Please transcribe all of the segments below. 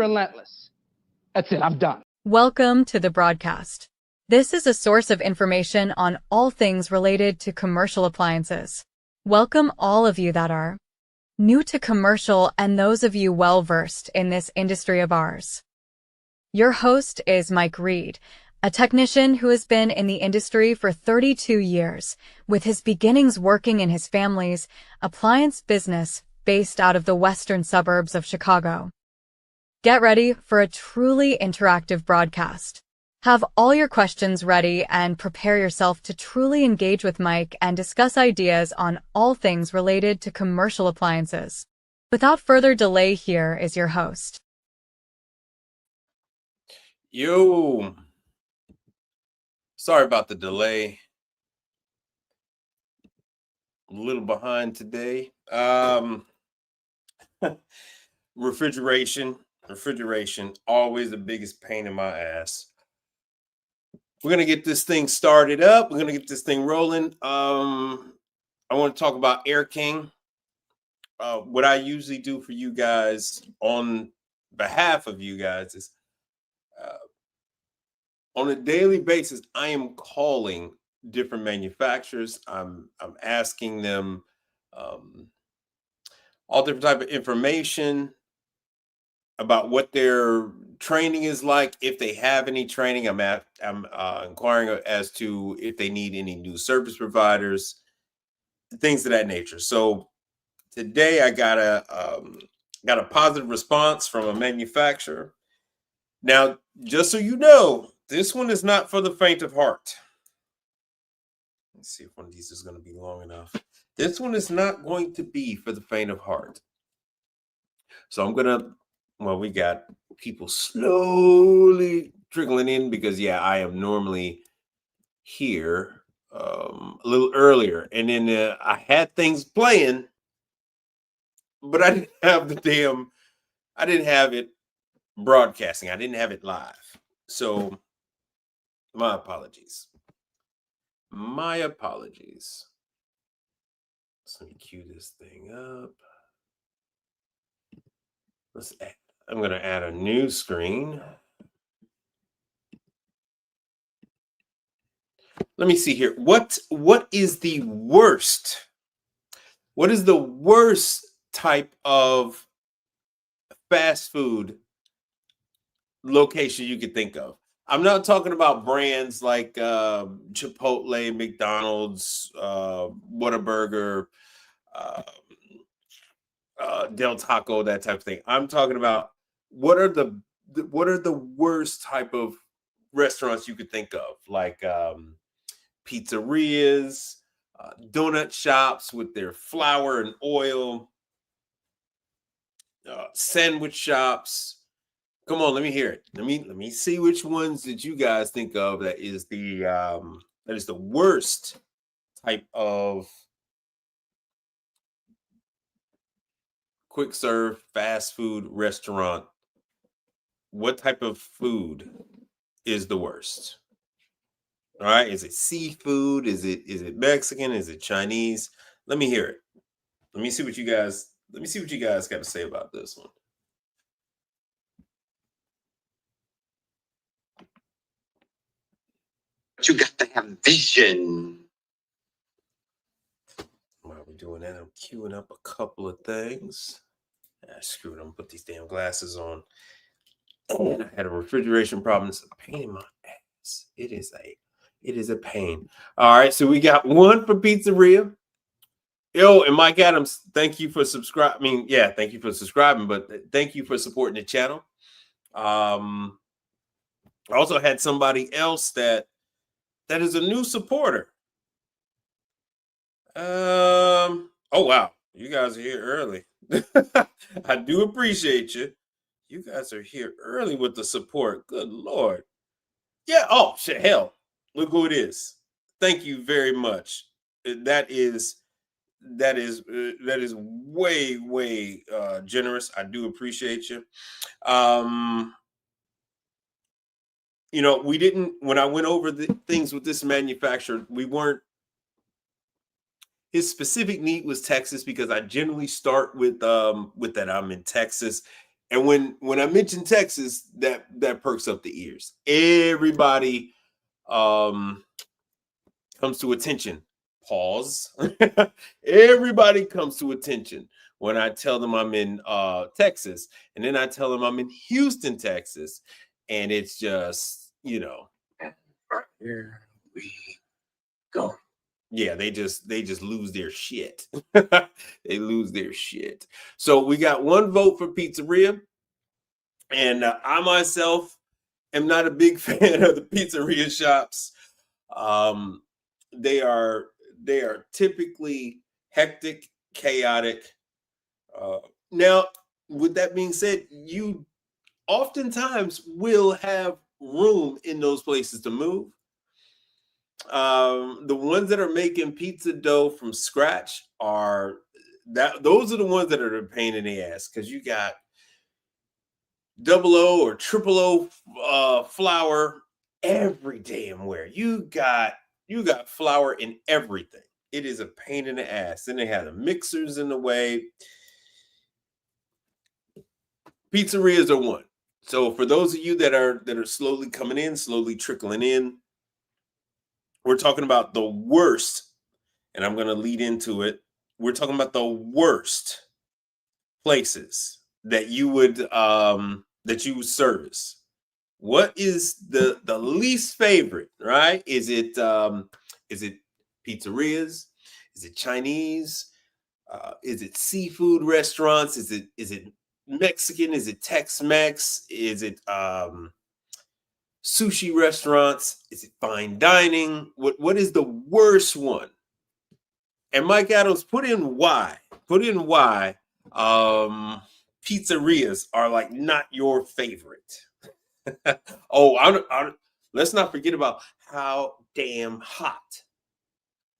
relentless. That's it, I'm done. Welcome to the broadcast. This is a source of information on all things related to commercial appliances. Welcome all of you that are new to commercial and those of you well-versed in this industry of ours. Your host is Mike Reed, a technician who has been in the industry for 32 years, with his beginnings working in his family's appliance business based out of the western suburbs of Chicago. Get ready for a truly interactive broadcast. Have all your questions ready and prepare yourself to truly engage with Mike and discuss ideas on all things related to commercial appliances. Without further delay, here is your host. Yo, sorry about the delay. A little behind today. Refrigeration, always the biggest pain in my ass. We're gonna get this thing started up. We're gonna get this thing rolling. I want to talk about Air King. What I usually do for you guys on behalf of you guys is on a daily basis, I am calling different manufacturers. I'm asking them all different type of information about what their training is like, if they have any training. I'm inquiring as to if they need any new service providers, things of that nature. So today I got a positive response from a manufacturer. Now, just so you know, this one is not for the faint of heart. Let's see if one of these is going to be long enough. This one is not going to be for the faint of heart. So we got people slowly trickling in because, I am normally here a little earlier. And then I had things playing, but I didn't have it broadcasting. I didn't have it live. So my apologies. Let me cue this thing up. I'm going to add a new screen. Let me see here. What is the worst? What is the worst type of fast food location you could think of? I'm not talking about brands like Chipotle, McDonald's, Whataburger, Del Taco, that type of thing. I'm talking about what are the worst type of restaurants you could think of, like pizzerias, donut shops with their flour and oil, sandwich shops. Come on, let me hear it. Let me see which ones that you guys think of that is the worst type of quick serve fast food restaurant. What type of food is the worst? All right, is it seafood? Is it Mexican? Is it Chinese? Let me hear it. Let me see what you guys got to say about this one. You got to have vision. While we're doing that, I'm queuing up a couple of things. Screw it, I'm gonna put these damn glasses on. And I had a refrigeration problem. It's a pain in my ass. It is a pain. All right, so we got one for pizzeria. Yo, and Mike Adams, thank you for subscribing. Thank you for subscribing, but thank you for supporting the channel. I also had somebody else that is a new supporter. Oh wow, you guys are here early. I do appreciate you. You guys are here early with the support. Good Lord. Yeah. Oh shit. Hell, look who it is. Thank you very much. That is way generous. I do appreciate you. We didn't, when I went over the things with this manufacturer, his specific need was Texas, because I generally start with that I'm in Texas. And when I mention Texas, that perks up the ears. Everybody comes to attention. Pause. Everybody comes to attention when I tell them I'm in Texas, and then I tell them I'm in Houston, Texas, and it's just, Here we go. yeah, they just lose their shit. They lose their shit. So we got one vote for pizzeria, and I myself am not a big fan of the pizzeria shops. They are typically hectic, chaotic. Now, with that being said, you oftentimes will have room in those places to move. The ones that are making pizza dough from scratch those are the ones that are the pain in the ass, because you got double O or triple O flour every damn where. You got flour in everything. It is a pain in the ass. Then they have the mixers in the way. Pizzerias are one. So for those of you that are slowly coming in, slowly trickling in, we're talking about the worst, and I'm going to lead into it. We're talking about the worst places that you would service. What is the least favorite, right? Is it pizzerias? Is it Chinese? Is it seafood restaurants? Is it Mexican? Is it Tex-Mex? Is it sushi restaurants? Is it fine dining? What is the worst one? And Mike Adams, put in why. Pizzerias are like not your favorite. Let's not forget about how damn hot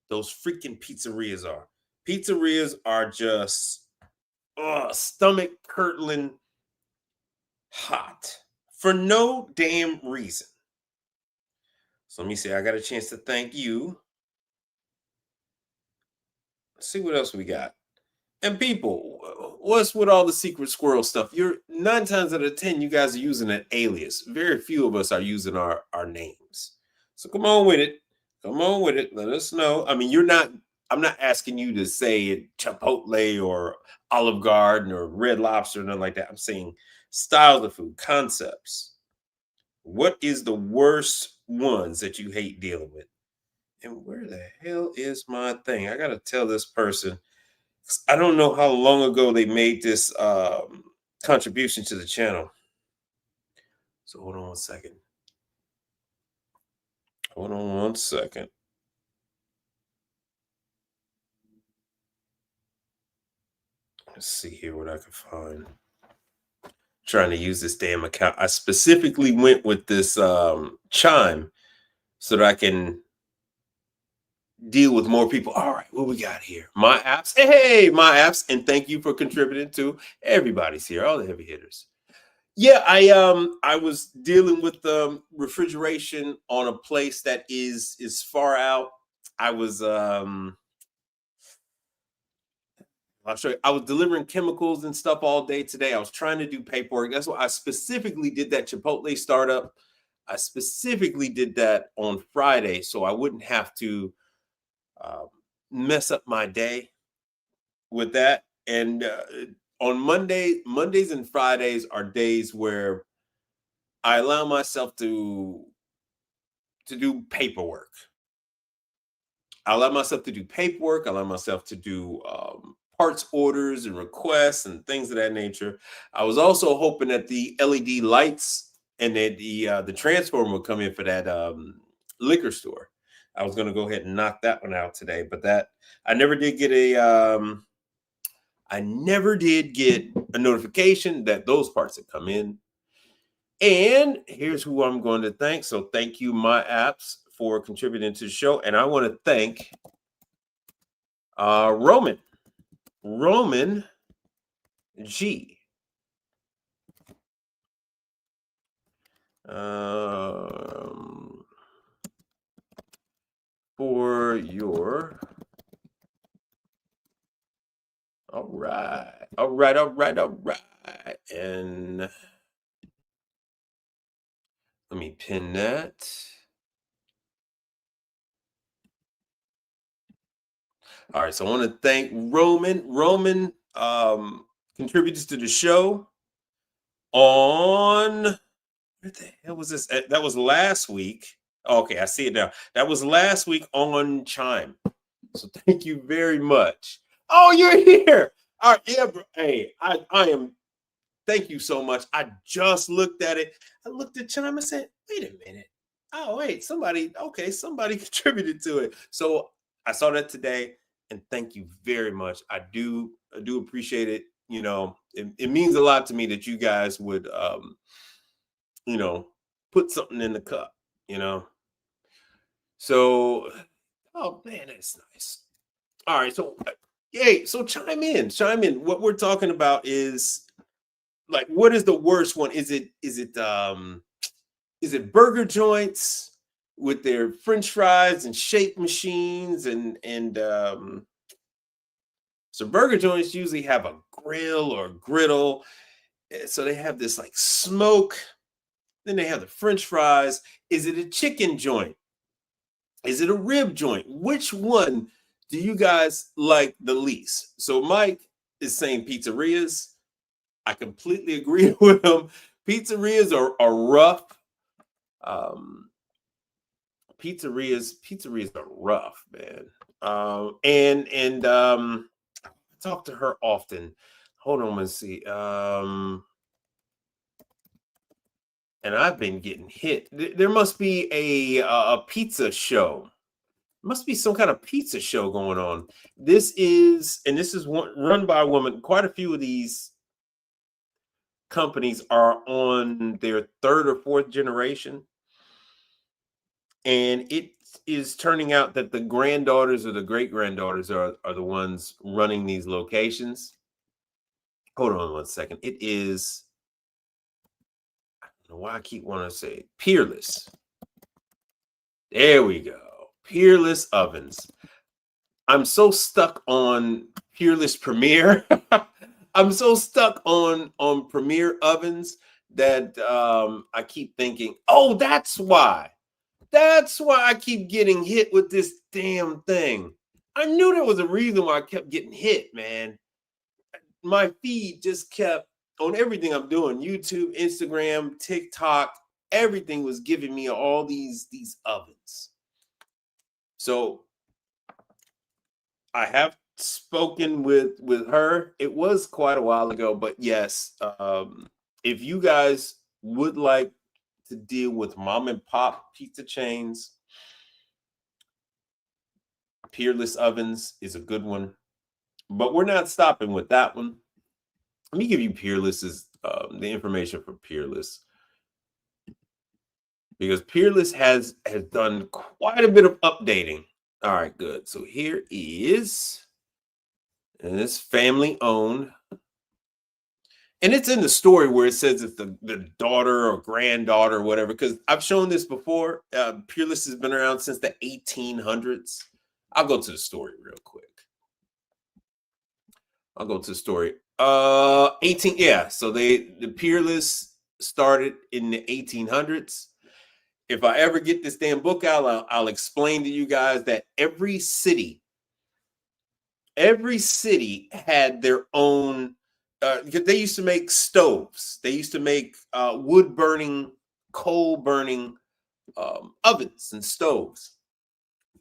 those freaking pizzerias are. Pizzerias are just stomach curdling hot for no damn reason. So let me see. I got a chance to thank you. Let's see what else we got. And people, what's with all the secret squirrel stuff? You're 9 times out of 10, you guys are using an alias. Very few of us are using our names. So come on with it. Come on with it. Let us know. I mean, I'm not asking you to say Chipotle or Olive Garden or Red Lobster or nothing like that. I'm saying styles of food, concepts. What is the worst ones that you hate dealing with? And where the hell is my thing? I got to tell this person. I don't know how long ago they made this contribution to the channel. So hold on one second. Let's see here what I can find. Trying to use this damn account. I specifically went with this Chime so that I can deal with more people. All right, what we got here? My apps. Hey, my apps, and thank you for contributing to. Everybody's here, all the heavy hitters. Yeah, I was dealing with refrigeration on a place that is far out. I was I'll show you. I was delivering chemicals and stuff all day today. I was trying to do paperwork. That's why I specifically did that Chipotle startup. I specifically did that on Friday so I wouldn't have to mess up my day with that. And on Mondays and Fridays are days where I allow myself to do paperwork. I allow myself to do paperwork. I allow myself to do parts orders and requests and things of that nature. I was also hoping that the LED lights and that the transformer would come in for that liquor store. I was going to go ahead and knock that one out today, but that I never did get a notification that those parts had come in. And here's who I'm going to thank. So thank you, my apps, for contributing to the show. And I want to thank Roman G. For your all right. And let me pin that. All right, so I want to thank Roman. Roman contributes to the show on, where the hell was this? That was last week. Okay, I see it now. That was last week on Chime. So thank you very much. Oh, you're here. All right, yeah, bro. Hey, I am. Thank you so much. I just looked at it. I looked at Chime and said, wait a minute. Oh, wait, somebody contributed to it. So I saw that today, and thank you very much. I do appreciate it. You know, it means a lot to me that you guys would put something in the cup, you know. So, oh man, that's nice. All right, so yay, so chime in. What we're talking about is, like, what is the worst one? Is it burger joints with their French fries and shake machines and so burger joints usually have a grill or griddle, so they have this like smoke. Then they have the French fries. Is it a chicken joint? Is it a rib joint? Which one do you guys like the least? So Mike is saying pizzerias. I completely agree with him. Pizzerias are rough. Pizzerias are rough, man. And I talk to her often. Hold on, let's see. And I've been getting hit. There must be a pizza show. Must be some kind of pizza show going on. This is run by a woman. Quite a few of these companies are on their third or fourth generation. And it is turning out that the granddaughters or the great-granddaughters are the ones running these locations. Hold on one second. It is, I don't know why I keep wanting to say it, Peerless. There we go. Peerless ovens. I'm so stuck on Peerless Premier. I'm so stuck on Premier ovens that I keep thinking, oh, that's why I keep getting hit with this damn thing. I knew there was a reason why I kept getting hit, man. My feed just kept, on everything I'm doing, YouTube, Instagram, TikTok, everything was giving me all these ovens. So I have spoken with her. It was quite a while ago, but yes, if you guys would like to deal with mom and pop pizza chains, Peerless ovens is a good one. But we're not stopping with that one. Let me give you Peerless's the information for Peerless, because Peerless has done quite a bit of updating. All right, good. So here is, and it's family owned. And it's in the story where it says it's the daughter or granddaughter or whatever, because I've shown this before. Peerless has been around since the 1800s. I'll go to the story real quick. I'll go to the story. 18, yeah. So the Peerless started in the 1800s. If I ever get this damn book out, I'll explain to you guys that every city had their own, because they used to make stoves. They used to make wood burning, coal burning ovens and stoves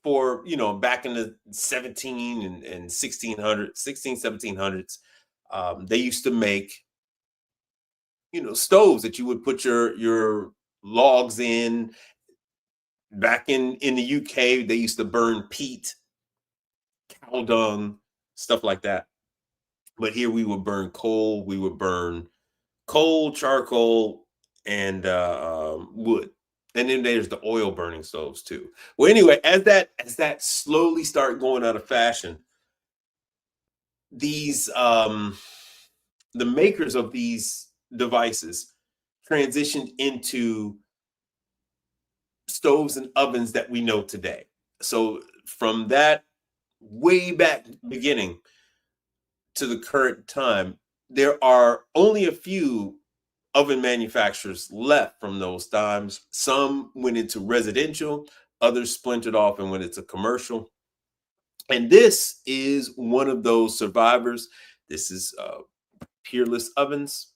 for, back in the 1700s. They used to make, stoves that you would put your logs in. Back in the UK, they used to burn peat, cow dung, stuff like that. But here we would burn coal. We would burn coal, charcoal, and wood. And then there's the oil burning stoves too. Well, anyway, as that slowly started going out of fashion, these the makers of these devices transitioned into stoves and ovens that we know today. So from that way back beginning to the current time, there are only a few oven manufacturers left from those times. Some went into residential, others splintered off and went into commercial. And this is one of those survivors. This is Peerless Ovens.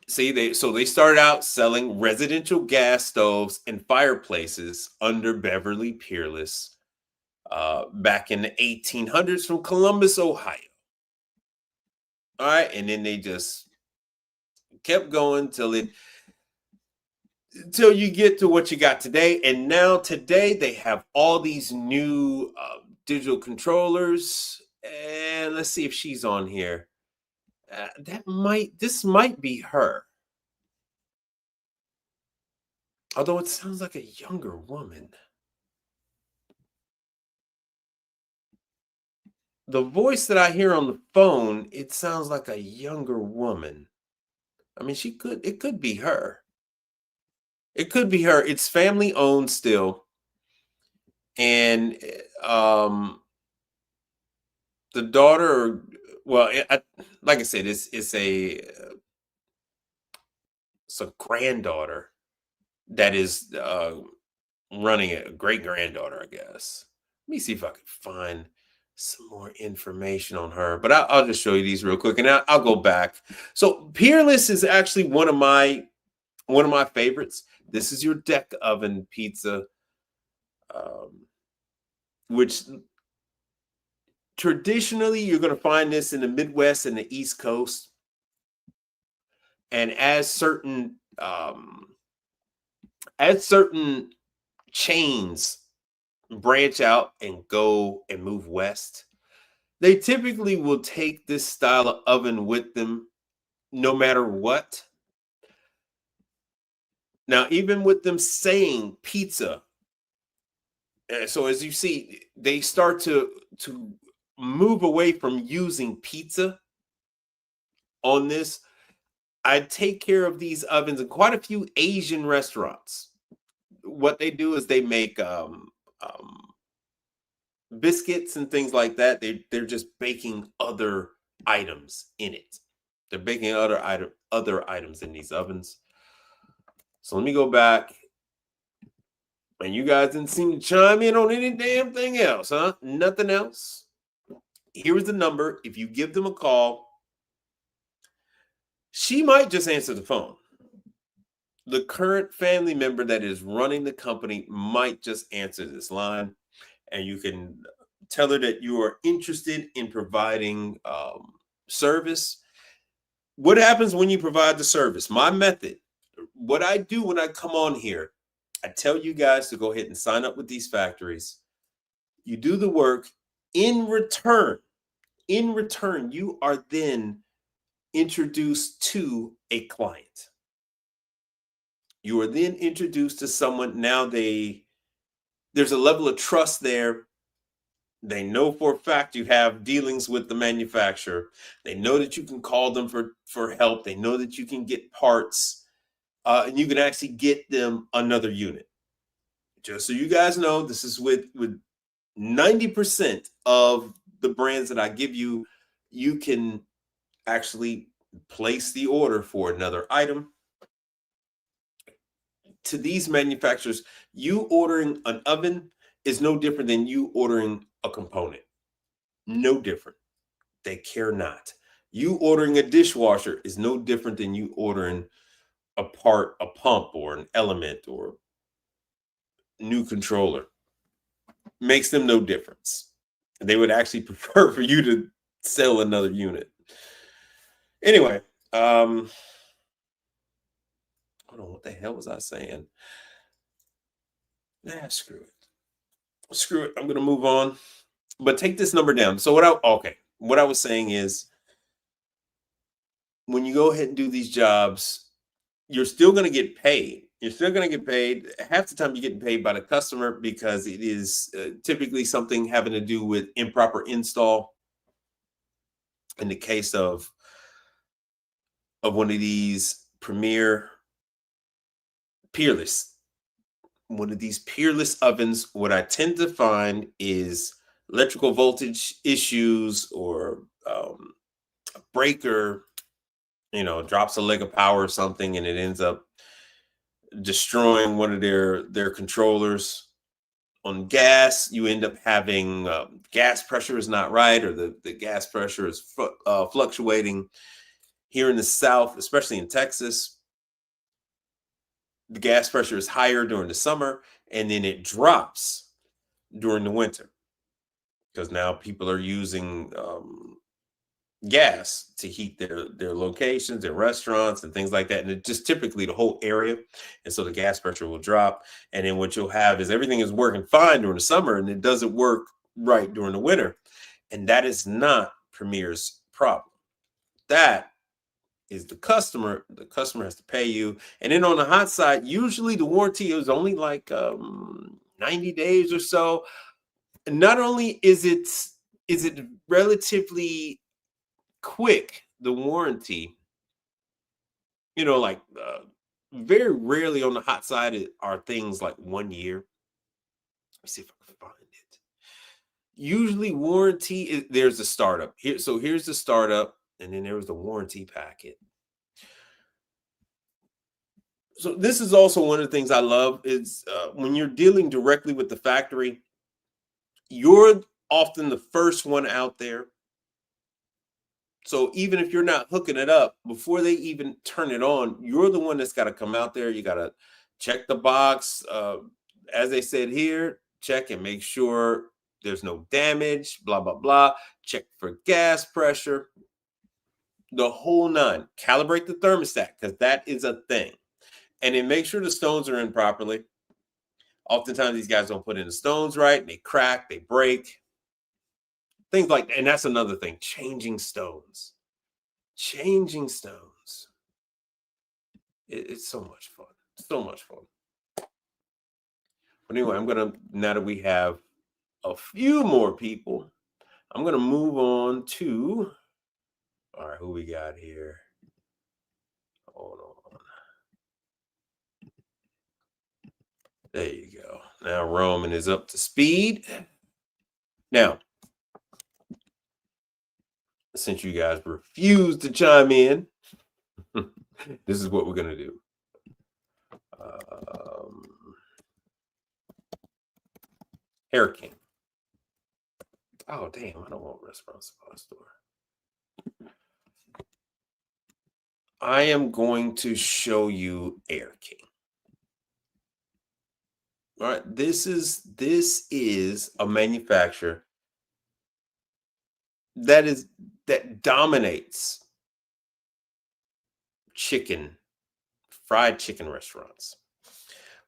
See, they started out selling residential gas stoves and fireplaces under Beverly Peerless back in the 1800s from Columbus, Ohio. All right, and then they just kept going till you get to what you got today. And now today they have all these new digital controllers. And let's see if she's on here. This might be her. Although it sounds like a younger woman. The voice that I hear on the phone, it sounds like a younger woman. I mean, it could be her. It could be her. It's family owned still. And the daughter, well, like I said, it's a granddaughter that is running it, a great granddaughter, I guess. Let me see if I can find some more information on her, but I'll just show you these real quick, and I'll go back. So Peerless is actually one of my favorites. This is your deck oven pizza, which traditionally you're going to find this in the Midwest and the East Coast. And as certain chains branch out and go and move west, they typically will take this style of oven with them no matter what. Now, even with them saying pizza, so as you see, they start to move away from using pizza on this. I take care of these ovens in quite a few Asian restaurants. What they do is they make biscuits and things like that. They're just baking other items in it. They're baking other items in these ovens. So let me go back. And you guys didn't seem to chime in on any damn thing else, huh? Nothing else. Here's the number. If you give them a call, she might just answer the phone. The current family member that is running the company might just answer this line, and you can tell her that you are interested in providing service. What happens when you provide the service? My method, what I do when I come on here, I tell you guys to go ahead and sign up with these factories. You do the work. In return, you are then introduced to a client. You are then introduced to someone. Now there's a level of trust there. They know for a fact you have dealings with the manufacturer. They know that you can call them for help. They know that you can get parts, and you can actually get them another unit. Just so you guys know, this is with 90% of the brands that I give you, you can actually place the order for another item. To these manufacturers, you ordering an oven is no different than you ordering a component. No different. They care not. You ordering a dishwasher is no different than you ordering a pump, or an element, or new controller. Makes them no difference. They would actually prefer for you to sell another unit. Anyway, hold on, what the hell was I saying? Screw it. I'm gonna move on. But take this number down. So what I was saying is, when you go ahead and do these jobs, you're still gonna get paid. You're still going to get paid. Half the time you're getting paid by the customer, because it is typically something having to do with improper install. In the case of one of these Peerless, one of these Peerless ovens, what I tend to find is electrical voltage issues or a breaker, drops a leg of power or something, and it ends up destroying one of their controllers. On gas, you end up having gas pressure is not right, or the gas pressure is fluctuating. Here in the South, especially in Texas, the gas pressure is higher during the summer, and then it drops during the winter because now people are using gas to heat their locations, their restaurants, and things like that. And it just typically the whole area, and so the gas pressure will drop. And then what you'll have is everything is working fine during the summer, and it doesn't work right during the winter. And that is not Premier's problem. That is the customer. The customer has to pay you. And then on the hot side, usually the warranty is only like 90 days or so. And not only is it relatively quick, the warranty, like very rarely on the hot side are things like 1 year. Let me see if I can find it. Usually warranty there's a startup here. So here's the startup, and then there was the warranty packet. So this is also one of the things I love is when you're dealing directly with the factory, you're often the first one out there. So even if you're not hooking it up, before they even turn it on, you're the one that's got to come out there. You got to check the box. As they said here, check and make sure there's no damage, blah, blah, blah. Check for gas pressure, the whole nine. Calibrate the thermostat because that is a thing. And then make sure the stones are in properly. Oftentimes these guys don't put in the stones right. They crack, they break. Things like that. And that's another thing, changing stones. It's so much fun. So much fun. But anyway, now that we have a few more people, I'm going to move on to, all right, who we got here? Hold on. There you go. Now Roman is up to speed. Now, since you guys refuse to chime in, this is what we're going to do. Hair King. Oh, damn, I don't want restaurant supply store. I am going to show you Air King. All right, this is a manufacturer that dominates fried chicken restaurants.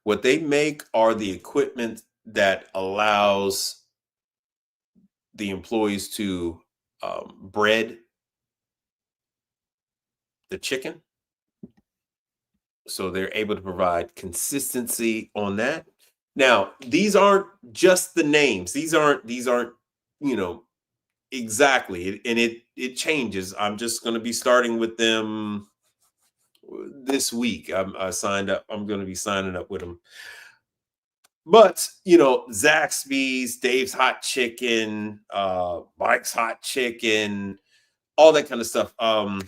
What they make are the equipment that allows the employees to bread the chicken. So they're able to provide consistency on that. Now, these aren't just the names. These aren't, exactly. And it changes. I'm just going to be starting with them this week. I signed up. I'm going to be signing up with them. But, Zaxby's, Dave's Hot Chicken, Mike's Hot Chicken, all that kind of stuff. Damn,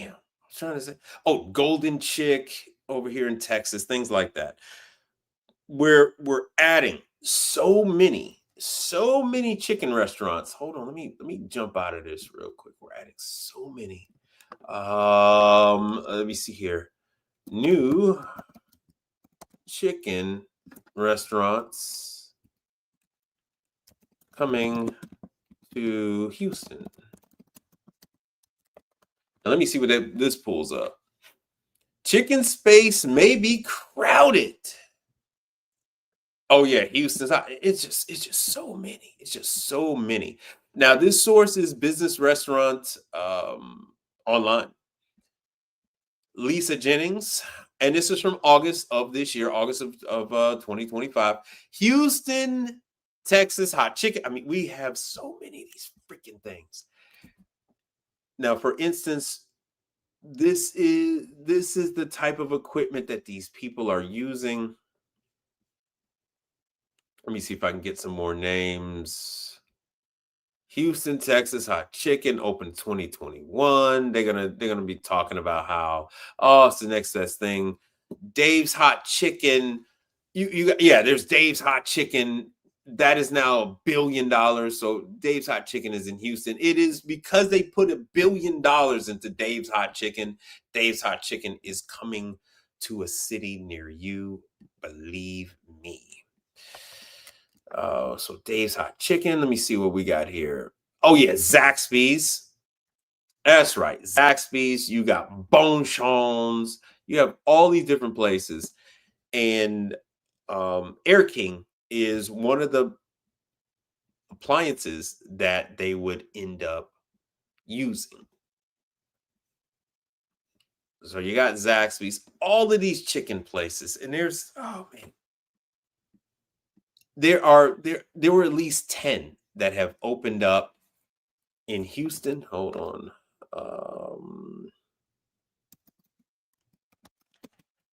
I was trying to say, Golden Chick over here in Texas, things like that. We're adding so many chicken restaurants. Hold on, let me jump out of this real quick. We're adding so many. Let me see here. New chicken restaurants coming to Houston. Now let me see what this pulls up. Chicken space may be crowded. Oh yeah, Houston's hot. It's just so many. It's just so many. Now this source is Business Restaurant online. Lisa Jennings, and this is from August of this year, August of 2025. Houston, Texas hot chicken. I mean, we have so many of these freaking things. Now, for instance, this is the type of equipment that these people are using. Let me see if I can get some more names. Houston, Texas Hot Chicken opened 2021. They're gonna be talking about how, oh, it's the next best thing. Dave's Hot Chicken. Yeah, there's Dave's Hot Chicken. That is now $1 billion. So Dave's Hot Chicken is in Houston. It is because they put $1 billion into Dave's Hot Chicken. Dave's Hot Chicken is coming to a city near you. Believe me. So Dave's Hot Chicken. Let me see what we got here. Oh yeah, Zaxby's. That's right, Zaxby's. You got Bonchons. You have all these different places, and Air King is one of the appliances that they would end up using. So you got Zaxby's, all of these chicken places, and there's, oh man, there were at least 10 that have opened up in Houston. Hold on.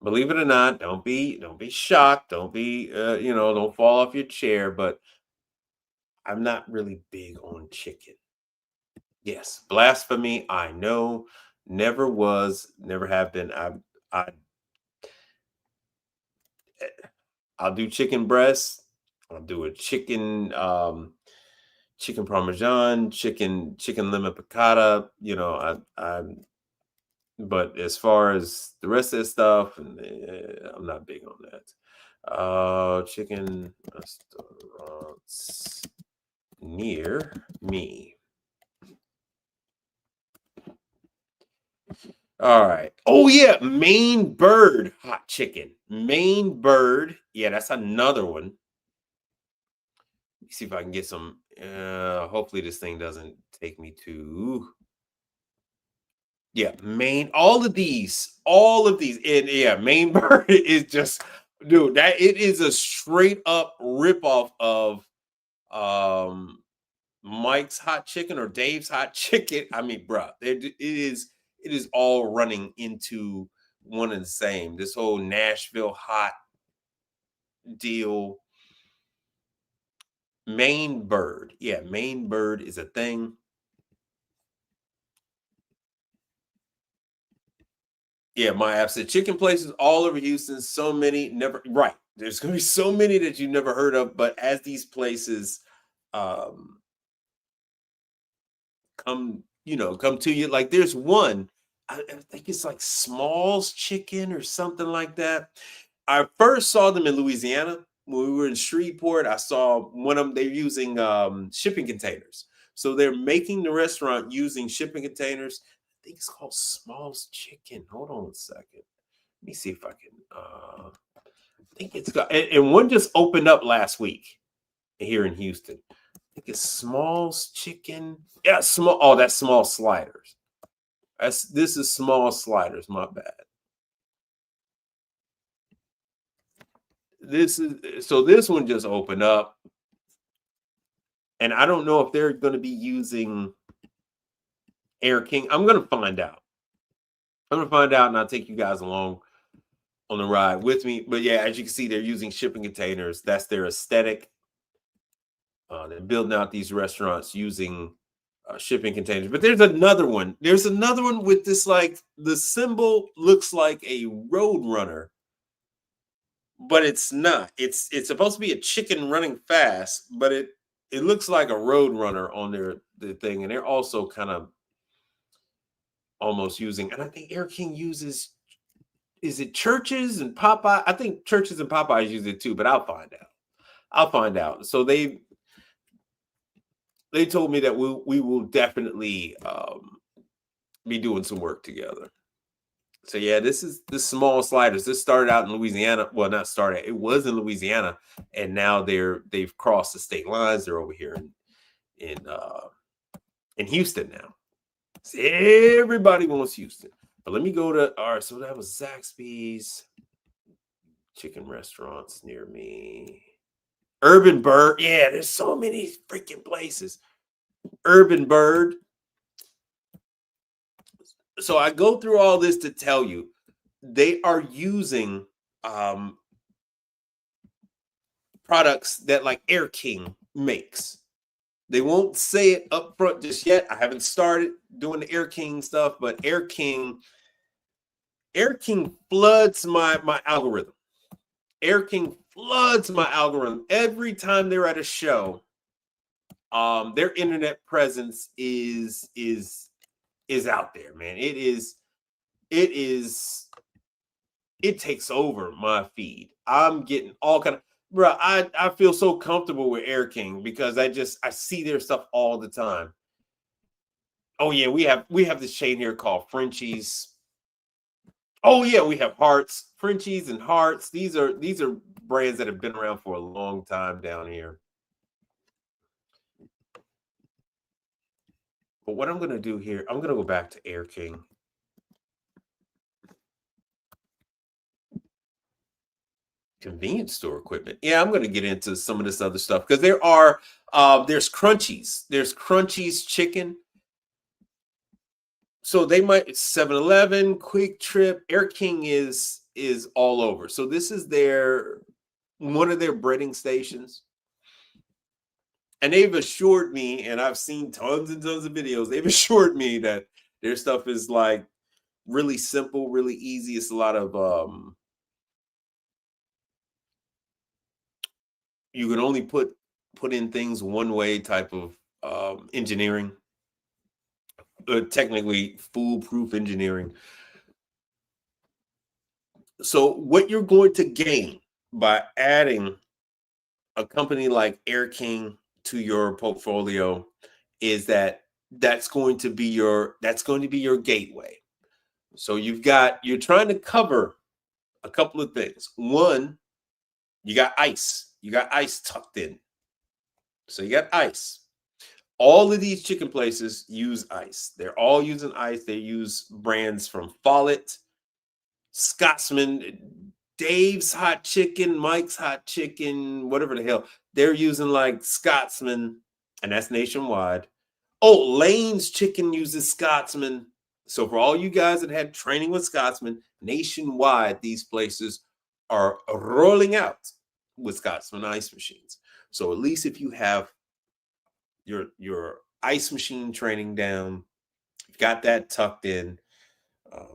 Believe it or not, don't be shocked. Don't be don't fall off your chair, but I'm not really big on chicken. Yes, blasphemy, I know. Never was, never have been. I'll do chicken breast. I'll do a chicken chicken parmesan, chicken lemon piccata, but as far as the rest of the stuff, I'm not big on that. Chicken restaurants near me. All right. Oh yeah, Maine Bird hot chicken. Maine Bird. Yeah, that's another one. Let me see if I can get some. Hopefully this thing doesn't take me to. Yeah, Maine. All of these, and yeah, Maine Bird is just, dude. That it is a straight up ripoff of Mike's Hot Chicken or Dave's Hot Chicken. I mean, bruh, it is all running into one and the same. This whole Nashville hot deal. Maine Bird. Yeah, Maine Bird is a thing. Yeah, my app said chicken places all over Houston. So many, never right. There's gonna be so many that you never heard of, but as these places come to you, like there's one, I think it's like Smalls Chicken or something like that. I first saw them in Louisiana when we were in Shreveport. I saw one of them. They're using shipping containers, so they're making the restaurant using shipping containers. I think it's called Smalls Chicken. Hold on a second. Let me see if I can. I think it's got, and one just opened up last week here in Houston. I think it's Smalls Chicken. Yeah, small. Oh, that's Small Sliders. This is Small Sliders. My bad. This one just opened up, and I don't know if they're going to be using Air King. I'm going to find out. And I'll take you guys along on the ride with me. But yeah, as you can see, they're using shipping containers. That's their aesthetic. They're building out these restaurants using shipping containers. But there's another one. There's another one with this, like, the symbol looks like a road runner, but it's not. It's supposed to be a chicken running fast, but it looks like a road runner on the thing. And they're also kind of almost using, and I think Air King uses, is it Churches and Popeye? I think Churches and Popeyes use it too, but I'll find out. So they told me that we will definitely be doing some work together. So yeah, this is the Small Sliders. This started out in Louisiana. Well, not started. It was in Louisiana, and now they've crossed the state lines. They're over here in Houston now. So everybody wants Houston. But let me go to, all right, so that was Zaxby's, chicken restaurants near me. Urban Bird. Yeah, there's so many freaking places. Urban Bird. So I go through all this to tell you they are using products that like Air King makes. They won't say it up front just yet. I haven't started doing the Air King stuff, but Air King floods my algorithm. Air King floods my algorithm every time they're at a show. Their internet presence is out there, man. It takes over my feed. I'm getting all kind of, bro. I feel so comfortable with Air King because I see their stuff all the time. Oh yeah, we have this chain here called Frenchies. Oh yeah, we have Hearts, Frenchies and Hearts. These are brands that have been around for a long time down here. But what I'm going to do here, I'm going to go back to Air King. Convenience store equipment. Yeah, I'm going to get into some of this other stuff because there's Crunchies. There's Crunchies chicken. So they might 7-Eleven, Quick Trip, Air King is all over. So this is one of their breading stations. And they've assured me, and I've seen tons and tons of videos, they've assured me that their stuff is like really simple, really easy. It's a lot of you can only put in things one way type of engineering. Technically foolproof engineering. So what you're going to gain by adding a company like Air King to your portfolio is that's going to be your gateway. So you're trying to cover a couple of things. One, you got ice tucked in. So you got ice. All of these chicken places use ice. They're all using ice. They use brands from Follett, Scotsman, Dave's Hot Chicken, Mike's Hot Chicken, whatever the hell. They're using like Scotsman, and that's nationwide. Oh, Lane's Chicken uses Scotsman. So for all you guys that had training with Scotsman, nationwide, these places are rolling out with Scotsman ice machines. So at least if you have your ice machine training down, you've got that tucked in, at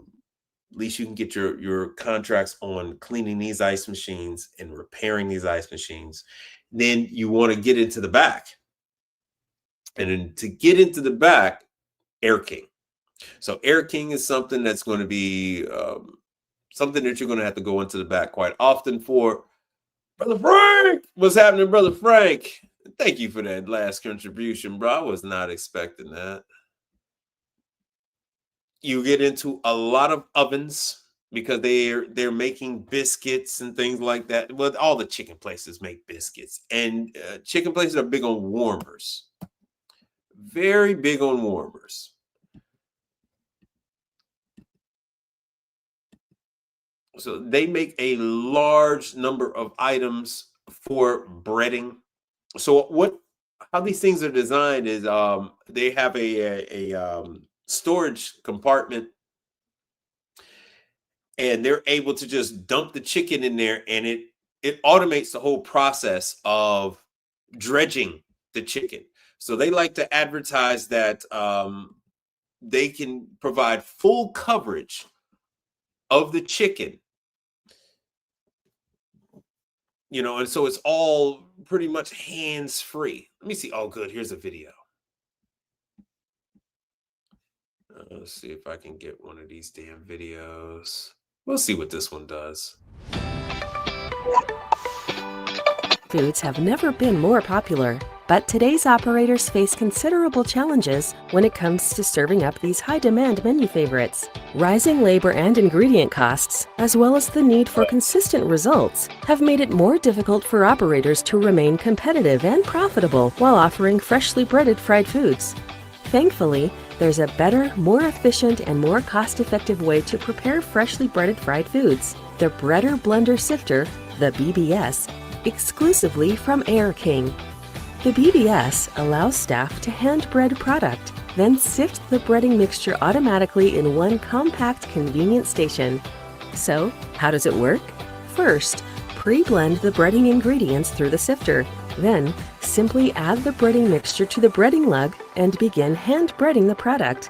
least you can get your contracts on cleaning these ice machines and repairing these ice machines. Then you want to get into the back. And then to get into the back, Air King. So Air King is something that's going to be something that you're going to have to go into the back quite often for. Brother Frank, what's happening, Brother Frank? Thank you for that last contribution, bro. I was not expecting that. You get into a lot of ovens because they're making biscuits and things like that. Well, all the chicken places make biscuits, and chicken places are big on warmers. Very big on warmers. So they make a large number of items for breading. So how these things are designed is they have a storage compartment, and they're able to just dump the chicken in there, and it automates the whole process of dredging the chicken. So they like to advertise that they can provide full coverage of the chicken. You know, and so it's all pretty much hands-free. Let me see. Oh, good. Here's a video. Let's see if I can get one of these damn videos. We'll see what this one does. Foods have never been more popular, but today's operators face considerable challenges when it comes to serving up these high-demand menu favorites. Rising labor and ingredient costs, as well as the need for consistent results, have made it more difficult for operators to remain competitive and profitable while offering freshly breaded fried foods. Thankfully, there's a better, more efficient, and more cost-effective way to prepare freshly breaded fried foods: the Breader Blender Sifter, the BBS, exclusively from Air King. The BBS allows staff to hand bread product, then sift the breading mixture automatically in one compact, convenient station. So, how does it work? First, Pre-blend the breading ingredients through the sifter. Then, simply add the breading mixture to the breading lug and begin hand breading the product.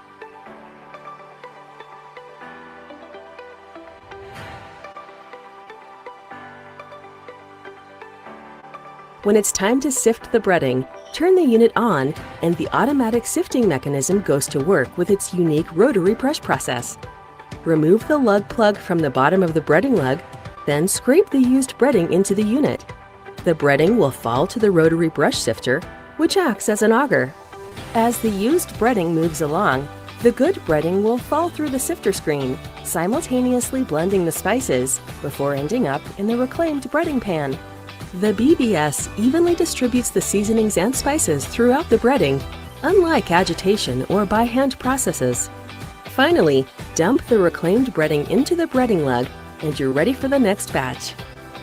When it's time to sift the breading, turn the unit on and the automatic sifting mechanism goes to work with its unique rotary brush process. Remove the lug plug from the bottom of the breading lug, then scrape the used breading into the unit. The breading will fall to the rotary brush sifter, which acts as an auger. As the used breading moves along, the good breading will fall through the sifter screen, simultaneously blending the spices before ending up in the reclaimed breading pan. The BBS evenly distributes the seasonings and spices throughout the breading, unlike agitation or by hand processes. Finally, dump the reclaimed breading into the breading lug and you're ready for the next batch.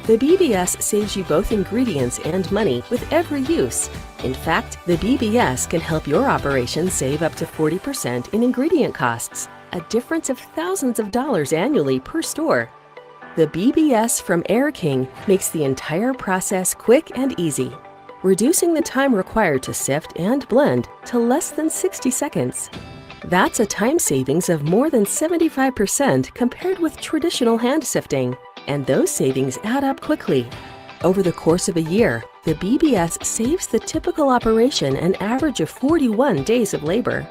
The BBS saves you both ingredients and money with every use. In fact, the BBS can help your operation save up to 40% in ingredient costs, a difference of thousands of dollars annually per store. The BBS from Air King makes the entire process quick and easy, reducing the time required to sift and blend to less than 60 seconds. That's a time savings of more than 75% compared with traditional hand sifting, and those savings add up quickly. Over the course of a year, the BBS saves the typical operation an average of 41 days of labor.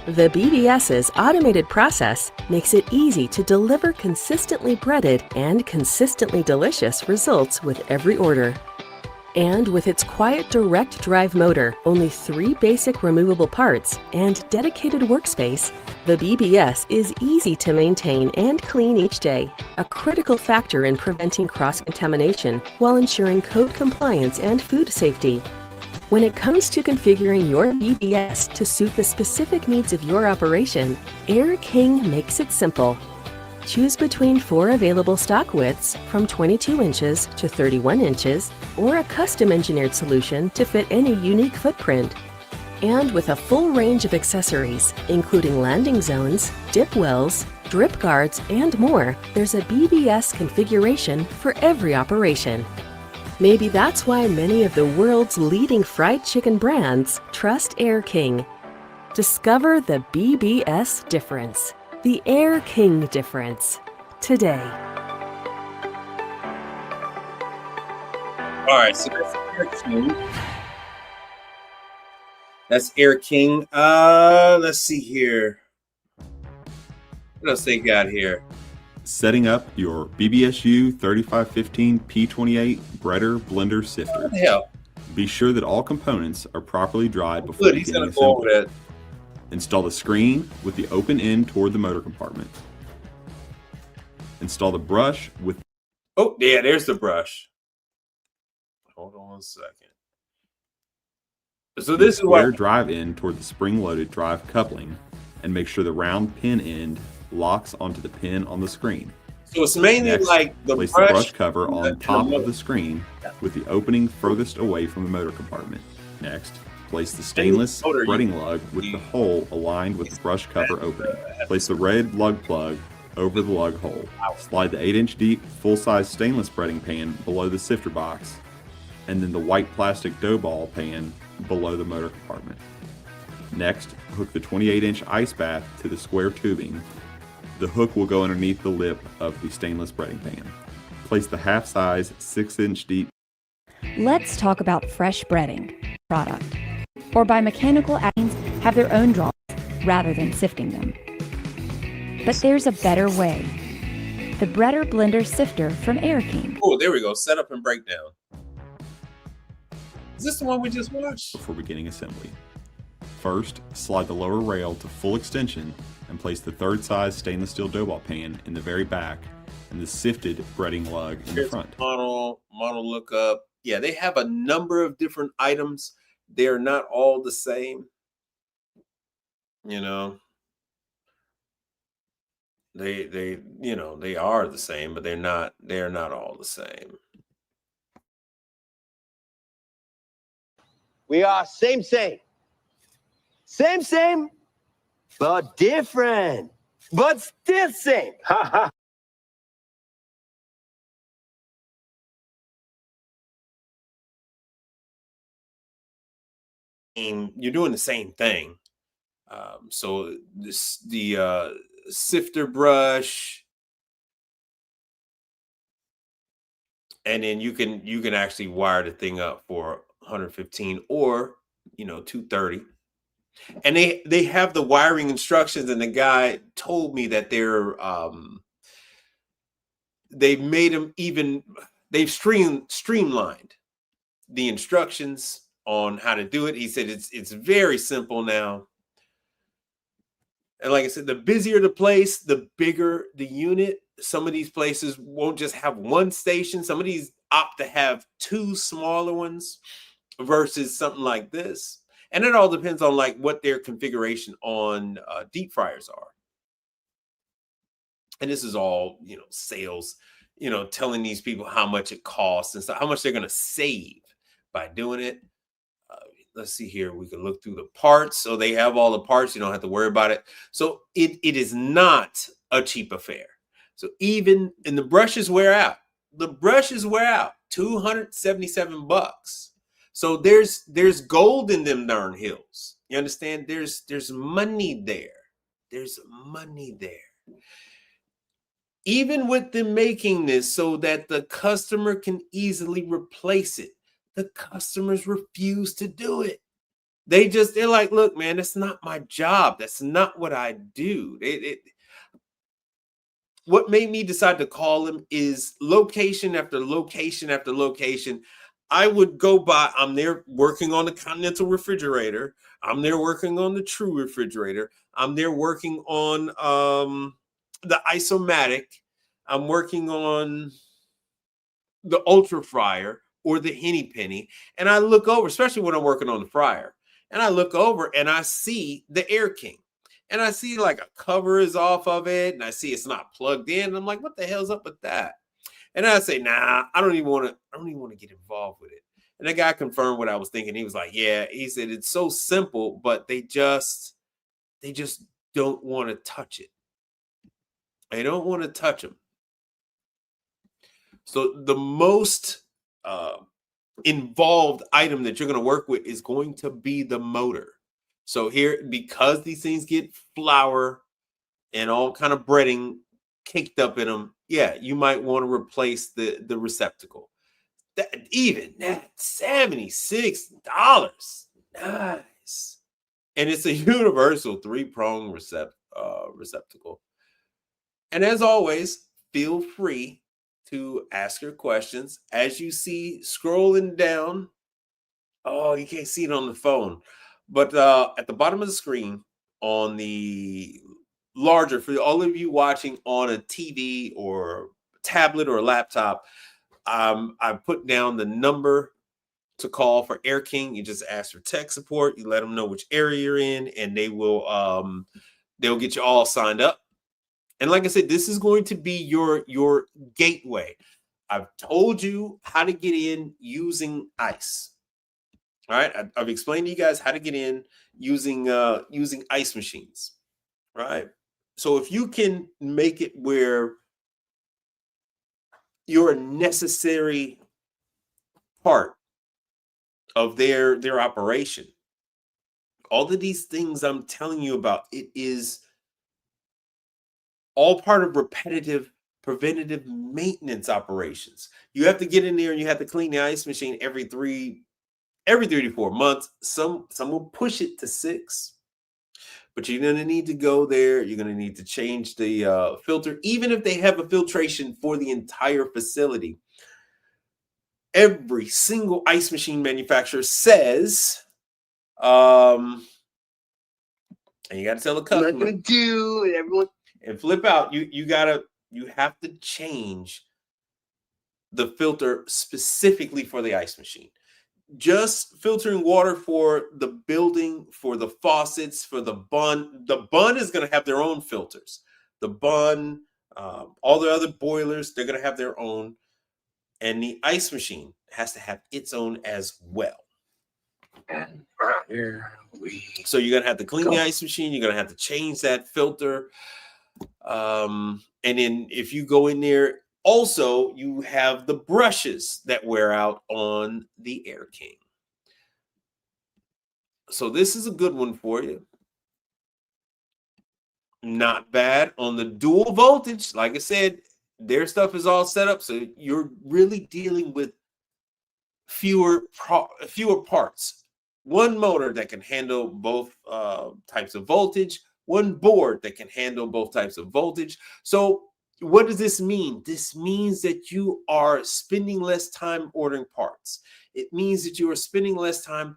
The BBS's automated process makes it easy to deliver consistently breaded and consistently delicious results with every order. And with its quiet direct drive motor, only 3 basic removable parts, and dedicated workspace, the BBS is easy to maintain and clean each day, a critical factor in preventing cross-contamination while ensuring code compliance and food safety. When it comes to configuring your BBS to suit the specific needs of your operation, Air King makes it simple. Choose between 4 available stock widths from 22 inches to 31 inches, or a custom-engineered solution to fit any unique footprint. And with a full range of accessories, including landing zones, dip wells, drip guards, and more, there's a BBS configuration for every operation. Maybe that's why many of the world's leading fried chicken brands trust Air King. Discover the BBS difference, the Air King difference, today. All right, so that's Air King. That's Air King. Let's see here. What else they got here? Setting up your BBSU 3515 P28 breader blender sifter. What the hell? Be sure that all components are properly dried before Good, he's beginning gonna go over assembly. that. Install the screen with the open end toward the motor compartment. Install the brush with Oh, yeah, there's the brush. Hold on a second. So the this is square what drive end toward the spring-loaded drive coupling, and make sure the round pin end locks onto the pin on the screen. so it's mainly Next, like the place brush, the brush cover on and top the of the screen with the opening furthest away from the motor compartment. Next, place the stainless motor, breading lug with the hole aligned with the brush cover opening. Place the red lug plug over the lug hole. Slide the 8-inch deep full-size stainless breading pan below the sifter box, and then the white plastic dough ball pan below the motor compartment. Next, hook the 28-inch ice bath to the square tubing. The hook will go underneath the lip of the stainless breading pan. Place the half-size 6-inch deep. Let's talk about fresh breading product, or by mechanical actions have their own drawings rather than sifting them. But there's a better way. The breader blender sifter from Air King. Oh, there we go. Setup and breakdown. Is this the one we just watched? Before beginning assembly. First, slide the lower rail to full extension and place the third size stainless steel dough ball pan in the very back and the sifted breading lug in the Here's front. Model lookup. Yeah, they have a number of different items. They're not all the same. You know, they are the same, but they're not all the same. We are same, but different, but still same. you're doing the same thing. So the sifter brush, and then you can actually wire the thing up for 115 or 230. And they have the wiring instructions, and the guy told me that they've made them they've streamlined the instructions on how to do it. He said it's very simple now. And like I said, the busier the place, the bigger the unit. Some of these places won't just have one station. Some of these opt to have two smaller ones versus something like this. And it all depends on like what their configuration on deep fryers are. And this is all, sales, telling these people how much it costs and how much they're going to save by doing it. Let's see here. We can look through the parts. So they have all the parts. You don't have to worry about it. So it is not a cheap affair. So even, and the brushes wear out. The brushes wear out. $277. So there's gold in them darn hills. You understand? There's money there. There's money there. Even with them making this so that the customer can easily replace it, the customers refuse to do it. They're like, look, man, that's not my job. That's not what I do. What made me decide to call them is location after location after location. I would go by, I'm there working on the Continental refrigerator. I'm there working on the True refrigerator. I'm there working on the Isomatic. I'm working on the Ultra Fryer or the Henny Penny. And I look over, especially when I'm working on the fryer, and I look over and I see the Air King. And I see like a cover is off of it, and I see it's not plugged in. And I'm like, what the hell's up with that? And I say, nah, I don't even want to get involved with it. And the guy confirmed what I was thinking. He was like, yeah, he said it's so simple, but they just don't want to touch it. They don't want to touch them. So the most involved item that you're going to work with is going to be the motor. So here, because these things get flour and all kind of breading caked up in them, yeah, you might want to replace the receptacle. That $76. Nice. And it's a universal 3-prong receptacle. And as always, feel free to ask your questions. As you see scrolling down, oh, you can't see it on the phone, but at the bottom of the screen on the larger, for all of you watching on a TV or tablet or a laptop, I put down the number to call for Air King. You just ask for tech support. You let them know which area you're in, and they will they'll get you all signed up. And like I said, this is going to be your gateway. I've told you how to get in using ice. All right, I've explained to you guys how to get in using ice machines. Right. So if you can make it where you're a necessary part of their operation, all of these things I'm telling you about, it is all part of repetitive preventative maintenance operations. You have to get in there and you have to clean the ice machine every 3 to 4 months. Some will push it to 6. But you're going to need to go there. You're going to need to change the filter, even if they have a filtration for the entire facility. Every single ice machine manufacturer says, and you got to tell the customer, I'm not going to do it, everyone. And flip out. You have to change the filter specifically for the ice machine. Just filtering water for the building, for the faucets, for the bun. The bun is going to have their own filters. The bun, all the other boilers, they're going to have their own. And the ice machine has to have its own as well. And here we So you're going to have to clean go. the ice machine. You're going to have to change that filter. And then if you go in there, also, you have the brushes that wear out on the Air King. So this is a good one for you. Not bad on the dual voltage. Like I said, their stuff is all set up, so you're really dealing with fewer parts. One motor that can handle both types of voltage, one board that can handle both types of voltage. So what does this mean? This means that you are spending less time ordering parts. It means that you are spending less time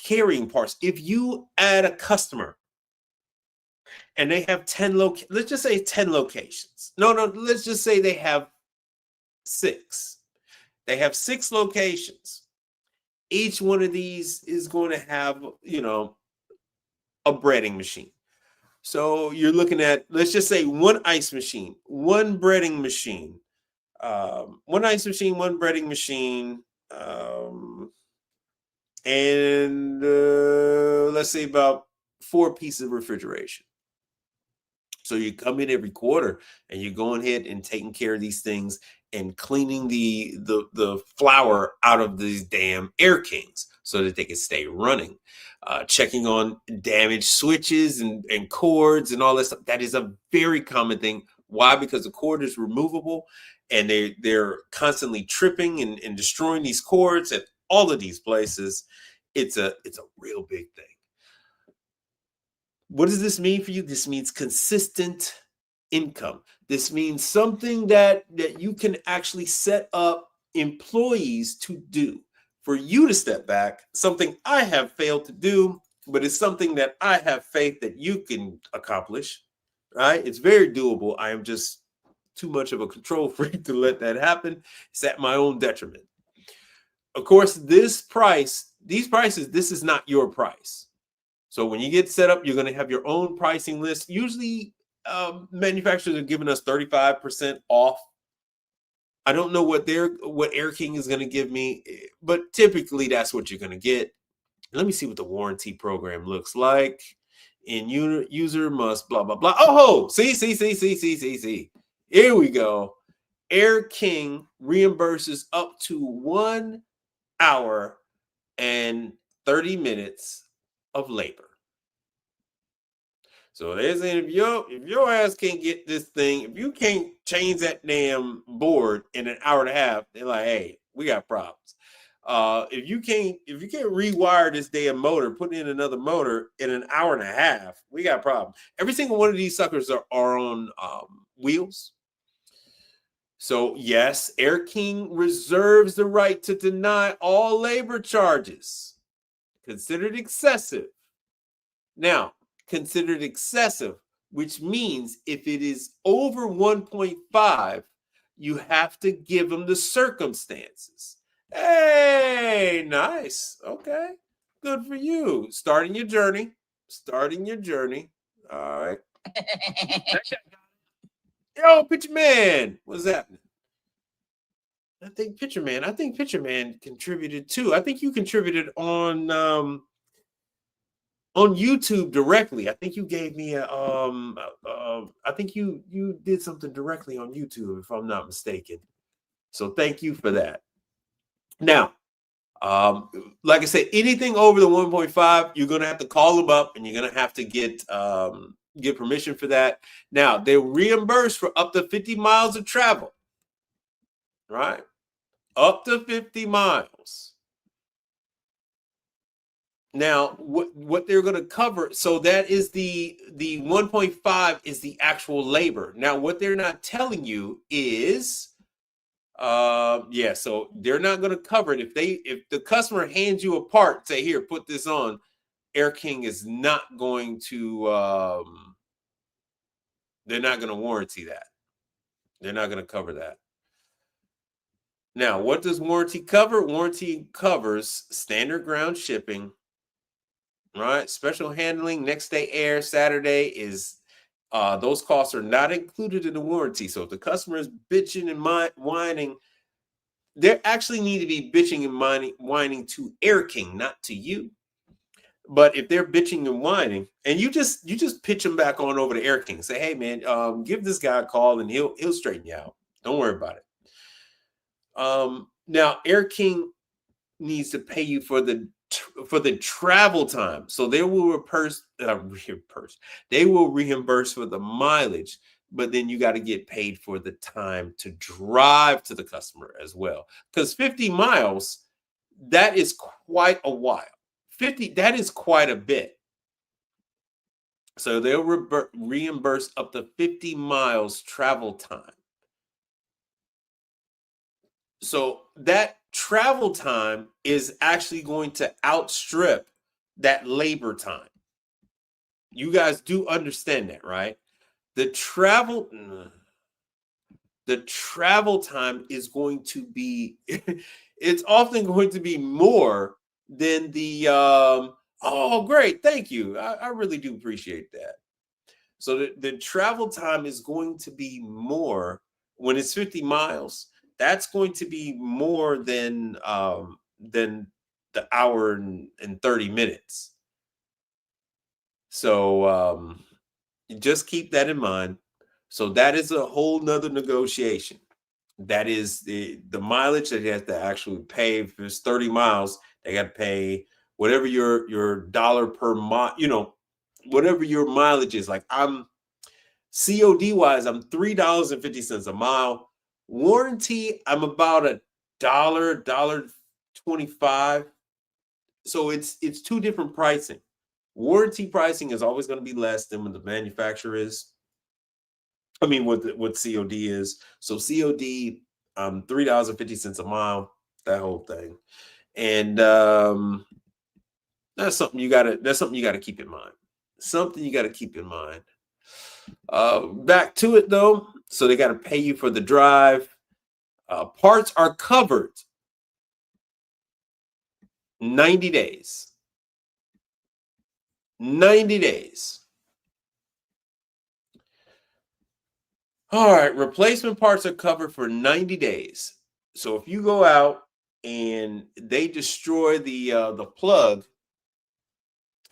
carrying parts. If you add a customer and they have 10 let's just say 10 locations. No, let's just say they have 6. They have 6 locations. Each one of these is going to have, a breading machine. So you're looking at, let's just say, one ice machine, one breading machine, one ice machine, one breading machine, and let's say about 4 pieces of refrigeration. So you come in every quarter and you're going ahead and taking care of these things and cleaning the flour out of these damn Air Kings so that they can stay running. Checking on damaged switches and cords and all that stuff. That is a very common thing. Why? Because the cord is removable and they're constantly tripping and destroying these cords at all of these places. It's a real big thing. What does this mean for you? This means consistent income. This means something that you can actually set up employees to do. For you to step back, something I have failed to do, but it's something that I have faith that you can accomplish, right? It's very doable. I am just too much of a control freak to let that happen. It's at my own detriment. Of course, these prices, this is not your price. So when you get set up, you're going to have your own pricing list. Usually manufacturers are giving us 35% off. I don't know what Air King is going to give me, but typically that's what you're going to get. Let me see what the warranty program looks like. User must blah, blah, blah. Oh, see. Here we go. Air King reimburses up to 1 hour and 30 minutes of labor. So they're saying if your ass can't get this thing, if you can't change that damn board in an hour and a half, they're like, hey, we got problems. If you can't rewire this damn motor, put in another motor in an hour and a half, we got problems. Every single one of these suckers are on wheels. So yes, Air King reserves the right to deny all labor charges considered excessive. Now, considered excessive, which means if it is over 1.5, you have to give them the circumstances. Hey, nice. Okay, good for you. Starting your journey. All right. Yo, Picture Man, what's happening? I think Picture Man contributed too. I think you contributed on YouTube directly. I think you gave me I think you did something directly on YouTube, if I'm not mistaken. So thank you for that. Now, like I said, anything over the 1.5, you're gonna have to call them up and you're gonna have to get permission for that. Now, they reimburse for up to 50 miles of travel. Right? Up to 50 miles. Now, what they're going to cover, so that is the 1.5 is the actual labor. Now, what they're not telling you is, so they're not going to cover it. If the customer hands you a part, say, here, put this on, Air King is not going to, they're not going to warranty that. They're not going to cover that. Now, what does warranty cover? Warranty covers standard ground shipping, right? Special handling, next day air, Saturday is, those costs are not included in the warranty. So if the customer is bitching and whining, they actually need to be bitching and whining to Air King, not to you. But if they're bitching and whining, and you just pitch them back on over to Air King, say, hey man, give this guy a call and he'll straighten you out. Don't worry about it. Now Air King needs to pay you for the for the travel time. So they will they will reimburse for the mileage, but then you got to get paid for the time to drive to the customer as well. Because 50 miles, that is quite a while. 50, that is quite a bit. So they'll reimburse up to 50 miles travel time. So that travel time is actually going to outstrip that labor time. You guys do understand that, right? The travel time is going to be, it's often going to be more than the, oh, great, thank you. I really do appreciate that. So the travel time is going to be more when it's 50 miles. That's going to be more than the hour and 30 minutes. So just keep that in mind. So that is a whole nother negotiation. That is the mileage that you have to actually pay. If it's 30 miles, they got to pay whatever your dollar per mile, whatever your mileage is. Like I'm COD wise, I'm $3.50 a mile. Warranty, I'm about $1.25. So it's two different pricing. Warranty pricing is always going to be less than what the manufacturer is. I mean, what COD is. So COD, $3.50 a mile, that whole thing. And that's something you gotta keep in mind. Something you gotta keep in mind. Back to it though. So they got to pay you for the drive. Parts are covered 90 days. 90 days. All right, replacement parts are covered for 90 days. So if you go out and they destroy the plug,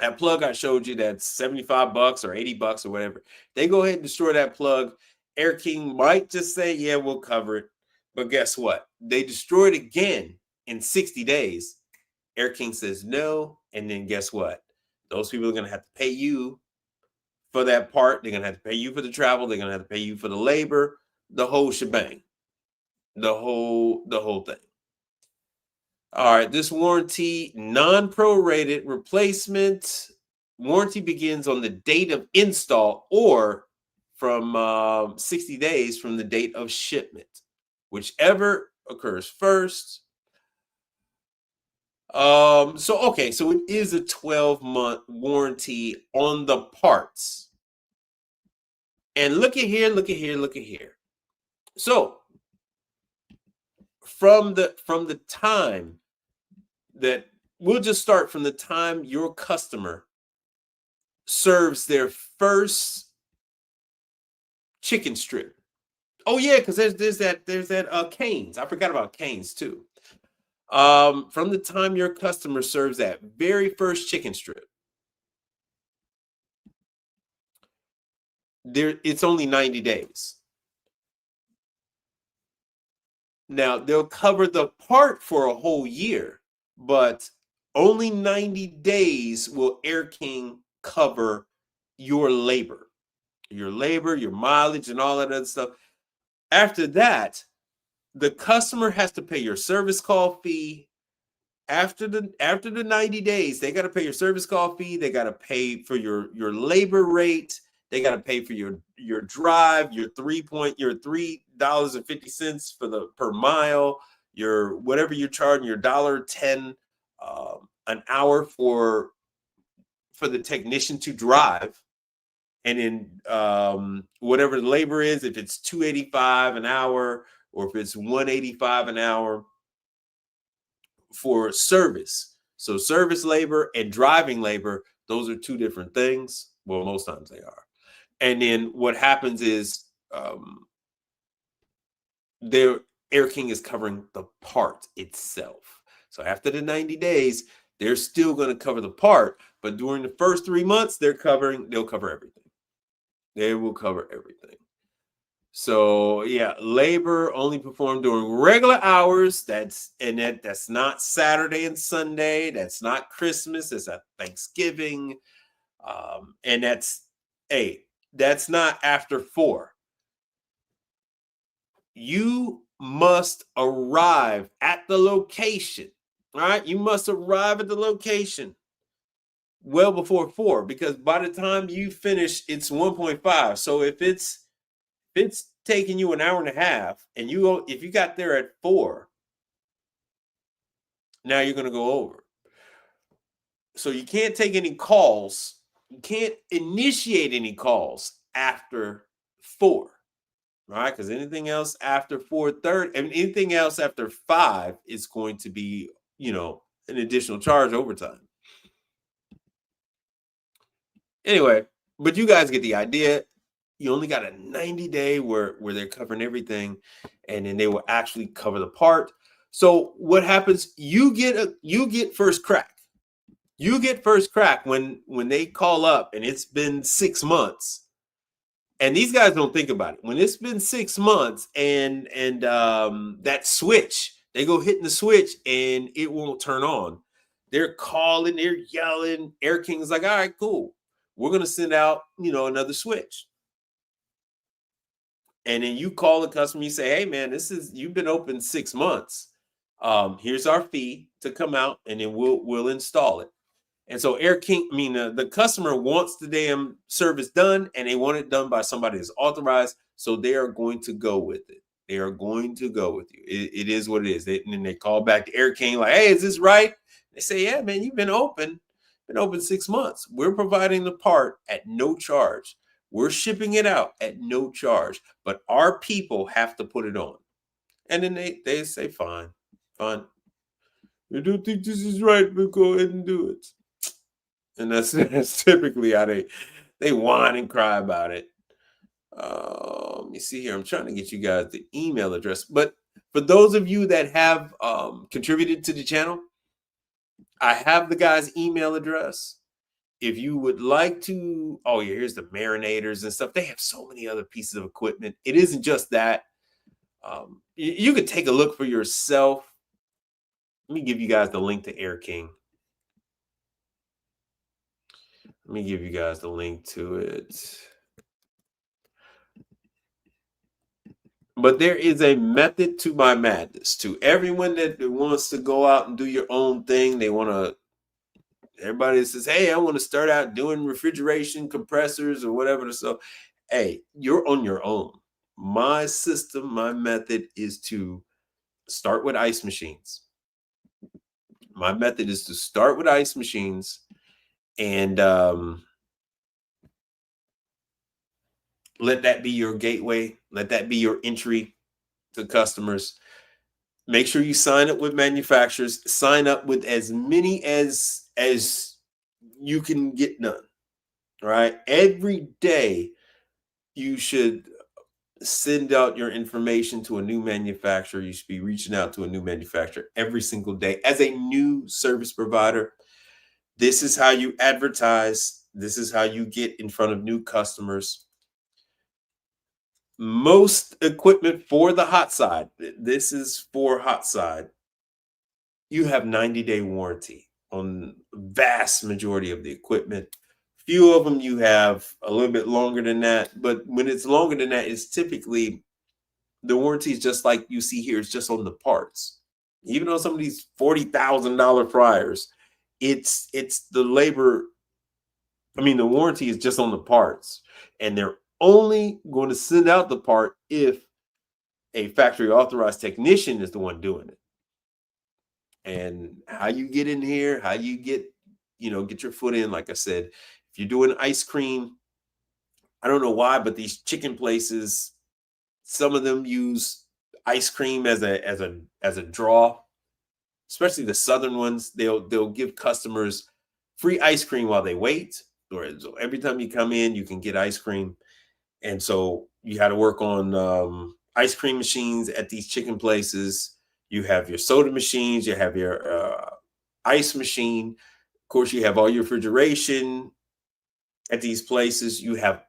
that plug I showed you that's $75 or $80 or whatever, they go ahead and destroy that plug. Air King might just say, yeah, we'll cover it. But guess what? They destroy it again in 60 days. Air King says no. And then guess what? Those people are going to have to pay you for that part. They're going to have to pay you for the travel. They're going to have to pay you for the labor, the whole shebang, the whole thing. All right, this warranty, non-prorated replacement. Warranty begins on the date of install or from 60 days from the date of shipment, whichever occurs first. So it is a 12-month warranty on the parts. And look at here. So from the time that we'll just start from the time your customer serves their first chicken strip. Oh yeah, because there's that Cane's. I forgot about Cane's too. From the time your customer serves that very first chicken strip, it's only 90 days. Now they'll cover the part for a whole year, but only 90 days will Air King cover your labor, your mileage, and all that other stuff. After that, the customer has to pay your service call fee. After the 90 days, they got to pay your service call fee. They got to pay for your labor rate. They got to pay for your drive, your $3.50 for the per mile, your whatever you're charging, your $1.10 an hour for the technician to drive. And then whatever the labor is, if it's $2.85 an hour or if it's $1.85 an hour for service. So service labor and driving labor, those are two different things. Well, most times they are. And then what happens is Air King is covering the part itself. So after the 90 days, they're still going to cover the part, but during the first 3 months, they'll cover everything. They will cover everything. So yeah, labor only performed during regular hours. That's not Saturday and Sunday. That's not Christmas. That's not Thanksgiving. And that's not after 4. You must arrive at the location, right? You must arrive at the location well before 4, because by the time you finish, it's 1.5. So if it's taking you an hour and a half, and if you got there at 4, now you're going to go over. So you can't take any calls. You can't initiate any calls after 4. Right, because anything else after 4:30 and anything else after 5 is going to be, an additional charge overtime. Anyway, but you guys get the idea. You only got a 90-day where they're covering everything, and then they will actually cover the part. So what happens? You get first crack. You get first crack when they call up and it's been 6 months. And these guys don't think about it. When it's been 6 months and that switch, they go hitting the switch and it won't turn on. They're calling, they're yelling. Air King's like, all right, cool. We're going to send out, another switch. And then you call the customer, you say, hey man, you've been open 6 months. Here's our fee to come out, and then we'll install it. And so the customer wants the damn service done, and they want it done by somebody that's authorized. So they are going to go with it. They are going to go with you. It is what it is. And then they call back to Air King like, hey, is this right? They say, yeah, man, you've been open 6 months. We're providing the part at no charge. We're shipping it out at no charge, but our people have to put it on. And then they say, fine. I don't think this is right, but go ahead and do it. And that's typically how they whine and cry about it. Let me see here. I'm trying to get you guys the email address. But for those of you that have contributed to the channel, I have the guy's email address. If you would like to, here's the marinators and stuff. They have so many other pieces of equipment. It isn't just that. You could take a look for yourself. Let me give you guys the link to Air King. Let me give you guys the link to it. But there is a method to my madness. To everyone that wants to go out and do your own thing, everybody says, hey, I want to start out doing refrigeration compressors or whatever. So, hey, you're on your own. My system, my method is to start with ice machines. My method is to start with ice machines and let that be your gateway. Let that be your entry to customers. Make sure you sign up with manufacturers. Sign up with as many as you can get done. All right. Every day you should send out your information to a new manufacturer. You should be reaching out to a new manufacturer every single day as a new service provider. This is how you advertise. This is how you get in front of new customers. Most equipment for the hot side, this is for hot side, you have 90-day warranty on vast majority of the equipment. Few of them you have a little bit longer than that, but when it's longer than that, it's typically the warranty is just like you see here. It's just on the parts. Even on some of these $40,000 fryers, it's the labor. The warranty is just on the parts, and they're only going to send out the part if a factory authorized technician is the one doing it. And how you get in here, how you get your foot in, like I said, if you're doing ice cream, I don't know why, but these chicken places, some of them use ice cream as a draw, especially the southern ones. They'll give customers free ice cream while they wait, or every time you come in, you can get ice cream. And so you had to work on ice cream machines at these chicken places. You have your soda machines. You have your ice machine. Of course, you have all your refrigeration at these places. You have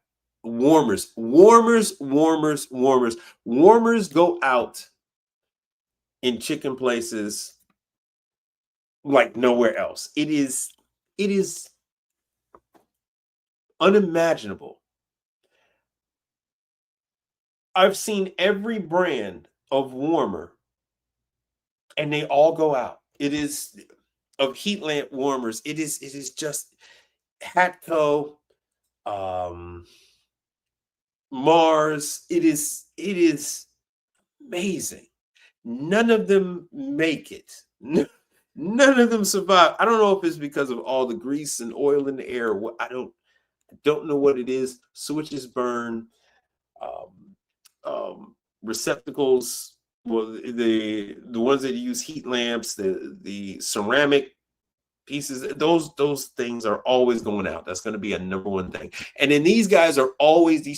Warmers go out in chicken places like nowhere else. It is unimaginable. I've seen every brand of warmer and they all go out. It is of heat lamp warmers. It is just Hatco, Mars. It is amazing. None of them make it. None of them survive. I don't know if it's because of all the grease and oil in the air. I don't know what it is. Switches burn. Receptacles. Well, the ones that use heat lamps, the ceramic pieces, those things are always going out. That's going to be a number one thing. And then these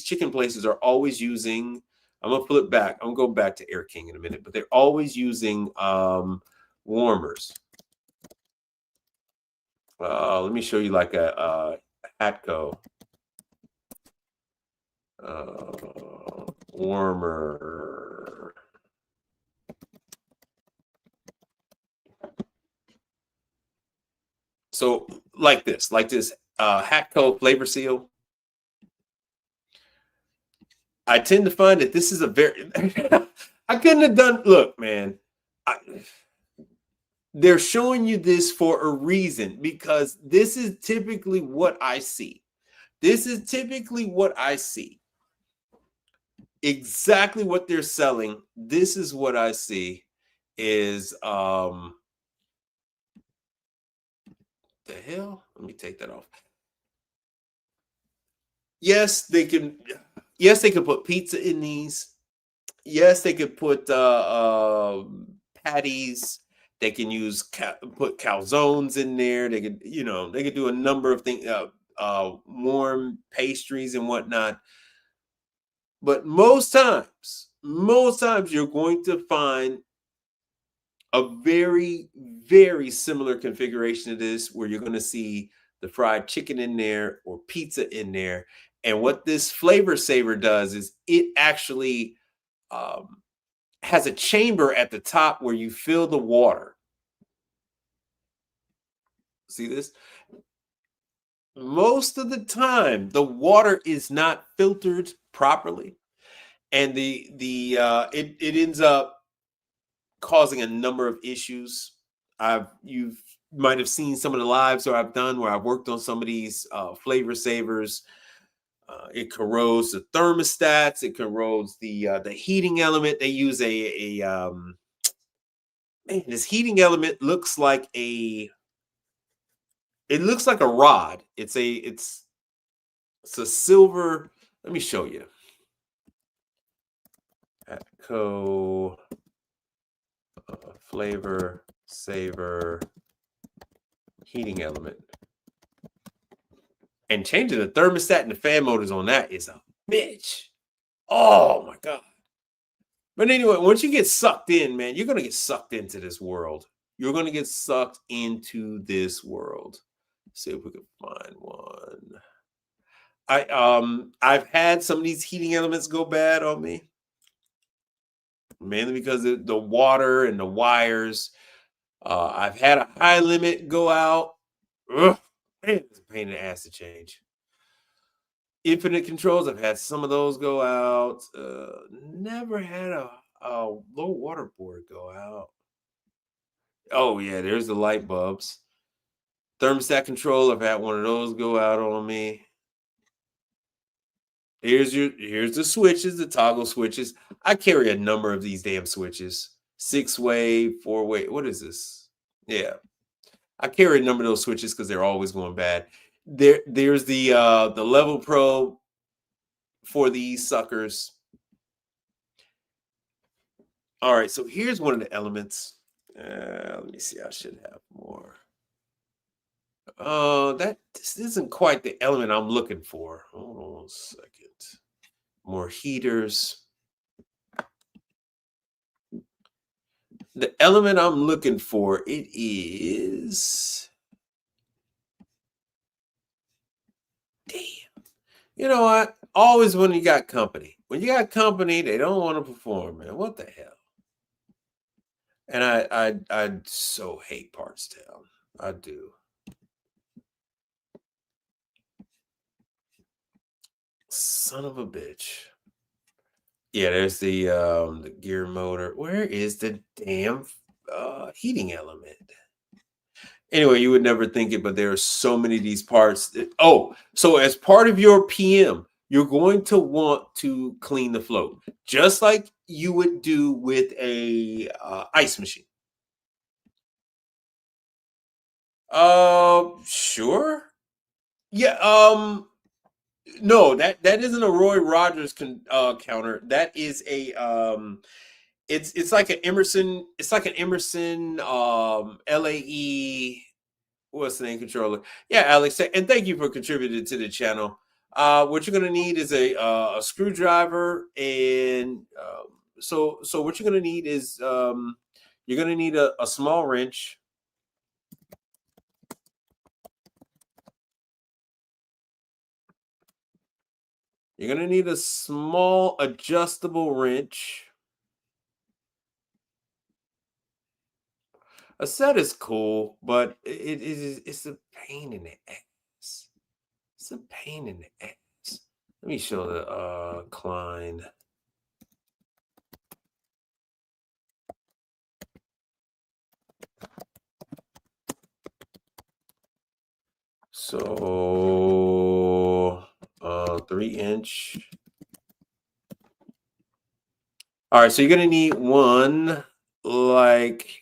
chicken places are always using. I'm gonna flip back. I'm gonna go back to Air King in a minute, but they're always using warmers. Let me show you like a Hatco warmer. So like this Hatco Flavor Seal. I tend to find that this is a very I couldn't have done. Look, man, they're showing you this for a reason, because this is typically what I see. Exactly what they're selling. This is what I see is the hell? Let me take that off. Yes, they can put pizza in these. Yes, they could put patties. They can put calzones in there. They could do a number of things, warm pastries and whatnot. But most times you're going to find a very, very similar configuration to this, where you're going to see the fried chicken in there or pizza in there. And what this Flavor Saver does is it actually has a chamber at the top where you fill the water. See this? Most of the time, the water is not filtered properly, and it ends up causing a number of issues. You might have seen some of the lives that I've done where I've worked on some of these Flavor Savers. It corrodes the thermostats. It corrodes the heating element. They use this heating element looks like a rod. It's a silver. Let me show you. Atco Flavor Saver heating element. And changing the thermostat and the fan motors on that is a bitch. Oh my God. But anyway, once you get sucked in, man, you're going to get sucked into this world. You're going to get sucked into this world. Let's see if we can find one. I've had some of these heating elements go bad on me, mainly because of the water and the wires. I've had a high limit go out. Ugh, man, it's a pain in the ass to change. Infinite controls, I've had some of those go out. Never had a low water board go out. Oh yeah, there's the light bulbs. Thermostat control, I've had one of those go out on me. Here's the switches, the toggle switches. I carry a number of these damn switches. 6-way, 4-way. What is this? Yeah. I carry a number of those switches because they're always going bad. There's the level probe for these suckers. All right, so here's one of the elements. Let me see. I should have more. This isn't quite the element I'm looking for. Hold on a second. More heaters. The element I'm looking for, it is. Damn. You know what? Always when you got company. When you got company, they don't want to perform, man. What the hell? And I so hate Parts Town. I do. Son of a bitch. Yeah, there's the gear motor. Where is the damn heating element? Anyway, you would never think it, but there are so many of these parts. So as part of your PM, you're going to want to clean the float, just like you would do with a ice machine. Sure. Yeah. No, that isn't a Roy Rogers counter. That is a it's like an Emerson. It's like an Emerson LAE. What's the name controller? Yeah, Alex, and thank you for contributing to the channel. What you're gonna need is a screwdriver, and so what you're gonna need is you're gonna need a small wrench. You're gonna need a small adjustable wrench. A set is cool, but it's a pain in the ass. It's a pain in the ass. Let me show the Klein. So 3-inch. All right, so you're gonna need one, like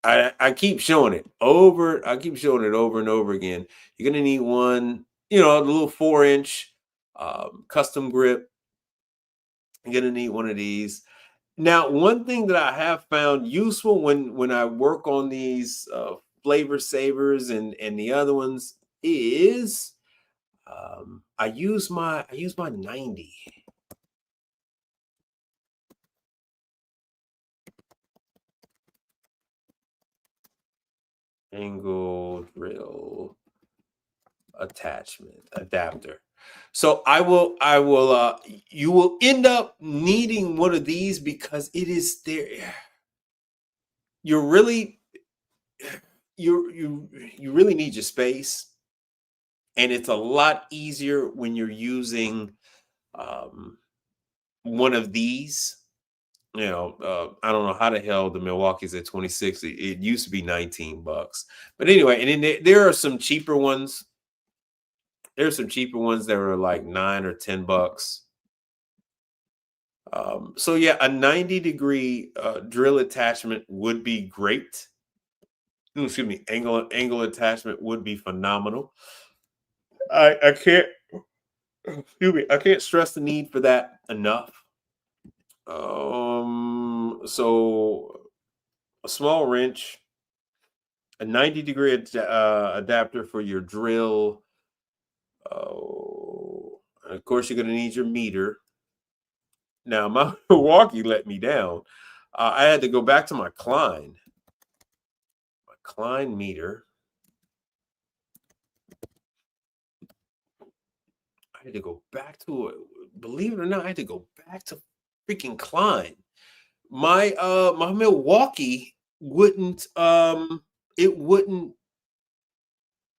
I keep showing it over. I keep showing it over and over again. You're gonna need one, a little 4-inch custom grip. You're gonna need one of these. Now, one thing that I have found useful when I work on these flavor savers and the other ones is I use my 90. Angle drill attachment adapter. So you will end up needing one of these because it is there. You really need your space, and it's a lot easier when you're using one of these. I don't know how the hell the Milwaukee's at 26. It used to be $19, but anyway, and then there are some cheaper ones. There's some cheaper ones that are like $9 or $10. So yeah, a 90-degree drill attachment would be great. Excuse me, angle attachment would be phenomenal. I can't excuse me, I can't stress the need for that enough. So a small wrench, a 90-degree adapter for your drill. Of course, you're going to need your meter. Now, my Milwaukee let me down. I had to go back to my Klein meter. I had to go back to it. Believe it or not, I had to go back to freaking Klein. My my Milwaukee wouldn't it wouldn't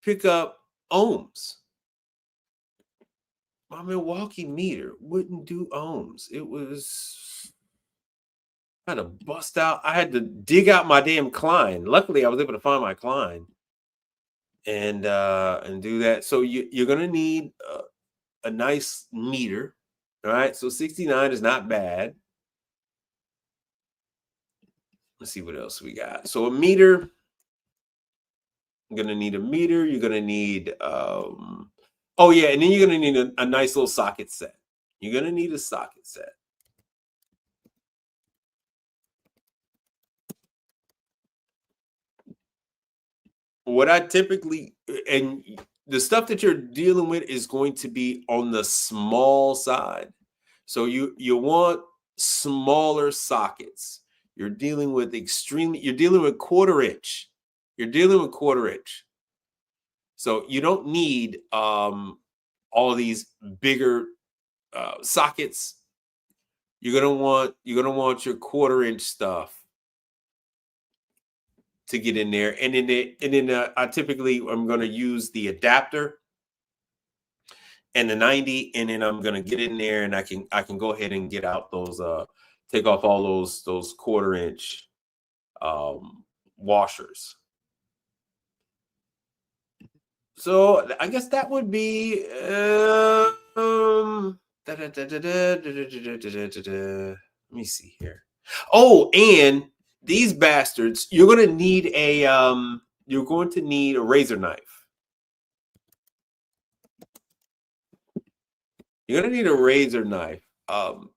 pick up ohms. My Milwaukee meter wouldn't do ohms. It was, I had to bust out. I had to dig out my damn Klein. Luckily, I was able to find my Klein and do that. So you're gonna need a nice meter. All right, so 69 is not bad. Let's see what else we got. So a meter. I'm gonna need a meter. You're gonna need oh yeah, and then you're gonna need a nice little socket set. You're gonna need a socket set. What I typically, and the stuff that you're dealing with is going to be on the small side. So you want smaller sockets. You're dealing with quarter inch. You're dealing with quarter inch. So you don't need all these bigger sockets, you're gonna want your 1/4" stuff to get in there, and then I typically I'm gonna use the adapter and the 90, and then I'm gonna get in there, and I can go ahead and get out those take off all those 1/4" washers. So I guess that would be let me see here. Oh, and these bastards, you're going to need a razor knife. You're going to need a razor knife.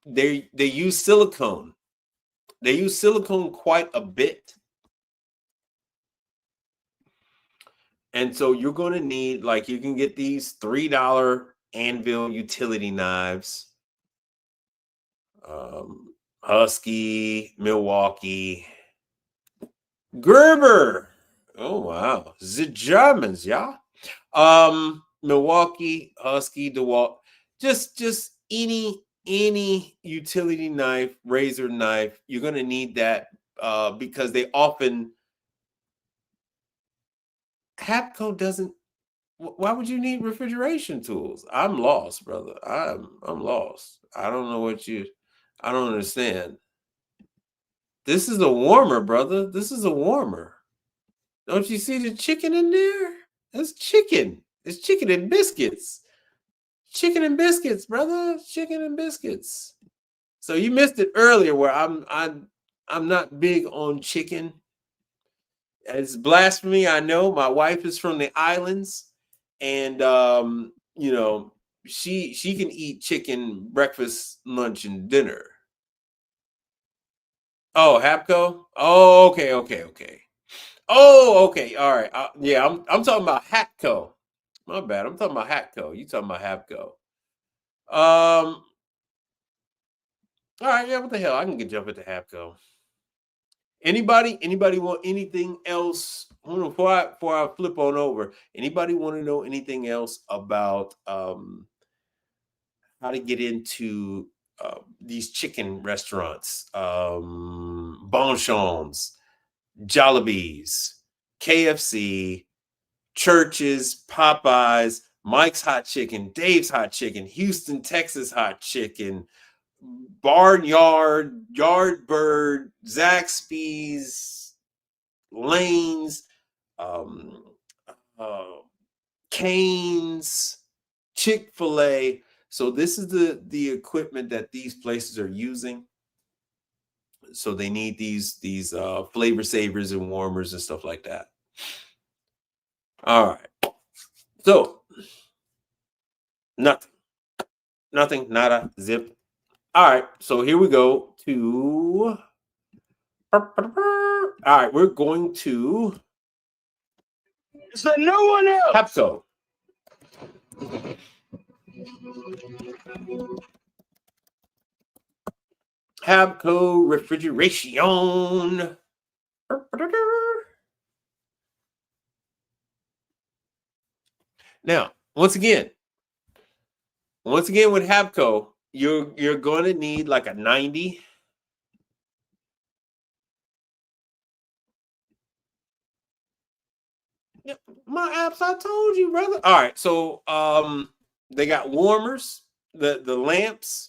They use silicone. They use silicone quite a bit. And so you're going to need, like, you can get these $3 Anvil utility knives. Husky, Milwaukee, Gerber. Oh, wow. The Germans, yeah. Milwaukee, Husky, DeWalt. Just any utility knife, razor knife. You're going to need that because they often... Hapco doesn't. Why would you need refrigeration tools? I'm lost, brother. I'm lost. I don't know what you... I don't understand. This is a warmer, brother. This is a warmer. Don't you see the chicken in there? That's chicken. It's chicken and biscuits. Chicken and biscuits, brother. Chicken and biscuits. So you missed it earlier where I'm not big on chicken. It's blasphemy, I know. My wife is from the islands, and you know, she can eat chicken breakfast, lunch, and dinner. Oh, Hapco? Oh, okay. Oh, okay. All right. Yeah, I'm talking about Hatco. My bad. I'm talking about Hatco. You talking about Hapco? All right. Yeah. What the hell? I can jump into Hapco. Anybody want anything else? Before I flip on over, anybody want to know anything else about how to get into these chicken restaurants? Bonchons, Jollibees, KFC, Church's, Popeyes, Mike's Hot Chicken, Dave's Hot Chicken, Houston, Texas Hot Chicken, Barnyard, Yardbird, Zaxby's, Lanes, Cane's, Chick-fil-A. So this is the equipment that these places are using. So they need these flavor savers and warmers and stuff like that. All right. So nothing, nada, zip. All right. So here we go to. All right, we're going to. It's the no one else. Hapco. Hapco refrigeration. Now, once again with Hapco, you're going to need like a 90. My apps, I told you, brother. All right, so they got warmers, the lamps.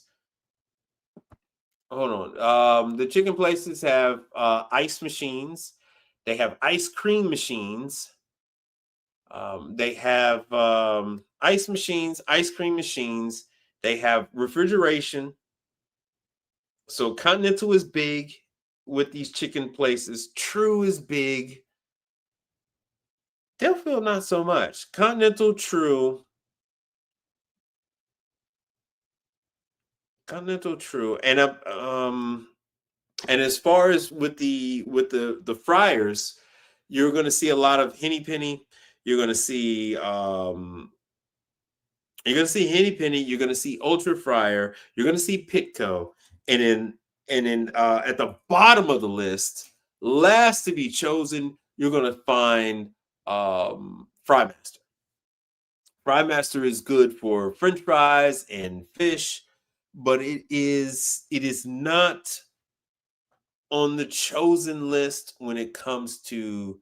Hold on. The chicken places have ice machines. They have ice cream machines. They have ice machines, ice cream machines. They have refrigeration. So Continental is big with these chicken places. True is big. Delfield, not so much. Continental, True. Continental, True. And as far as with the fryers, you're going to see a lot of Henny Penny. You're going to see Henny Penny. You're going to see Ultra Fryer. You're going to see Pitco, and then at the bottom of the list, last to be chosen, you're going to find Frymaster. Frymaster is good for French fries and fish. but it is not on the chosen list when it comes to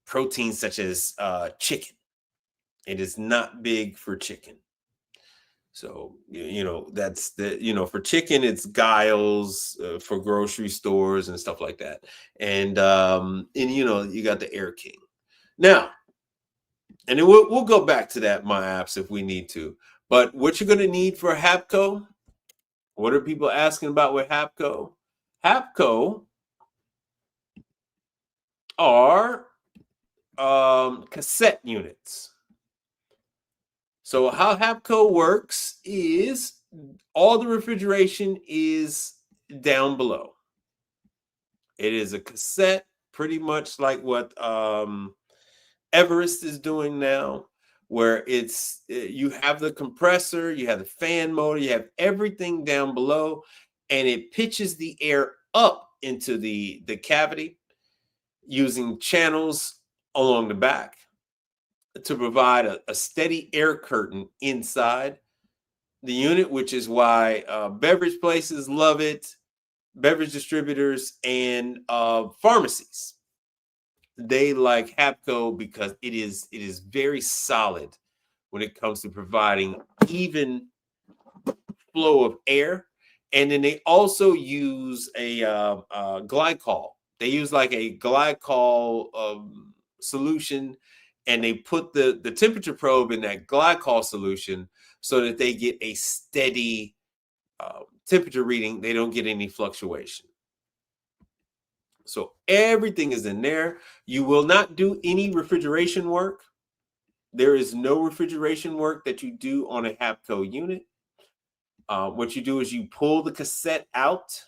proteins such as chicken. It is not big for chicken. So, that's for chicken, it's Giles for grocery stores and stuff like that. And you got the Air King. Now, and then we'll go back to that, my apps, if we need to. But what you're going to need for Hapco, what are people asking about with Hapco? Hapco are cassette units. So how Hapco works is all the refrigeration is down below. It is a cassette, pretty much like what Everest is doing now, where you have the compressor, you have the fan motor, you have everything down below, and it pitches the air up into the cavity using channels along the back to provide a steady air curtain inside the unit, which is why beverage places love it, beverage distributors, and pharmacies. They like Hapco because it is very solid when it comes to providing even flow of air. And then they also use a glycol. They use like a glycol solution, and they put the temperature probe in that glycol solution so that they get a steady temperature reading. They don't get any fluctuation. So everything is in there. You will not do any refrigeration work. There is no refrigeration work that you do on a Hapco unit. What you do is you pull the cassette out,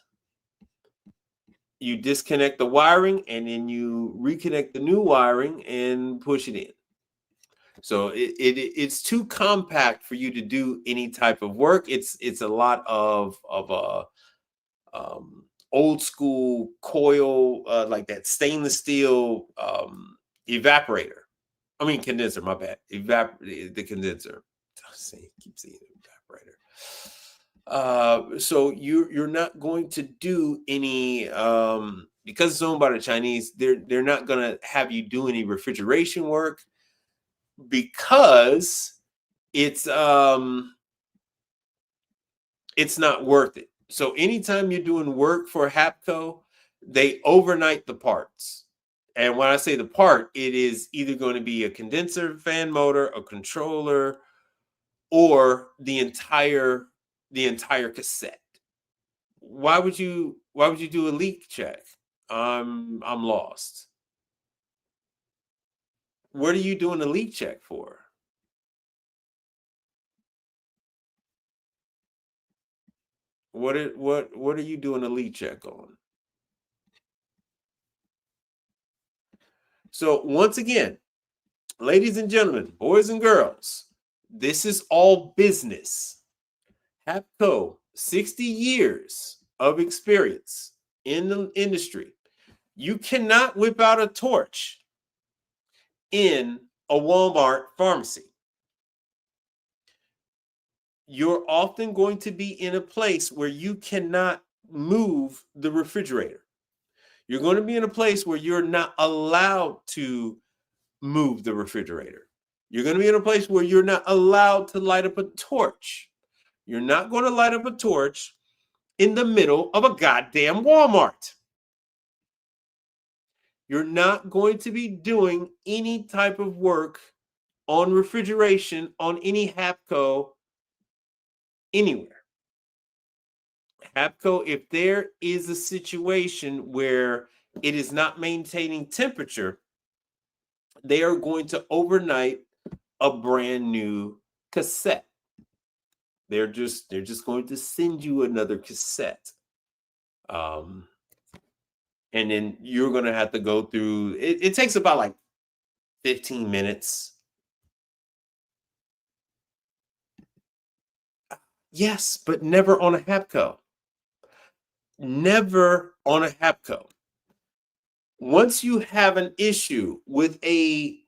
you disconnect the wiring, and then you reconnect the new wiring and push it in. So it's too compact for you to do any type of work. It's a lot of old school coil, like that stainless steel evaporator. I mean condenser. My bad. The condenser. Keep saying evaporator. So you're not going to do any because it's owned by the Chinese. They're not going to have you do any refrigeration work because it's not worth it. So anytime you're doing work for Hapco, they overnight the parts. And when I say the part, it is either going to be a condenser fan motor, a controller, or the entire cassette. Why would you do a leak check? I'm lost. What are you doing a leak check for? What are you doing a leak check on? So once again, ladies and gentlemen, boys and girls, this is all business. Hapco, 60 years of experience in the industry. You cannot whip out a torch in a Walmart pharmacy. You're often going to be in a place where you cannot move the refrigerator. You're going to be in a place where you're not allowed to move the refrigerator. You're going to be in a place where you're not allowed to light up a torch. You're not going to light up a torch in the middle of a goddamn Walmart. You're not going to be doing any type of work on refrigeration on any Hapco anywhere. Hapco, if there is a situation where it is not maintaining temperature, they are going to overnight a brand new cassette. They're just going to send you another cassette. And then you're going to have to go through, it takes about like 15 minutes. Yes, but never on a Hapco. Never on a Hapco. Once you have an issue with a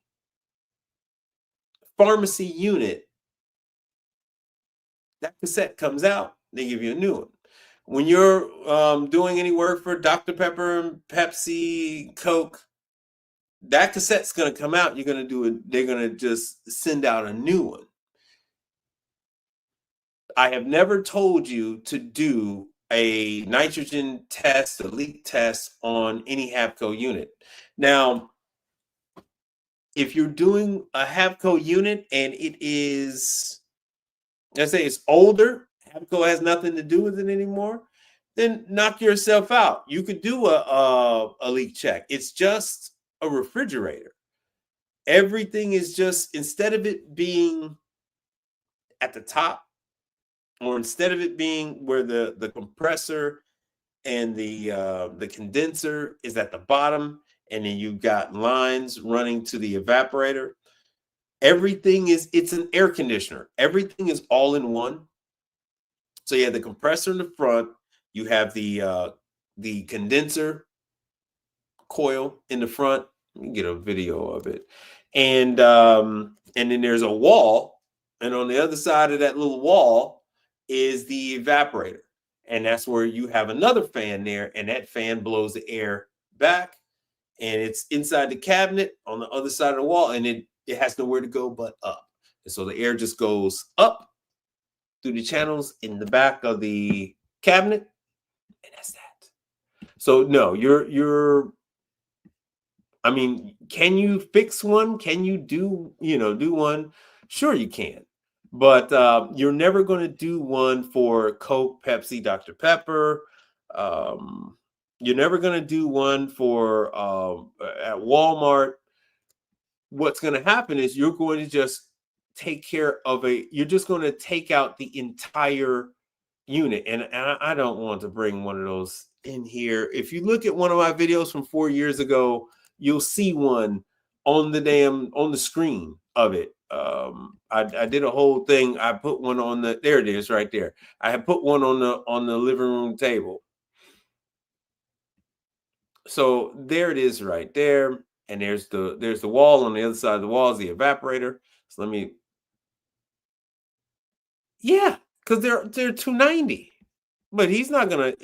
pharmacy unit, that cassette comes out. they give you a new one. When you're doing any work for Dr. Pepper, Pepsi, Coke, that cassette's going to come out. You're going to do it. They're going to just send out a new one. I have never told you to do a nitrogen test, a leak test on any HAPCO unit. Now, if you're doing a HAPCO unit and it is, let's say it's older, HAPCO has nothing to do with it anymore, then knock yourself out. You could do a leak check. It's just a refrigerator. Everything is just, instead of it being at the top, or instead of it being where the compressor and the condenser is at the bottom, and then you've got lines running to the evaporator, everything is, it's an air conditioner. Everything is all in one. So you have the compressor in the front, you have the condenser coil in the front. Let me get a video of it. And then there's a wall, and on the other side of that little wall is the evaporator. And that's where you have another fan there, and that fan blows the air back, and it's inside the cabinet on the other side of the wall, and it has nowhere to go but up. And so the air just goes up through the channels in the back of the cabinet, and that's that. So no, I mean, can you fix one? Can you do one? Sure you can. But you're never going to do one for Coke, Pepsi, Dr. Pepper. You're never going to do one for at Walmart. What's going to happen is you're going to just take care of you're just going to take out the entire unit. And I don't want to bring one of those in here. If you look at one of my videos from 4 years ago, you'll see one on the screen of it. I did a whole thing. I put one on there it is right there. I have put one on the living room table. So there it is right there. And there's the wall. On the other side of the wall is the evaporator. So yeah, because they're $290. But he's not gonna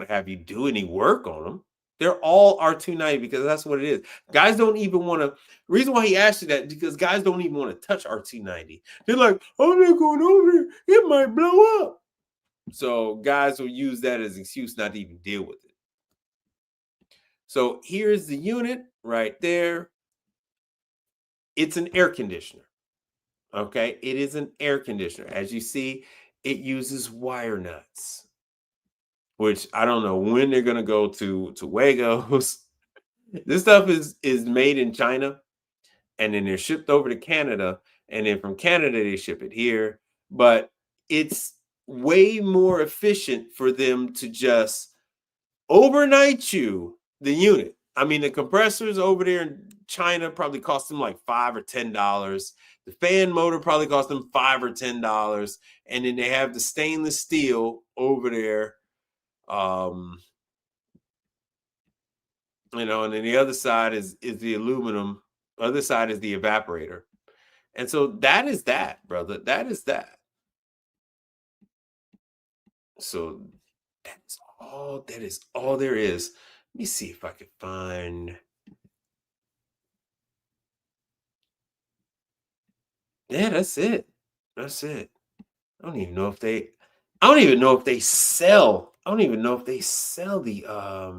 have you do any work on them. They're all R290 because that's what it is. Guys don't even want to. Reason why he asked you that because guys don't even want to touch R290. They're like, oh, they're going over there. It might blow up. So guys will use that as an excuse not to even deal with it. So here's the unit right there. It's an air conditioner. Okay, it is an air conditioner. As you see, it uses wire nuts, which I don't know when they're gonna go to Wagos. This stuff is made in China, and then they're shipped over to Canada, and then from Canada they ship it here. But it's way more efficient for them to just overnight you the unit. I mean, the compressors over there in China probably cost them like $5 or $10. The fan motor probably cost them $5 or $10, and then they have the stainless steel over there. And then the other side is the aluminum. The other side is the evaporator. And so that is that, brother. That is that. So that is all there is. Let me see if I can find. Yeah, that's it. That's it. I don't even know if they sell. I don't even know if they sell the I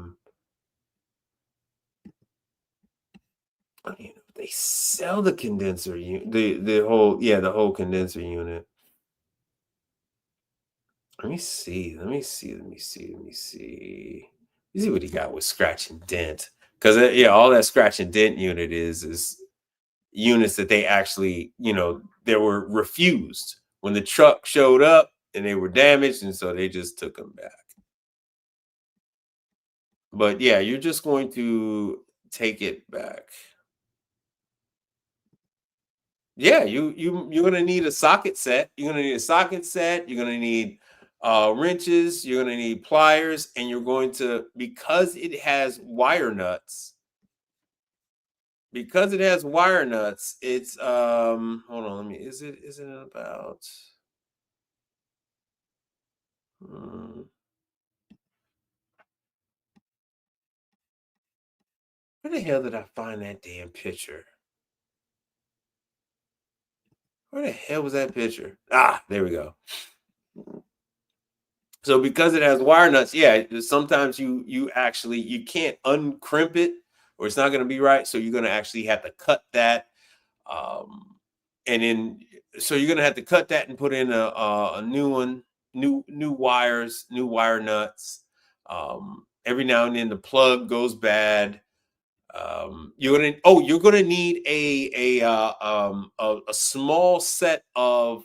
don't even know if they sell the condenser unit, the whole condenser unit. Let me see what he got with scratch and dent. Because all that scratch and dent unit is units that they actually, they were refused when the truck showed up and they were damaged, and so they just took them back. But yeah, you're just going to take it back. Yeah, you're gonna need a socket set. You're gonna need a socket set. You're gonna need wrenches. You're gonna need pliers, and you're going to, because it has wire nuts. Because it has wire nuts, it's hold on. Is it about? Where the hell did I find that damn picture? Where the hell was that picture? Ah, there we go. So because it has wire nuts, yeah, sometimes you actually you can't uncrimp it or it's not going to be right. So you're going to actually have to cut that, and then so you're going to have to cut that and put in a new one, new wires, new wire nuts. Every now and then the plug goes bad. You're gonna need a small set of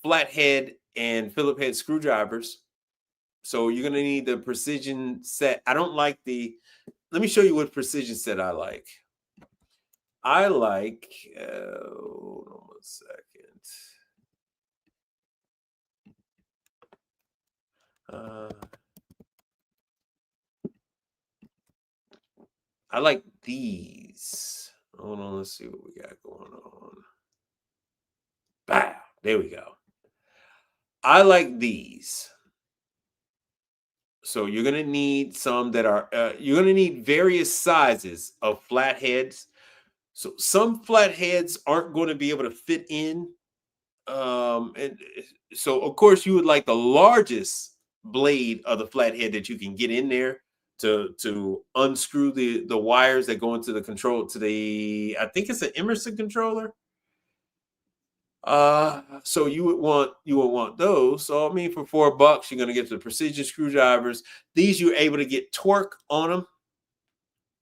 flathead and Phillip head screwdrivers. So you're gonna need the precision set. I don't like the. Let me show you what precision set I like. I like. Hold on 1 second. I like these. Hold on, let's see what we got going on. Bah, there we go. I like these. So you're going to need some that are, you're going to need various sizes of flatheads. So some flatheads aren't going to be able to fit in. And so of course you would like the largest blade of the flathead that you can get in there to unscrew the wires that go into the control to the, I think it's an Emerson controller. So you would want those. So I mean, for $4, you're gonna get the precision screwdrivers. These you're able to get torque on them.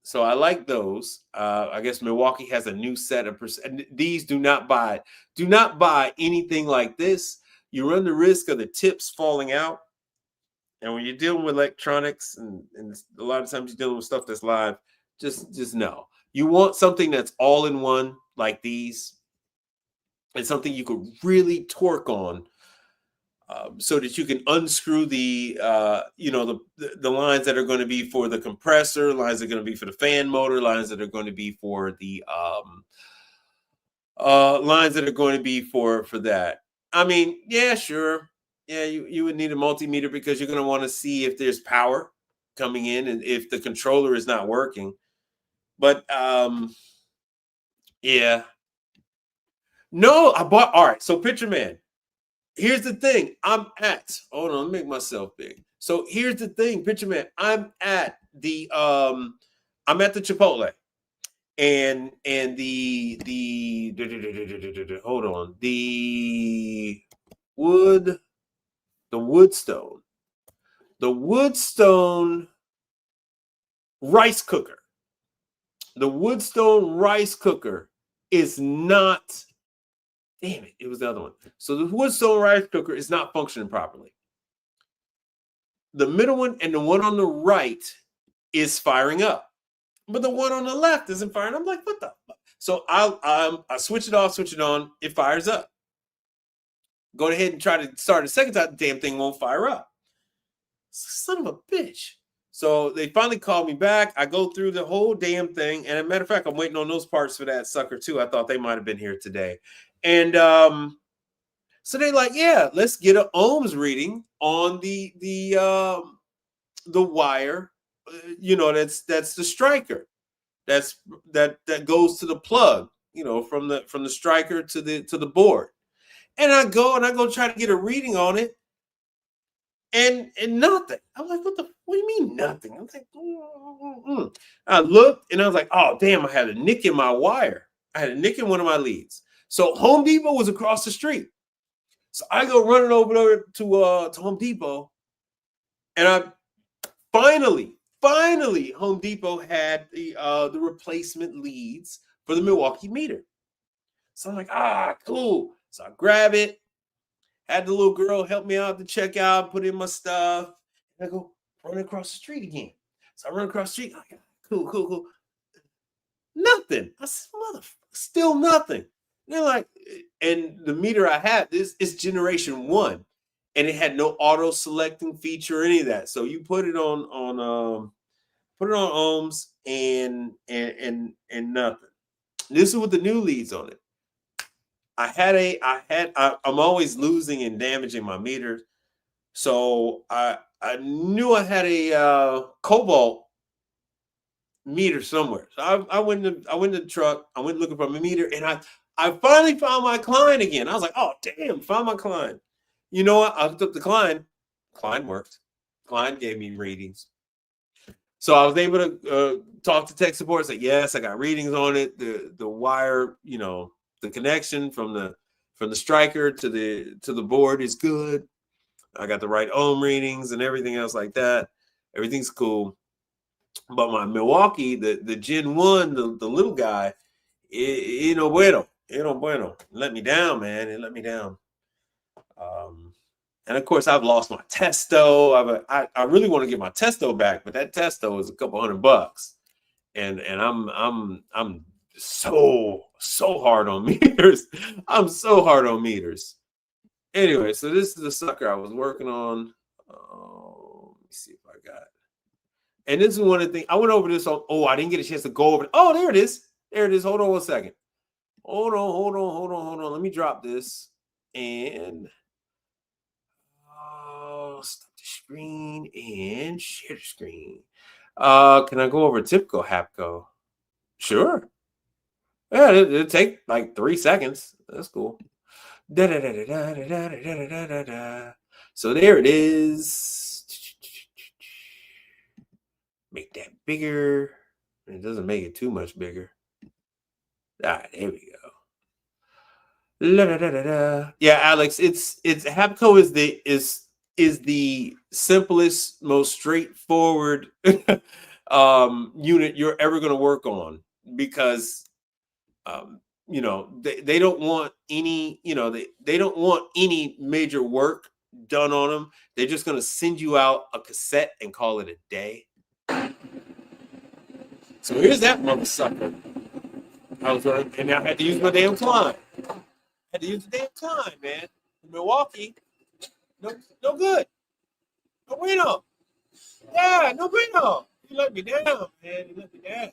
So I like those. I guess Milwaukee has a new set of these. Do not buy anything like this. You run the risk of the tips falling out. And when you're dealing with electronics and a lot of times you're dealing with stuff that's live, just know. You want something that's all in one like these. And something you could really torque on, so that you can unscrew the lines that are going to be for the compressor, lines that are going to be for the fan motor, lines that are going to be for the lines that are going to be for that. I mean, yeah, sure. Yeah, you would need a multimeter because you're going to want to see if there's power coming in and if the controller is not working. But yeah. No, I bought, all right. So picture man, here's the thing. Hold on, let me make myself big. So here's the thing, picture man, I'm at the Chipotle and the hold on, the Woodstone rice cooker. The Woodstone rice cooker is not. Damn it, it was the other one. So the Woodstone rice cooker is not functioning properly. The middle one and the one on the right is firing up, but the one on the left isn't firing. I'm like, what the fuck? So I switch it off, switch it on, it fires up. Go ahead and try to start a second time, the damn thing won't fire up. Son of a bitch. So they finally called me back. I go through the whole damn thing. And as a matter of fact, I'm waiting on those parts for that sucker too. I thought they might have been here today. And so they're like, yeah, let's get an ohms reading on the wire. That's the striker. That goes to the plug, from the striker to the board. And I go try to get a reading on it. And nothing. I'm like, what do you mean nothing? I'm like, I looked and I was like, oh damn, I had a nick in my wire. I had a nick in one of my leads. So Home Depot was across the street. So I go running over there to Home Depot. And I finally Home Depot had the replacement leads for the Milwaukee meter. So I'm like, cool. So I grab it. Had the little girl help me out to check out, put in my stuff. And I go run across the street again. So I run across the street. Like, cool. Nothing. I said, still nothing. And they're like, and the meter I had is generation 1, and it had no auto selecting feature or any of that. So you put it on ohms and nothing. This is with the new leads on it. I'm always losing and damaging my meters. So I knew I had a cobalt meter somewhere. So I went to the truck. I went looking for my meter, and I finally found my client again. I was like, oh damn, found my client. You know what? I looked up the client. Client worked. Client gave me readings. So I was able to talk to tech support. Say, yes, I got readings on it. The wire, you know, the connection from the striker to the board is good. I got the right ohm readings and everything else like that. Everything's cool. But my Milwaukee, the Gen 1, the little guy, it no bueno. It no bueno. It let me down, man. It let me down. And of course, I've lost my Testo. I really want to get my Testo back, but that Testo is a couple $100, and I'm so hard on meters. I'm so hard on meters. Anyway, so this is the sucker I was working on. Let me see if I got it. And this is one of the things I went over this on. Oh, I didn't get a chance to go over it. Oh, there it is. There it is. Hold on one second. Hold on. Let me drop this and stop the screen and share the screen. Can I go over typical Hapco? Sure. Yeah, it'll take like 3 seconds. That's cool. So there it is. Make that bigger. It doesn't make it too much bigger. All right, there we go. Yeah, Alex, it's Hapco is the simplest, most straightforward unit you're ever going to work on, because you know, they don't want any, you know, they don't want any major work done on them. They're just going to send you out a cassette and call it a day. So here's that mother sucker. And I had to use my damn Klein. Had to use the damn Klein, man. Milwaukee, no good. No bueno. Yeah, no bueno. You let me down, man. You let me down.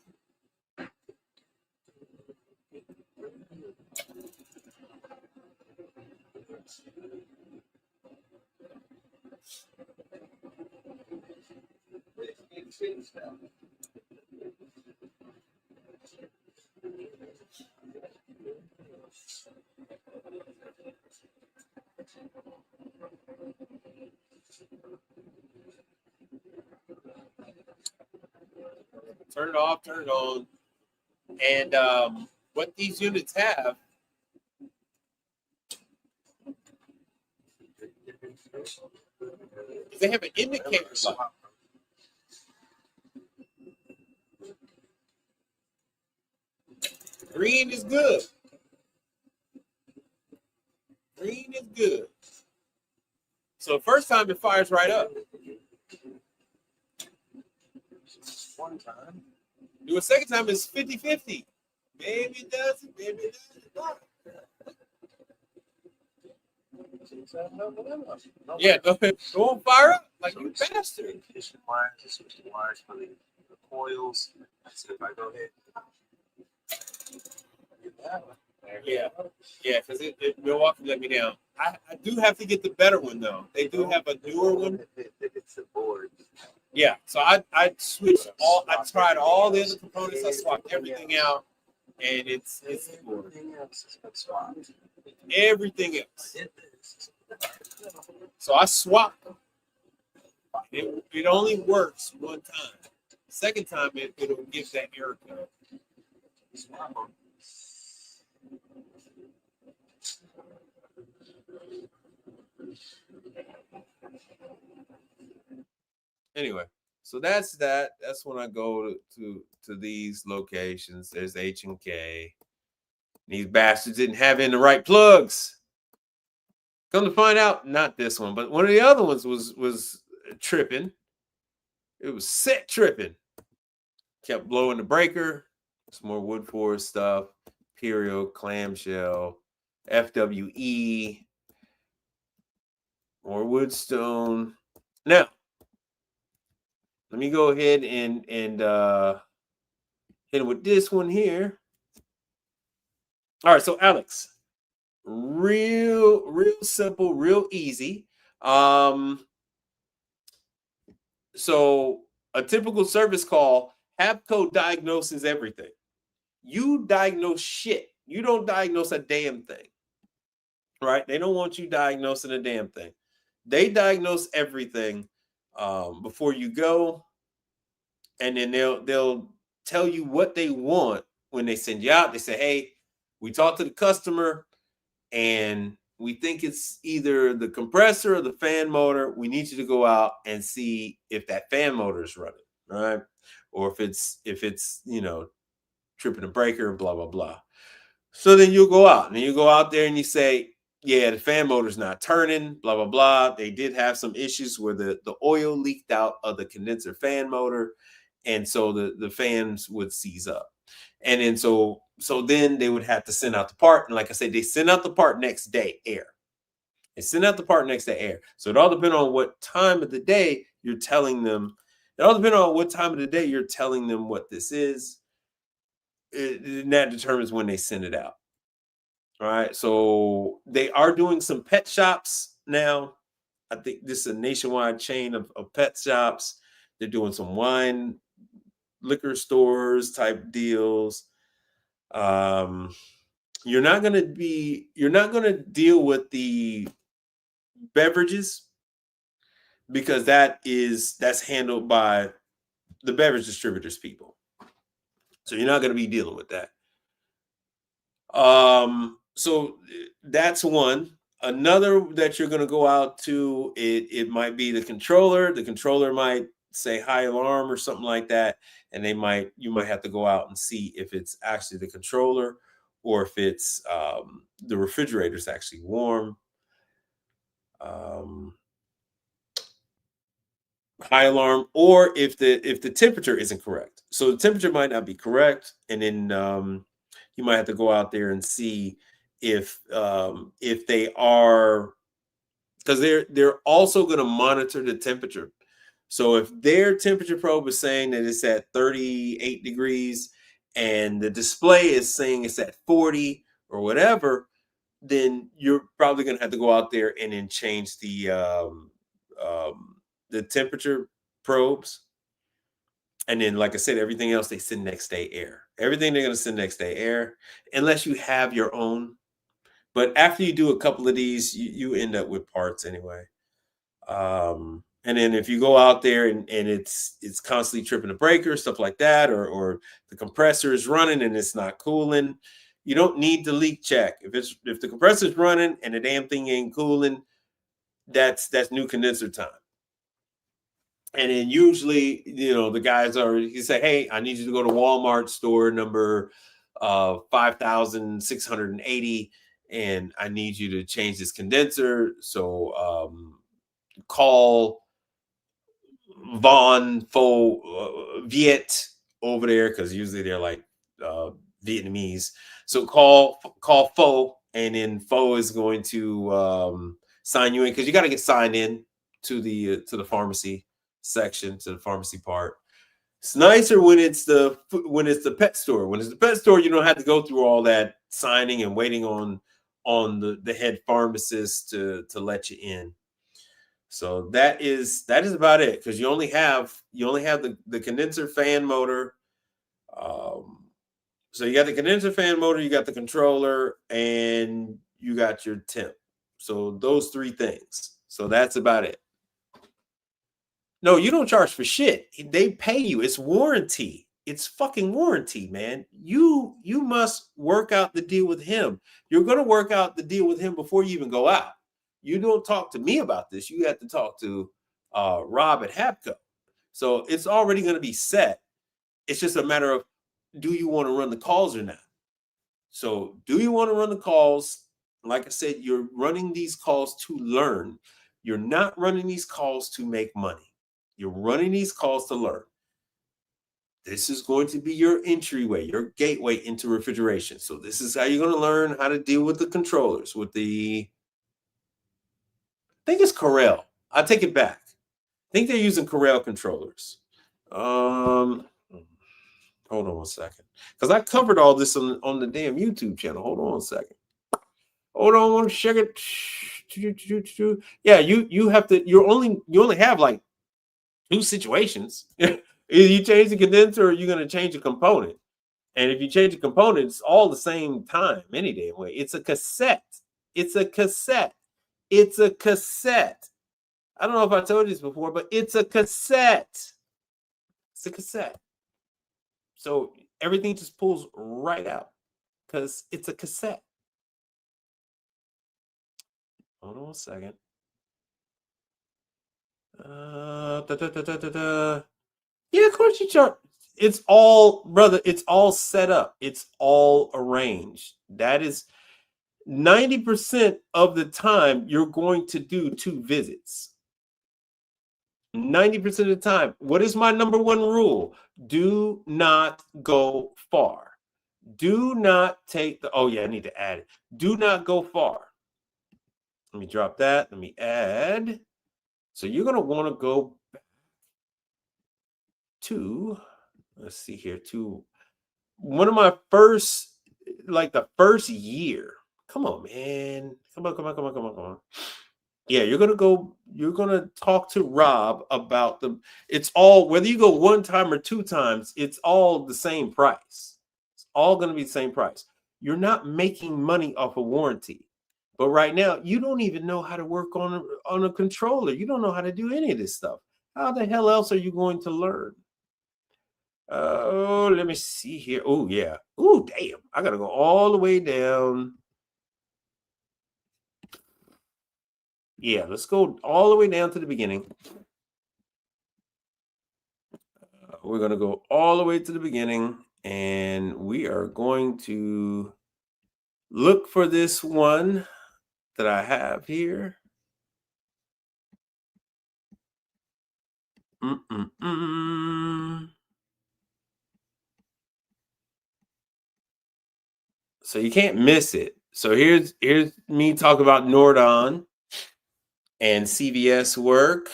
Turn it off, turn it on. And what these units have is they have an indicator light. Green is good. Green is good. So the first time it fires right up. One time. Do a second time, it's 50-50. Maybe it does it, maybe it doesn't. Yeah, don't fire up like you bastard. Wires for the coils. So if I go ahead. Yeah, because Milwaukee let me down. I do have to get the better one though. They do have a newer one. It's the board. Yeah, so I switched all. I tried all the other components. I swapped everything out, and it's the board. Everything else has been swapped. Everything else. So I swapped them. It only works one time. Second time it'll give that error code. Swap them. Anyway, so that's that. That's when I go to these locations. There's H&K. These bastards didn't have in the right plugs. Come to find out, not this one, but one of the other ones was tripping. It was set tripping. Kept blowing the breaker. Some more wood forest stuff. Imperial, clamshell, FWE, more woodstone. Now, let me go ahead and hit it with this one here. All right, so Alex, real simple, real easy. So a typical service call, Habco diagnoses everything. You diagnose shit. You don't diagnose a damn thing. Right? They don't want you diagnosing a damn thing. They diagnose everything before you go, and then they'll tell you what they want when they send you out. They say, "Hey, we talked to the customer, and we think it's either the compressor or the fan motor. We need you to go out and see if that fan motor is running, right? Or if it's tripping a breaker, blah blah blah." So then you'll go out, and then you go out there and you say, "Yeah, the fan motor's not turning, blah blah blah. They did have some issues where the oil leaked out of the condenser fan motor, and so the fans would seize up." And then so then they would have to send out the part. And like I said, they send out the part next day, air. They send out the part next day, air. So it all depends on what time of the day you're telling them. It all depends on what time of the day you're telling them what this is. And that determines when they send it out. All right. So they are doing some pet shops now. I think this is a nationwide chain of pet shops. They're doing some wine, liquor stores type deals. You're not going to deal with the beverages, because that's handled by the beverage distributors people. So you're not going to be dealing with that. So that's one. Another that you're going to go out to, it might be the controller. The controller might say high alarm or something like that, and you might have to go out and see if it's actually the controller, or if it's the refrigerator's actually warm. High alarm, or if the temperature isn't correct. So the temperature might not be correct, and then you might have to go out there and see if they are, because they're also going to monitor the temperature. So if their temperature probe is saying that it's at 38 degrees and the display is saying it's at 40 or whatever, then you're probably going to have to go out there and then change the temperature probes. And then, like I said, everything else they send next day air. Everything they're going to send next day air, unless you have your own. But after you do a couple of these, you end up with parts anyway. And then if you go out there and it's constantly tripping a breaker, stuff like that, or the compressor is running and it's not cooling, you don't need the leak check. If the compressor is running and the damn thing ain't cooling, that's new condenser time. And then usually, the guys you say, "Hey, I need you to go to Walmart store number 5,680, and I need you to change this condenser. So call Von Pho Viet over there," because usually they're like Vietnamese. So call Pho, and then Pho is going to sign you in, because you got to get signed in to the pharmacy section, to the pharmacy part. It's nicer when it's the pet store. When it's the pet store, you don't have to go through all that signing and waiting on the head pharmacist to let you in. So that is about it, because you only have the condenser fan motor. So you got the condenser fan motor, you got the controller, and you got your temp. So those three things. So that's about it. No, you don't charge for shit. They pay you. It's warranty. It's fucking warranty, man. You must work out the deal with him. You're going to work out the deal with him before you even go out. You don't talk to me about this. You have to talk to Rob at Habco. So it's already going to be set. It's just a matter of, do you want to run the calls or not? So do you want to run the calls? Like I said, you're running these calls to learn. You're not running these calls to make money. You're running these calls to learn. This is going to be your entryway, your gateway into refrigeration. So this is how you're going to learn how to deal with the controllers, with I think it's Corel. I take it back. I think they're using Corel controllers. Hold on one second, because I covered all this on the damn YouTube channel. Hold on a second. Hold on one second. Yeah, you have to. You only have like two situations. Either you change the condenser or you're going to change a component. And if you change the component, it's all the same time, any damn way. It's a cassette. It's a cassette. It's a cassette. I don't know if I told you this before, but it's a cassette. It's a cassette. So everything just pulls right out because it's a cassette. Hold on a second. Yeah, of course you charge. It's all, brother, it's all set up. It's all arranged. That is 90% of the time you're going to do 2 visits. 90% of the time. What is my number one rule? Do not go far. Do not take the, oh yeah, I need to add it. Do not go far. Let me drop that. Let me add. So you're going to want to go back to, let's see here, to one of my first, like the first year. Come on, man. Come on. Yeah, you're going to talk to Rob about it's all, whether you go 1 time or 2 times, it's all the same price. It's all going to be the same price. You're not making money off a warranty. But right now, you don't even know how to work on a controller. You don't know how to do any of this stuff. How the hell else are you going to learn? Oh, let me see here. Oh, yeah. Oh, damn. I got to go all the way down. Yeah, let's go all the way down to the beginning. We're going to go all the way to the beginning, and we are going to look for this one that I have here. So you can't miss it. So here's me talk about Nordon and CVS work.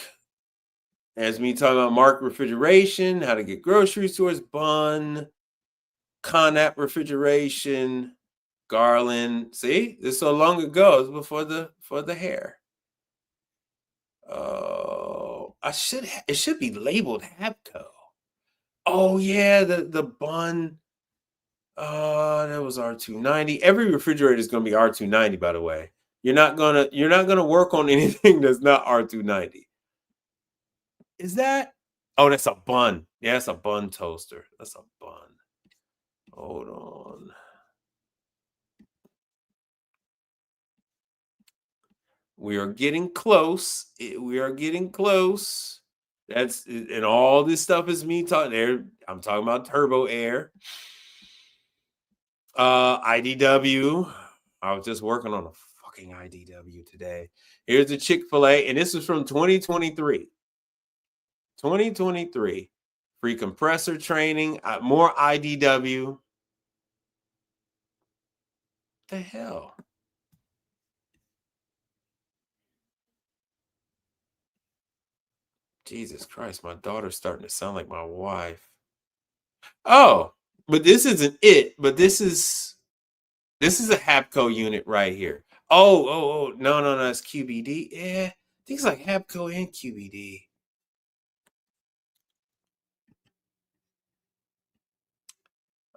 As me talking about Mark refrigeration, how to get grocery stores, Bun, Conap refrigeration, Garland. See, this is so long ago. It's before the hair. Oh, it should be labeled Habco. Oh yeah, the Bun. That was R290. Every refrigerator is going to be R290, by the way. You're not gonna work on anything that's not R290. Is that? Oh, that's a Bun. Yeah, that's a Bun toaster. That's a Bun. Hold on. We are getting close. We are getting close. And all this stuff is me talking there. I'm talking about Turbo Air. IDW. I was just working on a fucking IDW today. Here's the Chick-fil-A, and this is from 2023. 2023. Free compressor training, more IDW. What the hell? Jesus Christ, my daughter's starting to sound like my wife. Oh, but this isn't it. But this is a Habco unit right here. Oh, no, it's QBD. Yeah, things like Habco and QBD.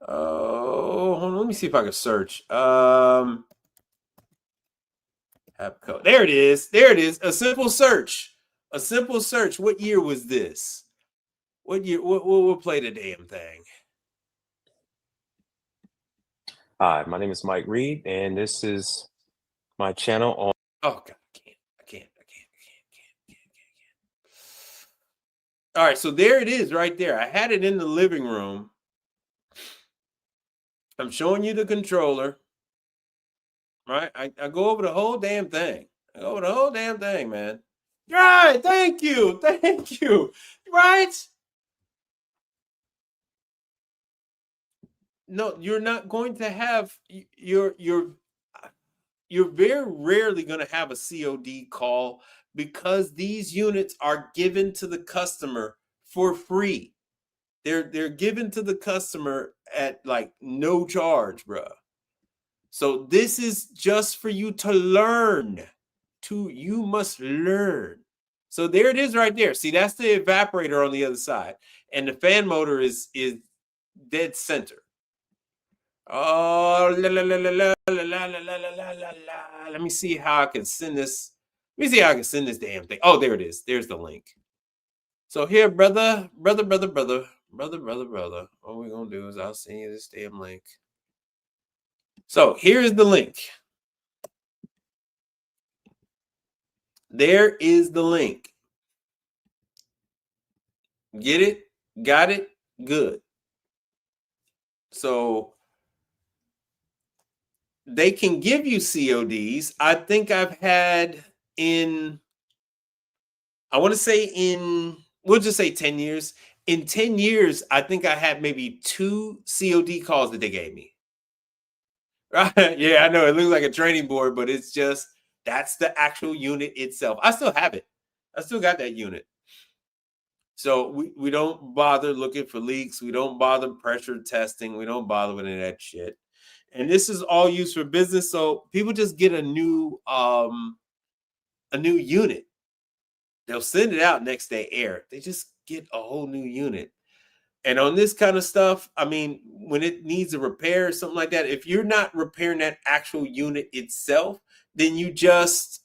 Oh, hold on, let me see if I can search. Habco. There it is. A simple search. What year was this? What year? We'll play the damn thing. Hi, my name is Mike Reed, and this is my channel on. Oh God, I can't. All right, so there it is right there. I had it in the living room. I'm showing you the controller. Right? I go over the whole damn thing. Man. Right, thank you. Right? No, you're not going to have you're very rarely going to have a COD call because these units are given to the customer for free. They're given to the customer at like no charge, bruh. So this is just for you to learn. You must learn. So there it is right there. See, that's the evaporator on the other side. And the fan motor is dead center. Oh, la, la, la, la, la, la, la, la, la, la, la, la. Let me see how I can send this. Let me see how I can send this damn thing. Oh, there it is. There's the link. So here, brother. What we're going to do is I'll send you this damn link. So here's the link. There is the link. Get it? Got it? Good. So they can give you CODs. I think I've had we'll just say 10 years. In 10 years, I think I had maybe 2 COD calls that they gave me. Right? Yeah, I know it looks like a training board, but it's just, that's the actual unit itself. I still have it. I still got that unit. So we don't bother looking for leaks. We don't bother pressure testing. We don't bother with any of that shit. And this is all used for business. So people just get a new unit. They'll send it out next day air. They just get a whole new unit. And on this kind of stuff, I mean, when it needs a repair or something like that, if you're not repairing that actual unit itself, then you just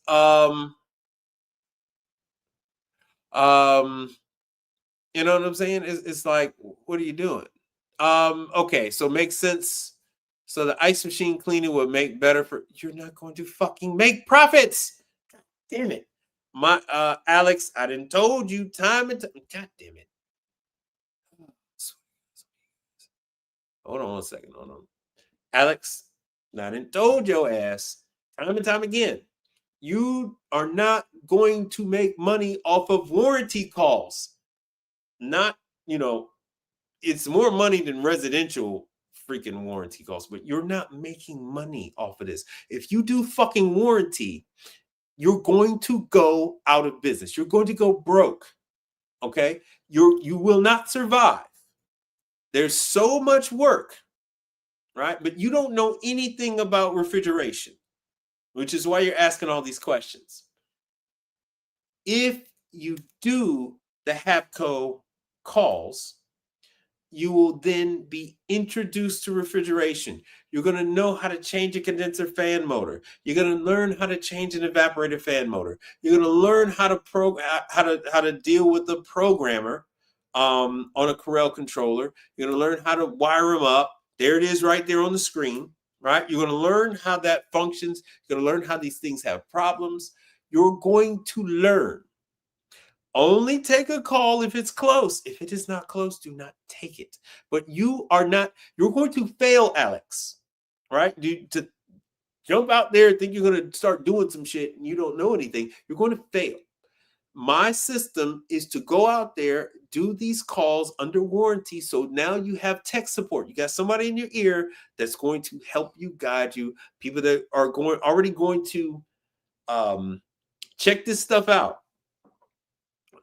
you know what I'm saying? It's like, what are you doing? Okay, so makes sense. So the ice machine cleaning would make better for, you're not going to fucking make profits. God damn it. My Alex, I done told you time and time. God damn it. Hold on 1 second. Hold on. Alex, I done told your ass time and time again. You are not going to make money off of warranty calls. Not, it's more money than residential freaking warranty calls, but you're not making money off of this. If you do fucking warranty, you're going to go out of business. You're going to go broke. Okay? You will not survive. There's so much work, right? But you don't know anything about refrigeration, which is why you're asking all these questions. If you do the HAPCO calls, you will then be introduced to refrigeration. You're going to know how to change a condenser fan motor. You're going to learn how to change an evaporator fan motor. You're going to learn how to deal with the programmer on a Corel controller. You're going to learn how to wire them up. There it is right there on the screen, right? You're going to learn how that functions. You're going to learn how these things have problems. You're going to learn. Only take a call if it's close. If it is not close, do not take it. But you're going to fail, Alex, right? To jump out there and think you're going to start doing some shit and you don't know anything, you're going to fail. My system is to go out there, do these calls under warranty. So now you have tech support. You got somebody in your ear that's going to help you, guide you. People that are already going to check this stuff out.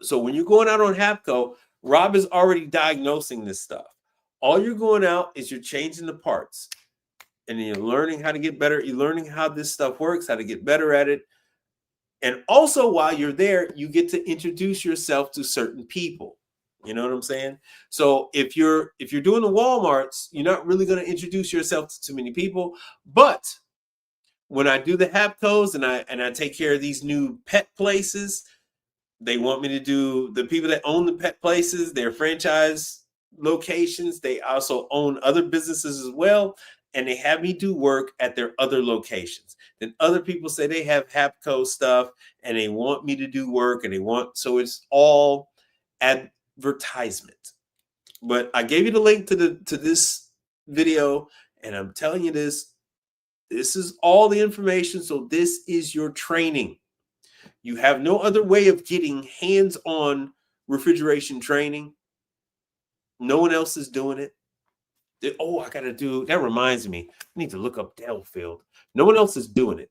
So when you're going out on HAPCO, Rob is already diagnosing this stuff. All you're going out is you're changing the parts. And then you're learning how to get better. You're learning how this stuff works, how to get better at it. And also while you're there, you get to introduce yourself to certain people. You know what I'm saying? So if you're doing the Walmarts, you're not really going to introduce yourself to too many people. But when I do the HAPCOs and I take care of these new pet places, they want me to do the people that own the pet places, their franchise locations. They also own other businesses as well. And they have me do work at their other locations. Then other people say they have HAPCO stuff and they want me to do work so it's all advertisement. But I gave you the link to this video and I'm telling you this is all the information. So this is your training. You have no other way of getting hands-on refrigeration training. No one else is doing it. That reminds me, I need to look up Delafield. No one else is doing it.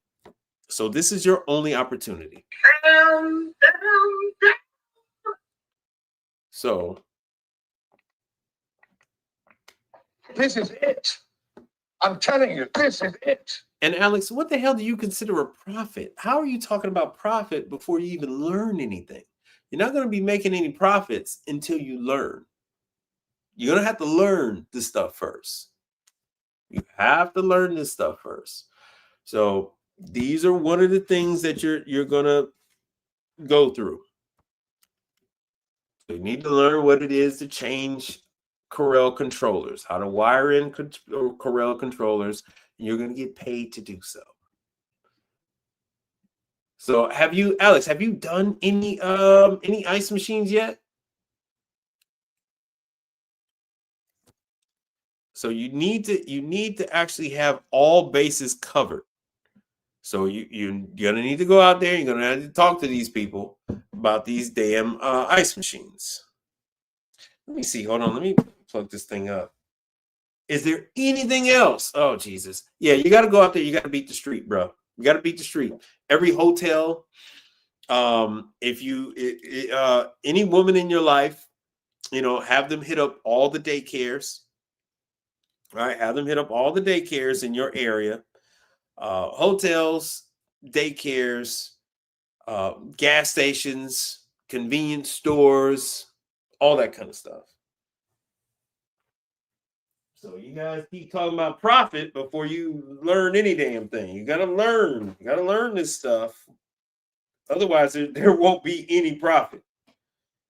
So this is your only opportunity. So this is it. I'm telling you, this is it. And Alex, what the hell do you consider a profit? How are you talking about profit before you even learn anything? You're not going to be making any profits until you learn. You're going to have to learn this stuff first. You have to learn this stuff first. So these are one of the things that you're going to go through. So you need to learn what it is to change Corel controllers, how to wire in Corel controllers, and you're going to get paid to do so. So Alex, have you done any ice machines yet? So you need to actually have all bases covered. So you're gonna need to go out there. You're gonna have to talk to these people about these damn ice machines. Let me see. Hold on. Let me plug this thing up. Is there anything else? Oh Jesus! Yeah, you got to go out there. You got to beat the street, bro. You got to beat the street. Every hotel. If you any woman in your life, have them hit up all the daycares. Right, have them hit up all the daycares in your area, hotels, daycares, gas stations, convenience stores, all that kind of stuff. So you guys keep talking about profit before you learn any damn thing. You gotta learn. You gotta learn this stuff. Otherwise, there won't be any profit.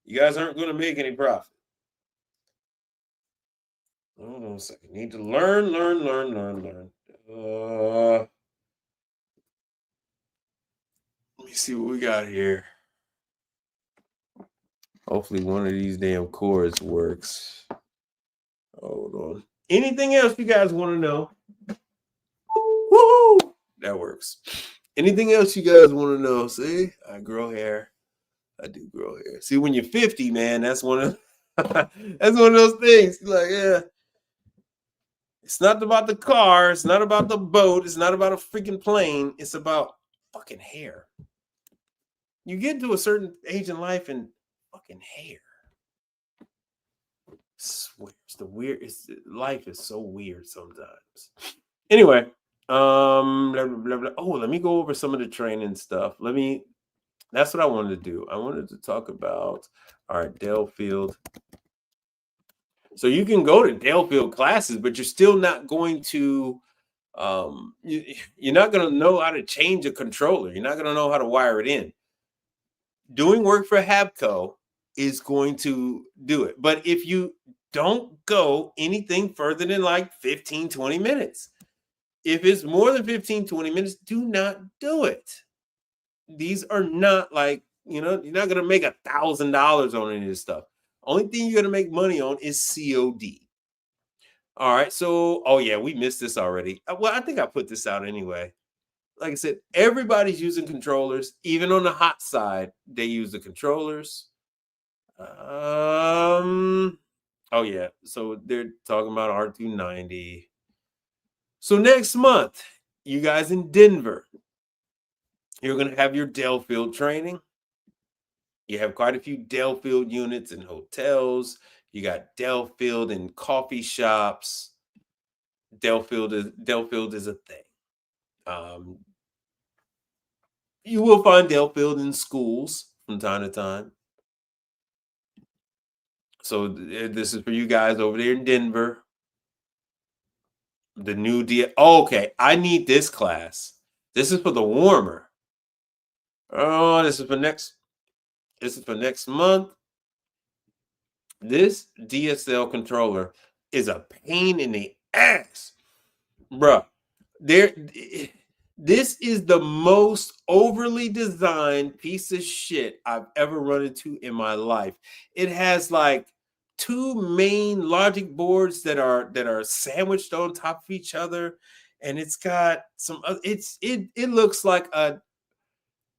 You guys aren't going to make any profit. Hold on a second. Need to learn. Let me see what we got here. Hopefully one of these damn cords works. Hold on. Anything else you guys want to know? Woo! That works. Anything else you guys want to know? See, I grow hair. I do grow hair. See, when you're 50, man, that's one of those things. Like, yeah. It's not about the car. It's not about the boat. It's not about a freaking plane. It's about fucking hair. You get to a certain age in life and fucking hair. I swear, life is so weird sometimes. Anyway, blah, blah, blah, blah. Oh, let me go over some of the training stuff. That's what I wanted to do. I wanted to talk about our Delfield. So you can go to Delfield classes, but you're still not going to, you're not going to know how to change a controller. You're not going to know how to wire it in. Doing work for Habco is going to do it. But if you don't go anything further than like 15, 20 minutes, if it's more than 15, 20 minutes, do not do it. These are not like, you're not going to make $1,000 on any of this stuff. Only thing you're going to make money on is COD. All right. So, oh yeah, we missed this already. Well, I think I put this out anyway. Like I said, everybody's using controllers. Even on the hot side, they use the controllers. Oh yeah. So they're talking about R290. So next month, you guys in Denver, you're going to have your Delfield training. You have quite a few Delfield units in hotels. You got Delfield in coffee shops. Delfield is a thing. You will find Delfield in schools from time to time. So this is for you guys over there in Denver. The new okay, I need this class. This is for the warmer. Oh, this is for next month. This DSL controller is a pain in the ass, bruh. This is the most overly designed piece of shit I've ever run into in my life. It has like two main logic boards that are sandwiched on top of each other, and it's got some. It looks like a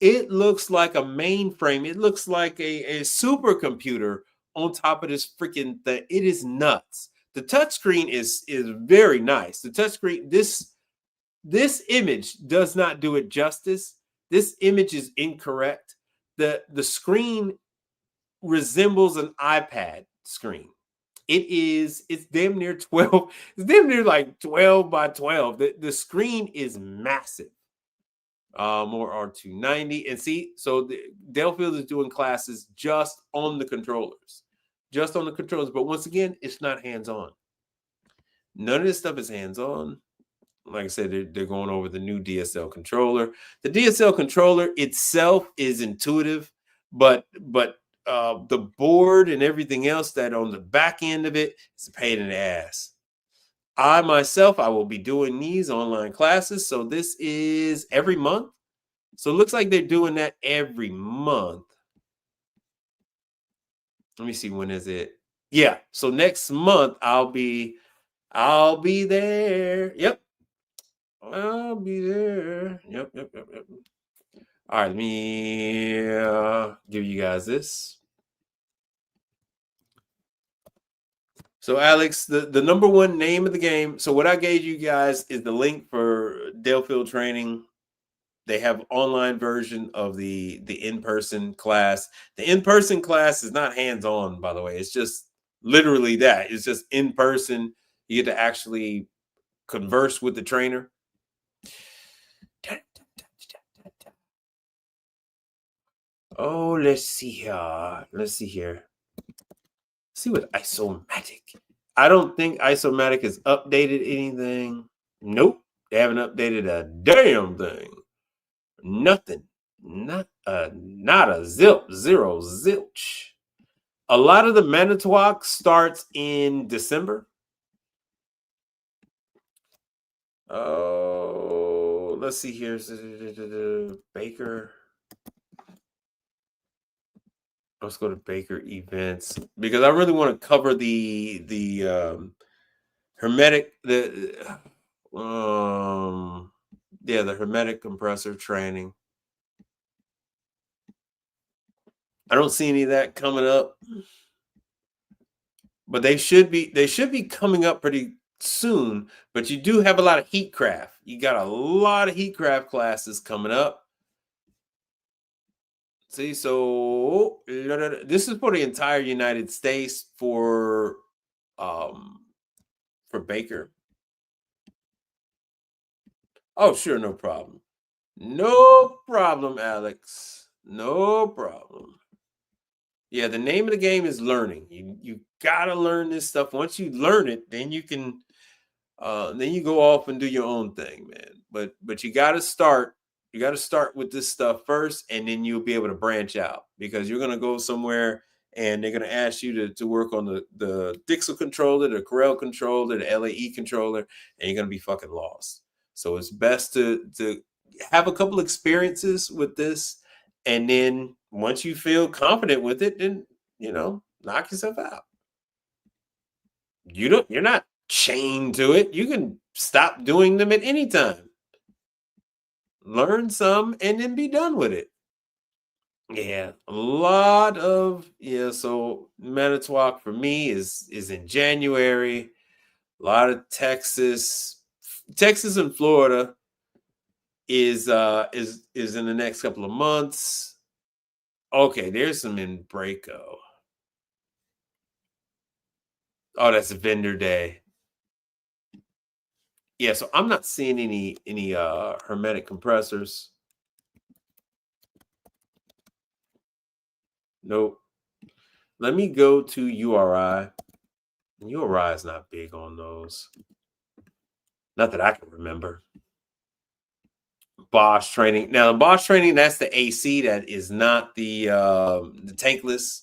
mainframe. It looks like a supercomputer on top of this freaking thing. It is nuts. The touchscreen is very nice. The touchscreen, this image does not do it justice. This image is incorrect. The screen resembles an iPad screen. It's damn near 12. It's damn near like 12 by 12. The screen is massive. More R290. And see, so Delfield is doing classes just on the controllers. Just on the controllers. But once again, it's not hands-on. None of this stuff is hands-on. Like I said, they're going over the new DSL controller. The DSL controller itself is intuitive, but the board and everything else that on the back end of it is a pain in the ass. I myself, I will be doing these online classes. So this is every month. So it looks like they're doing that every month. Let me see, when is it? Yeah. So next month I'll be there. Yep. I'll be there. Yep. All right, let me give you guys this. So Alex, the number one name of the game. So what I gave you guys is the link for Delfield training. They have online version of the in-person class. The in-person class is not hands-on, by the way. It's just literally that. It's just in person. You get to actually converse with the trainer. Oh, let's see here. See what Isomatic. I don't think Isomatic has updated anything. Nope. They haven't updated a damn thing. Nothing. Not a zilch, zero zilch. A lot of the Manitowoc starts in December. Oh, let's see here. Baker. Let's go to Baker events because I really want to cover the hermetic the hermetic compressor training. I don't see any of that coming up, but they should be coming up pretty soon. But you do have a lot of heatcraft. You got a lot of heatcraft classes coming up. See, so this is for the entire United States for Baker. Oh, sure, no problem. No problem, Alex. No problem. Yeah, the name of the game is learning. You gotta learn this stuff. Once you learn it, then you can then you go off and do your own thing, man. But you gotta start. You got to start with this stuff first, and then you'll be able to branch out because you're going to go somewhere and they're going to ask you to work on the Dixel controller, the Corel controller, the LAE controller, and you're going to be fucking lost. So it's best to have a couple experiences with this, and then once you feel confident with it, then knock yourself out. You're not chained to it. You can stop doing them at any time. Learn some and then be done with it. Yeah, a lot of so Manitowoc for me is in January. A lot of Texas and Florida is in the next couple of months. Okay, there's some in Braco. Oh, that's a vendor day. Yeah, so I'm not seeing any hermetic compressors. Nope. Let me go to URI. URI is not big on those. Not that I can remember. Bosch training. Now, the Bosch training, that's the AC. That is not the tankless.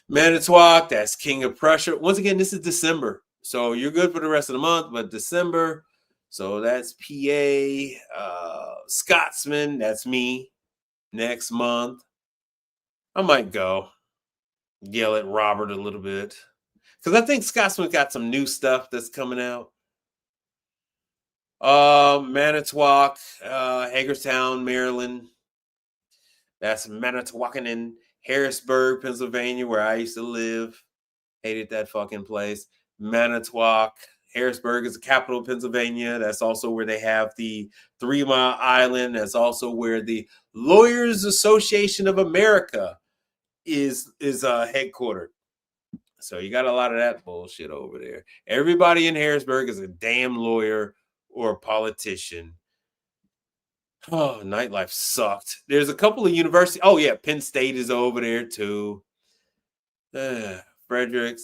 Manitowoc, that's King of Prussia. Once again, this is December. So you're good for the rest of the month, but December, so that's PA, Scotsman, that's me next month. I might go yell at Robert a little bit because I think Scotsman got some new stuff that's coming out. Manitowoc, Hagerstown, Maryland. That's Manitowocan in Harrisburg, Pennsylvania, where I used to live. Hated that fucking place. Manitowoc, Harrisburg is the capital of Pennsylvania. That's also where they have the 3 Mile Island. That's also where the Lawyers Association of America is headquartered. So you got a lot of that bullshit over there. Everybody in Harrisburg is a damn lawyer or a politician. Oh, nightlife sucked. There's a couple of universities. Oh yeah, Penn State is over there too. Frederick,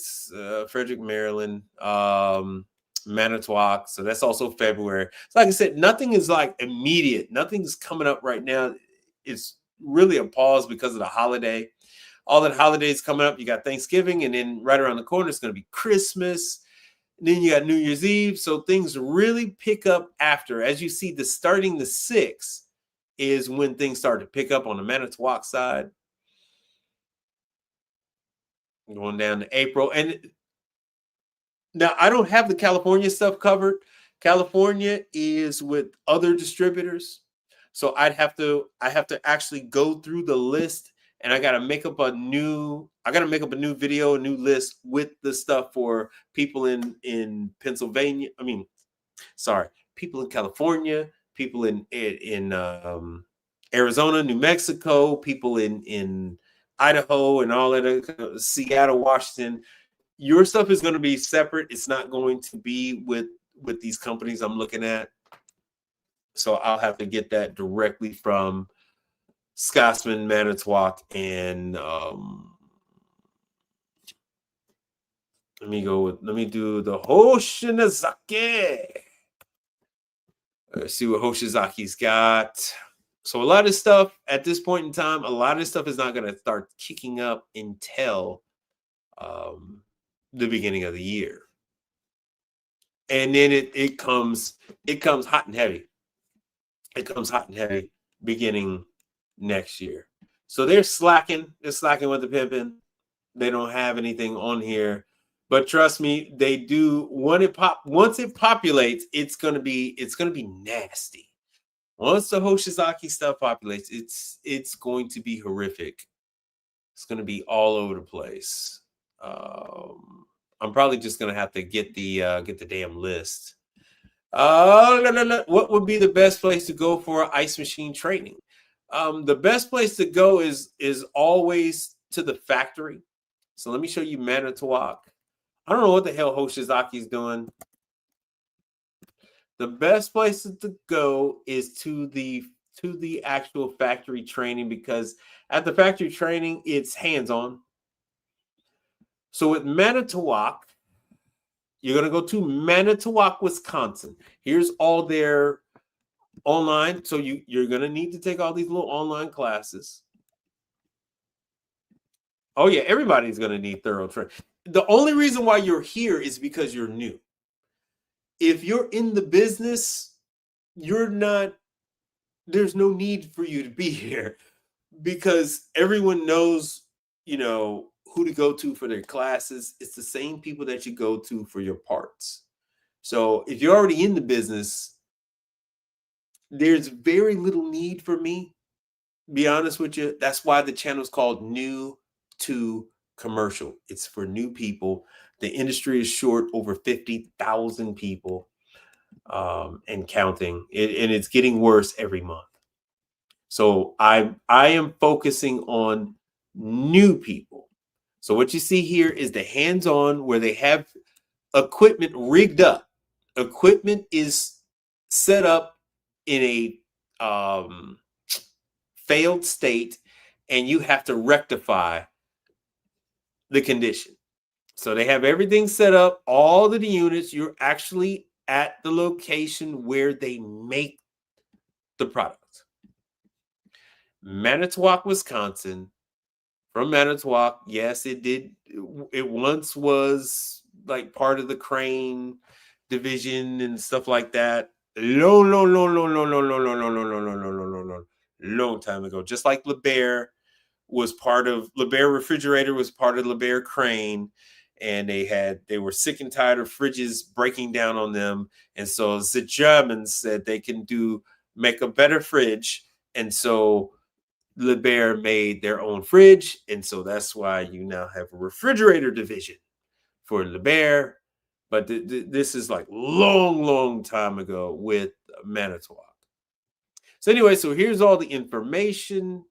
Maryland, Manitowoc. So that's also February. So like I said, nothing is like immediate. Nothing's coming up right now. It's really a pause because of the holiday. All the holidays coming up. You got Thanksgiving, and then right around the corner it's going to be Christmas. And then you got New Year's Eve. So things really pick up after. As you see, starting the 6th is when things start to pick up on the Manitowoc side. Going down to April. And now I don't have the California stuff covered. California is with other distributors. So I have to actually go through the list, and I got to make up a new video, a new list with the stuff for people in Pennsylvania. People in California, people in Arizona, New Mexico, people in Idaho and all that, Seattle, Washington. Your stuff is going to be separate. It's not going to be with these companies I'm looking at. So I'll have to get that directly from Scotsman, Manitowoc, and let me do the Hoshinazaki. Let's see what Hoshizaki's got. So a lot of stuff at this point in time, a lot of stuff is not going to start kicking up until the beginning of the year. And then it comes hot and heavy. It comes hot and heavy beginning next year. So they're slacking. They're slacking with the pimping. They don't have anything on here. But trust me, they do. Once it populates, it's gonna be nasty. Once the Hoshizaki stuff populates, it's going to be horrific. It's gonna be all over the place. I'm probably just gonna have to get the damn list. What would be the best place to go for ice machine training? The best place to go is always to the factory. So let me show you Manitowoc. I don't know what the hell Hoshizaki is doing. The best place to go is to the actual factory training, because at the factory training, it's hands-on. So with Manitowoc, you're going to go to Manitowoc, Wisconsin. Here's all their online. So you're going to need to take all these little online classes. Oh, yeah, everybody's going to need thorough training. The only reason why you're here is because you're new. If you're in the business, there's no need for you to be here, because everyone knows, who to go to for their classes. It's the same people that you go to for your parts. So if you're already in the business, there's very little need for me, be honest with you. That's why the channel is called New to Commercial. It's for new people. The industry is short over 50,000 people and counting, and it's getting worse every month. So I am focusing on new people. So what you see here is the hands-on, where they have equipment rigged up. Equipment is set up in a failed state, and you have to rectify the condition. So they have everything set up, all of the units. You're actually at the location where they make the product. Manitowoc, Wisconsin. From Manitowoc, yes, it once was like part of the Crane division and stuff like that. Long time ago. Just like LeBaire was part of LeBaire Refrigerator, was part of LeBaire Crane, and they were sick and tired of fridges breaking down on them, and so the Germans said they can make a better fridge, and so LeBaire made their own fridge, and so that's why you now have a refrigerator division for LeBaire. But this is like long time ago with Manitowoc. So anyway, so here's all the information.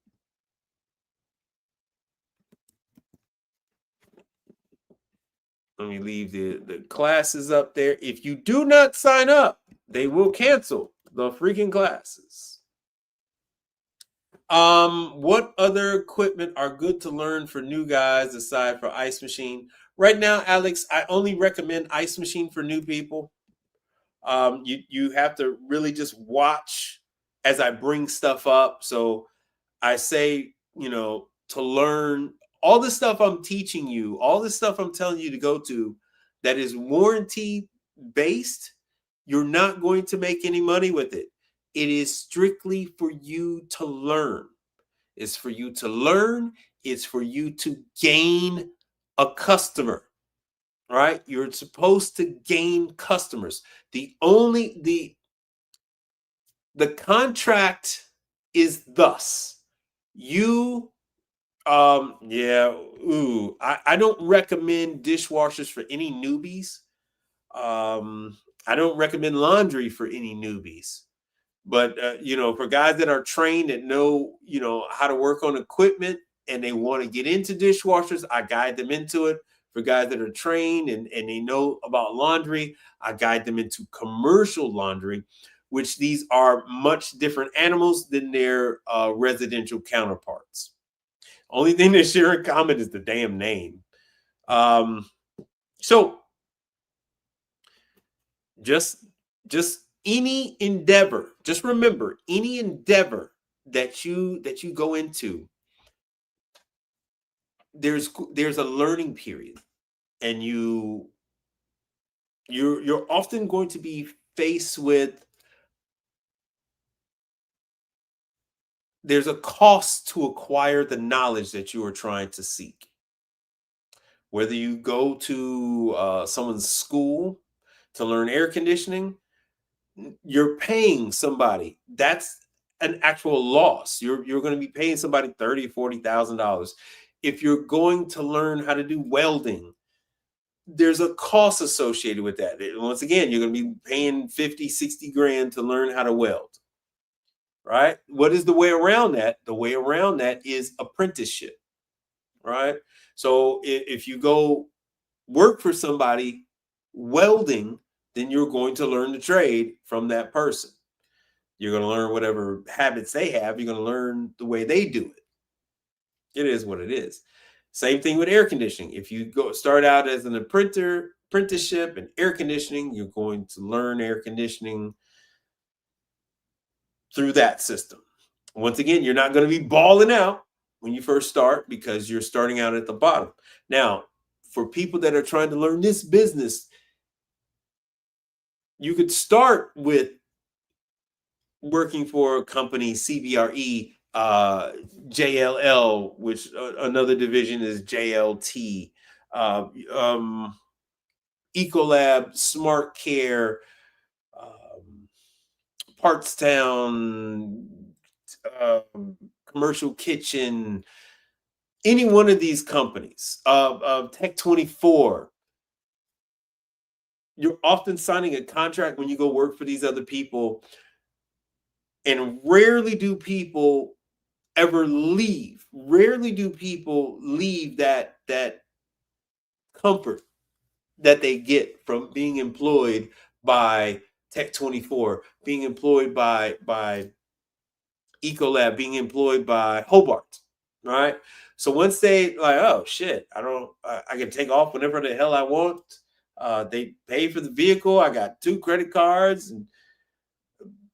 Let me leave the classes up there. If you do not sign up, they will cancel the freaking classes. What other equipment are good to learn for new guys aside for ice machine? Right now, Alex, I only recommend ice machine for new people. You have to really just watch as I bring stuff up. So I say, to learn all the stuff I'm teaching you, all the stuff I'm telling you to go to that is warranty based, you're not going to make any money with it. It is strictly for you to learn. It's for you to learn. It's for you to gain a customer, right? You're supposed to gain customers. The contract is thus. You I don't recommend dishwashers for any newbies. I don't recommend laundry for any newbies. But for guys that are trained and know, how to work on equipment and they want to get into dishwashers, I guide them into it. For guys that are trained and they know about laundry, I guide them into commercial laundry, which these are much different animals than their residential counterparts. Only thing they share in common is the damn name. So just any endeavor, just remember, any endeavor that you go into, there's a learning period, and you're often going to be faced with, there's a cost to acquire the knowledge that you are trying to seek. Whether you go to someone's school to learn air conditioning, you're paying somebody. That's an actual loss. You're going to be paying somebody $30,000, $40,000. If you're going to learn how to do welding, there's a cost associated with that. Once again, you're going to be paying 50, 60 grand to learn how to weld. Right? What is the way around that? The way around that is apprenticeship. Right? So if you go work for somebody welding, then you're going to learn the trade from that person. You're going to learn whatever habits they have. You're going to learn the way they do it. It is what it is. Same thing with air conditioning. If you start out as an apprenticeship in air conditioning, you're going to learn air conditioning through that system. Once again, you're not going to be balling out when you first start because you're starting out at the bottom. Now, for people that are trying to learn this business, you could start with working for a company, CBRE, JLL, which another division is JLT, Ecolab, Smart Care, Partstown, Commercial Kitchen, any one of these companies, Tech 24. You're often signing a contract when you go work for these other people, and rarely do people ever leave. Rarely do people leave that comfort that they get from being employed by Tech 24, being employed by Ecolab, being employed by Hobart, right? So once they like, oh shit, I can take off whenever the hell I want. They pay for the vehicle. I got 2 credit cards, and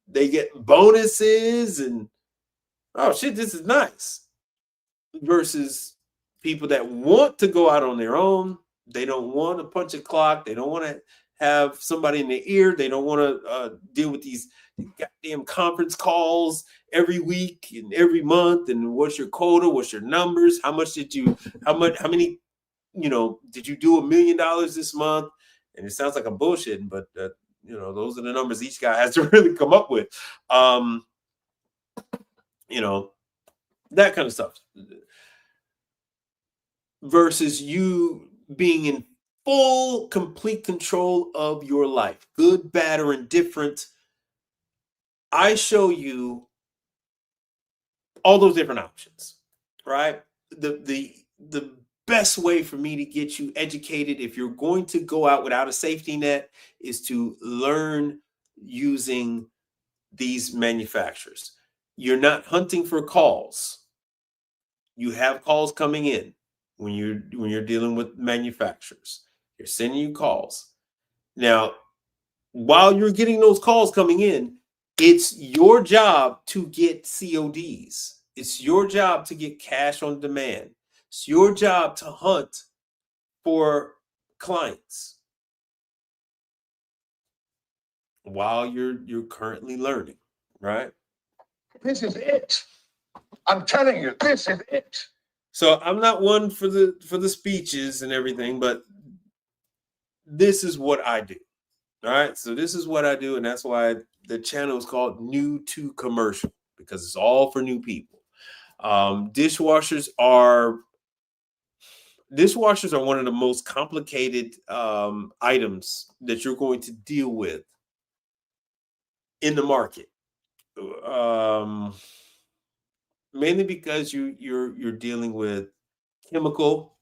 they get bonuses, and oh shit, this is nice. Versus people that want to go out on their own. They don't want to punch a clock. They don't want to have somebody in their ear. They don't want to deal with these goddamn conference calls every week and every month. And what's your quota? What's your numbers? How many, did you do $1 million this month? And it sounds like I'm bullshitting, but those are the numbers each guy has to really come up with. That kind of stuff. Versus you being in full, complete control of your life, good, bad, or indifferent. I show you all those different options, right? The best way for me to get you educated, if you're going to go out without a safety net, is to learn using these manufacturers. you're not hunting for calls. You have calls coming in when you're dealing with manufacturers. They're sending you calls. Now, while you're getting those calls coming in, it's your job to get CODs. It's your job to get cash on demand. It's your job to hunt for clients while you're currently learning, right? This is it. I'm telling you, this is it. So I'm not one for the speeches and everything, but this is what I do. All right. So this is what I do, and that's why the channel is called New to Commercial, because it's all for new people. Dishwashers are one of the most complicated items that you're going to deal with in the market. Mainly because you're dealing with chemical.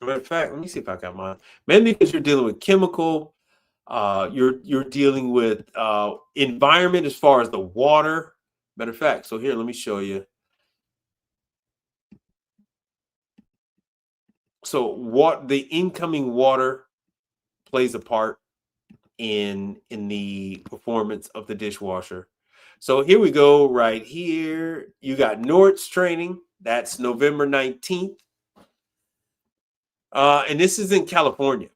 Matter of fact, let me see if I got mine. Mainly because you're dealing with chemical. You're dealing with environment as far as the water. Matter of fact, so here, let me show you. So what the incoming water plays a part in the performance of the dishwasher. So here we go right here. You got Nord's training. That's November 19th. And this is in California.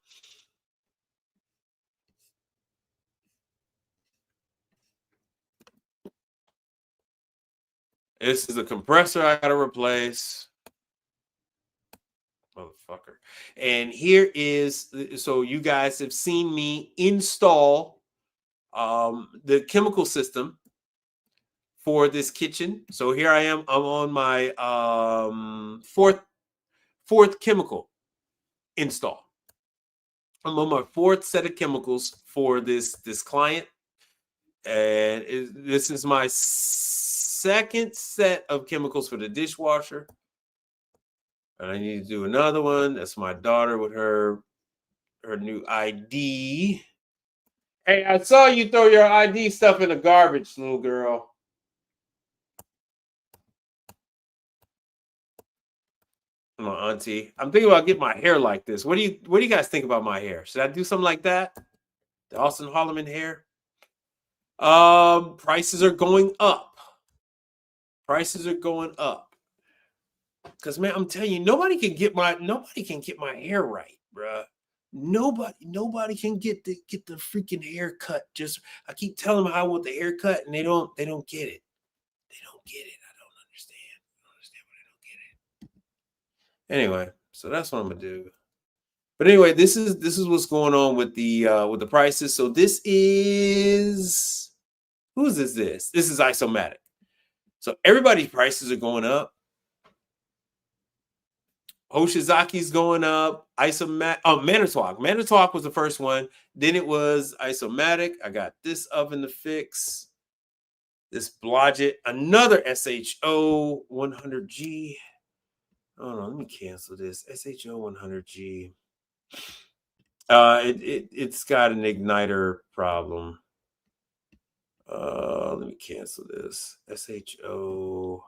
This is a compressor I got to replace. Motherfucker. And here is, so you guys have seen me install the chemical system for this kitchen. So here I am. I'm on my fourth chemical install. I'm on my fourth set of chemicals for this client. And this is my second set of chemicals for the dishwasher. And I need to do another one. That's my daughter with her new ID. Hey, I saw you throw your ID stuff in the garbage, little girl. My auntie. I'm thinking about getting my hair like this. What do you guys think about my hair? Should I do something like that? The Austin Holloman hair? Prices are going up. Prices are going up. Cause man, I'm telling you, nobody can get my hair right, bruh. Nobody can get the freaking haircut. Just I keep telling them how I want the haircut, and they don't get it. They don't get it. I don't understand. I don't understand why they don't get it. Anyway, so that's what I'm gonna do. But anyway, this is what's going on with the prices. So this is, whose is this? This is Isomatic. So everybody's prices are going up. Hoshizaki's going up. Manitowoc. Manitowoc was the first one. Then it was Isomatic. I got this oven to fix. This Blodgett. Another SHO 100G. Oh no, let me cancel this. SHO 100G. It's got an igniter problem. Let me cancel this. SHO.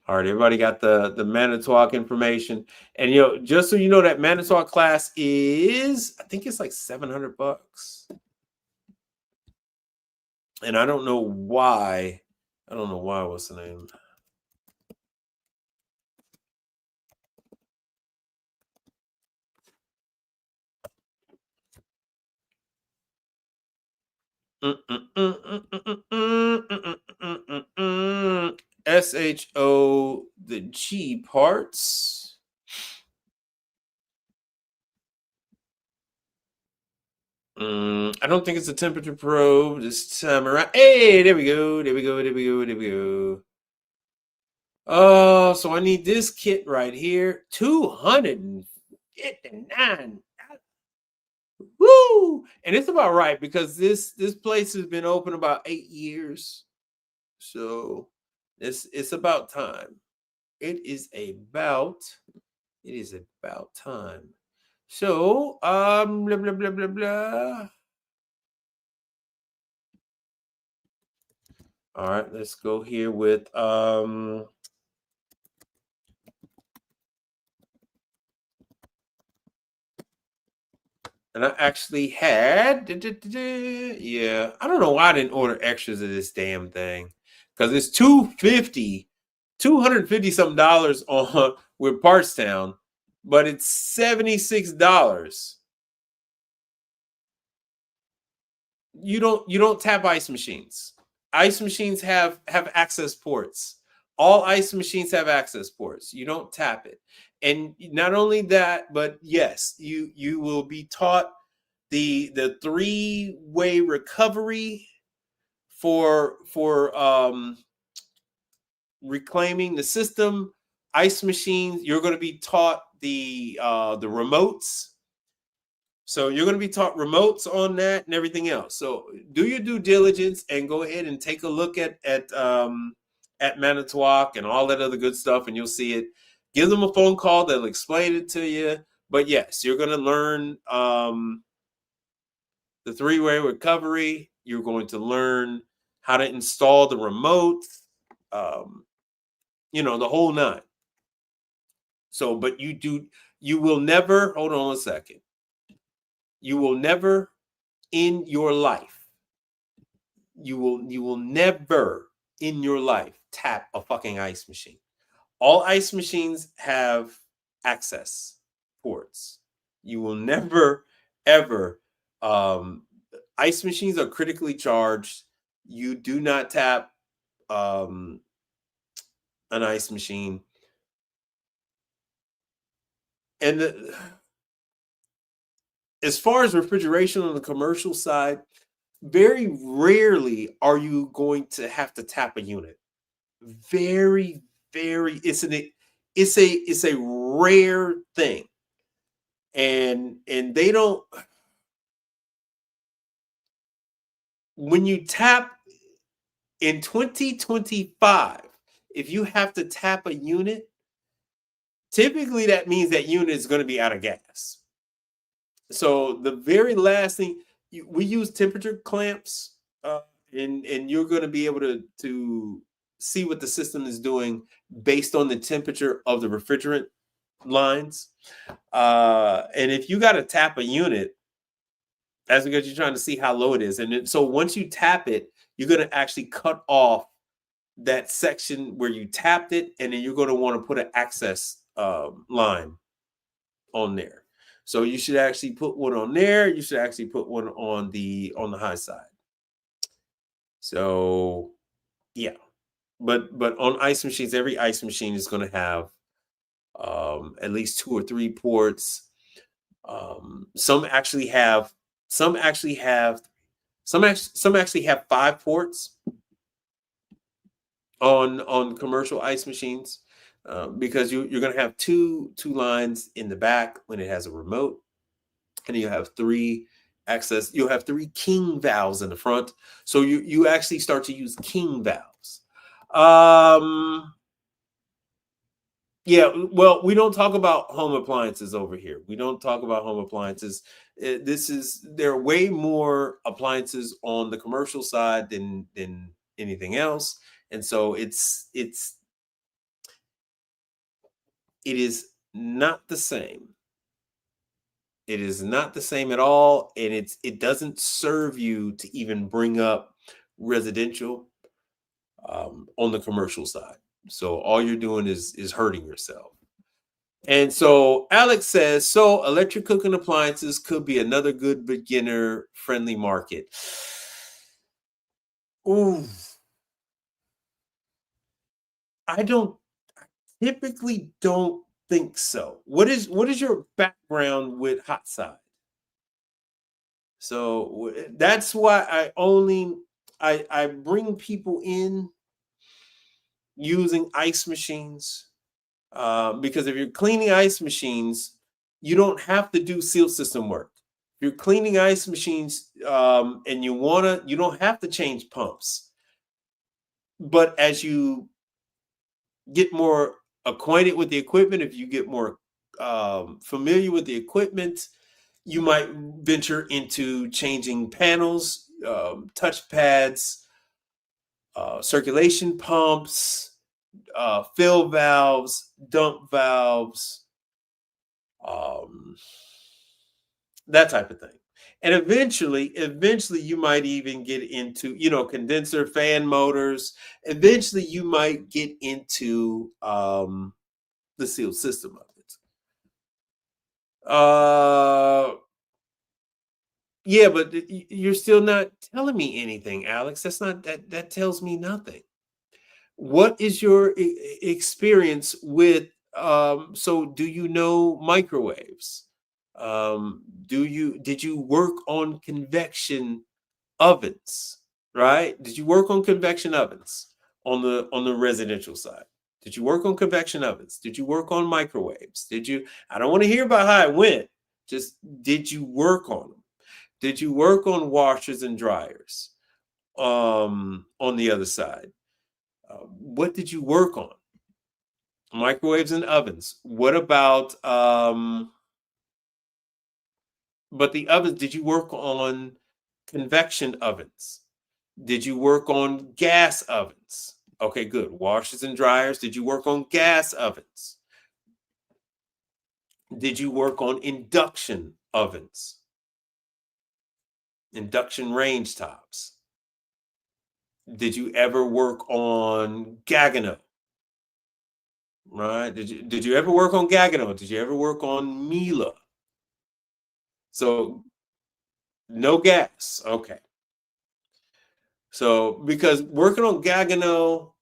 All right, everybody got the Manitowoc information. And just so you know, that Manitowoc class is, I think it's like $700. And I don't know why. What's the name? SHO, the G parts. I don't think it's a temperature probe this time around. Hey, there we go. Oh, so I need this kit right here. $259. Woo! And it's about right, because this place has been open about 8 years. So it's about time. It is about time. So blah blah blah blah blah. All right, let's go here with and I actually had, yeah, I don't know why I didn't order extras of this damn thing, because it's $250 something dollars on with Partstown, but it's $76. You don't tap ice machines. Ice machines have access ports. All ice machines have access ports. You don't tap it. And not only that, but yes, you will be taught the three-way recovery for reclaiming the system. Ice machines, you're going to be taught the remotes. So you're going to be taught remotes on that and everything else. So do your due diligence and go ahead and take a look at Manitowoc and all that other good stuff, and you'll see it. Give them a phone call; they'll explain it to you. But yes, you're going to learn the three-way recovery. You're going to learn how to install the remote. The whole nine. So, but you will never. Hold on a second. You will never in your life, you will never in your life tap a fucking ice machine. All ice machines have access ports. You will never ever. Ice machines are critically charged. You do not tap an ice machine. And as far as refrigeration on the commercial side, very rarely are you going to have to tap a unit. Very, very, it's a rare thing. And they don't, when you tap in 2025, if you have to tap a unit, typically that means that unit is going to be out of gas. So the very last thing, we use temperature clamps, and you're going to be able to see what the system is doing based on the temperature of the refrigerant lines. And if you got to tap a unit, that's because you're trying to see how low it is. And so once you tap it, you're going to actually cut off that section where you tapped it, and then you're going to want to put an access line on there. So you should actually put one on there. You should actually put one on the high side. So yeah, but on ice machines, every ice machine is going to have at least 2 or 3 ports. Some actually have 5 ports on commercial ice machines. Because you're going to have two lines in the back when it has a remote, and you have 3 access. You'll have 3 king valves in the front, so you actually start to use king valves. Yeah, well, we don't talk about home appliances over here. We don't talk about home appliances. There are way more appliances on the commercial side than anything else, and so it is not the same. It is not the same at all, and it doesn't serve you to even bring up residential on the commercial side. So all you're doing is hurting yourself. And so Alex says, so electric cooking appliances could be another good beginner-friendly market. Ooh. I typically don't think so. What is your background with hot side? So that's why I bring people in using ice machines, because if you're cleaning ice machines, you don't have to do seal system work. If you're cleaning ice machines, and you don't have to change pumps. But as you get more acquainted with the equipment, if you get more familiar with the equipment, you might venture into changing panels, touch pads, circulation pumps, fill valves, dump valves, that type of thing. And eventually you might even get into, condenser fan motors. Eventually you might get into the sealed system of it. Yeah, but you're still not telling me anything, Alex. That tells me nothing. What is your experience with so do you know microwaves? Did you work on convection ovens, right? Did you work on convection ovens on the residential side? Did you work on convection ovens? Did you work on microwaves? I don't want to hear about how it went. Just did you work on them? Did you work on washers and dryers on the other side? What did you work on? Microwaves and ovens. What about but the ovens, did you work on convection ovens? Did you work on gas ovens? Okay, good. Washers and dryers. Did you work on gas ovens? Did you work on induction ovens? Induction range tops? Did you ever work on Gagano? Right? Did you ever work on Gagano? Did you ever work on Miele? So no gas. Okay. So because working on Gagano,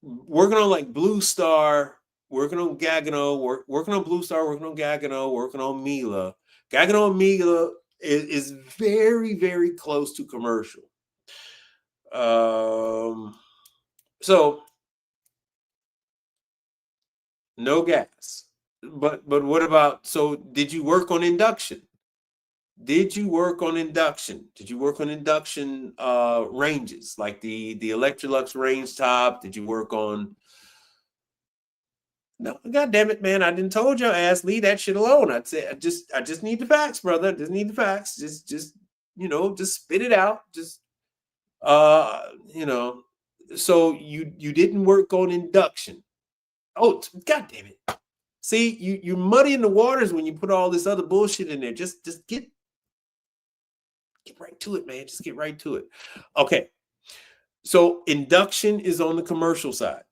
working on like Blue Star, working on Gagano, working on Blue Star, working on Gagano, working on Miele. Gagano and Miele is very, very close to commercial. So no gas. But what about, so did you work on induction? Did you work on induction? Did you work on induction ranges like the Electrolux range top? Did you work on? No, God damn it, man! I didn't told your ass leave that shit alone. I'd say I just need the facts, brother. I just need the facts. Just just spit it out. Just So you didn't work on induction. Oh, God damn it! See, you're muddying the waters when you put all this other bullshit in there. Just get right to it, man. Just get right to it. Okay. So induction is on the commercial side.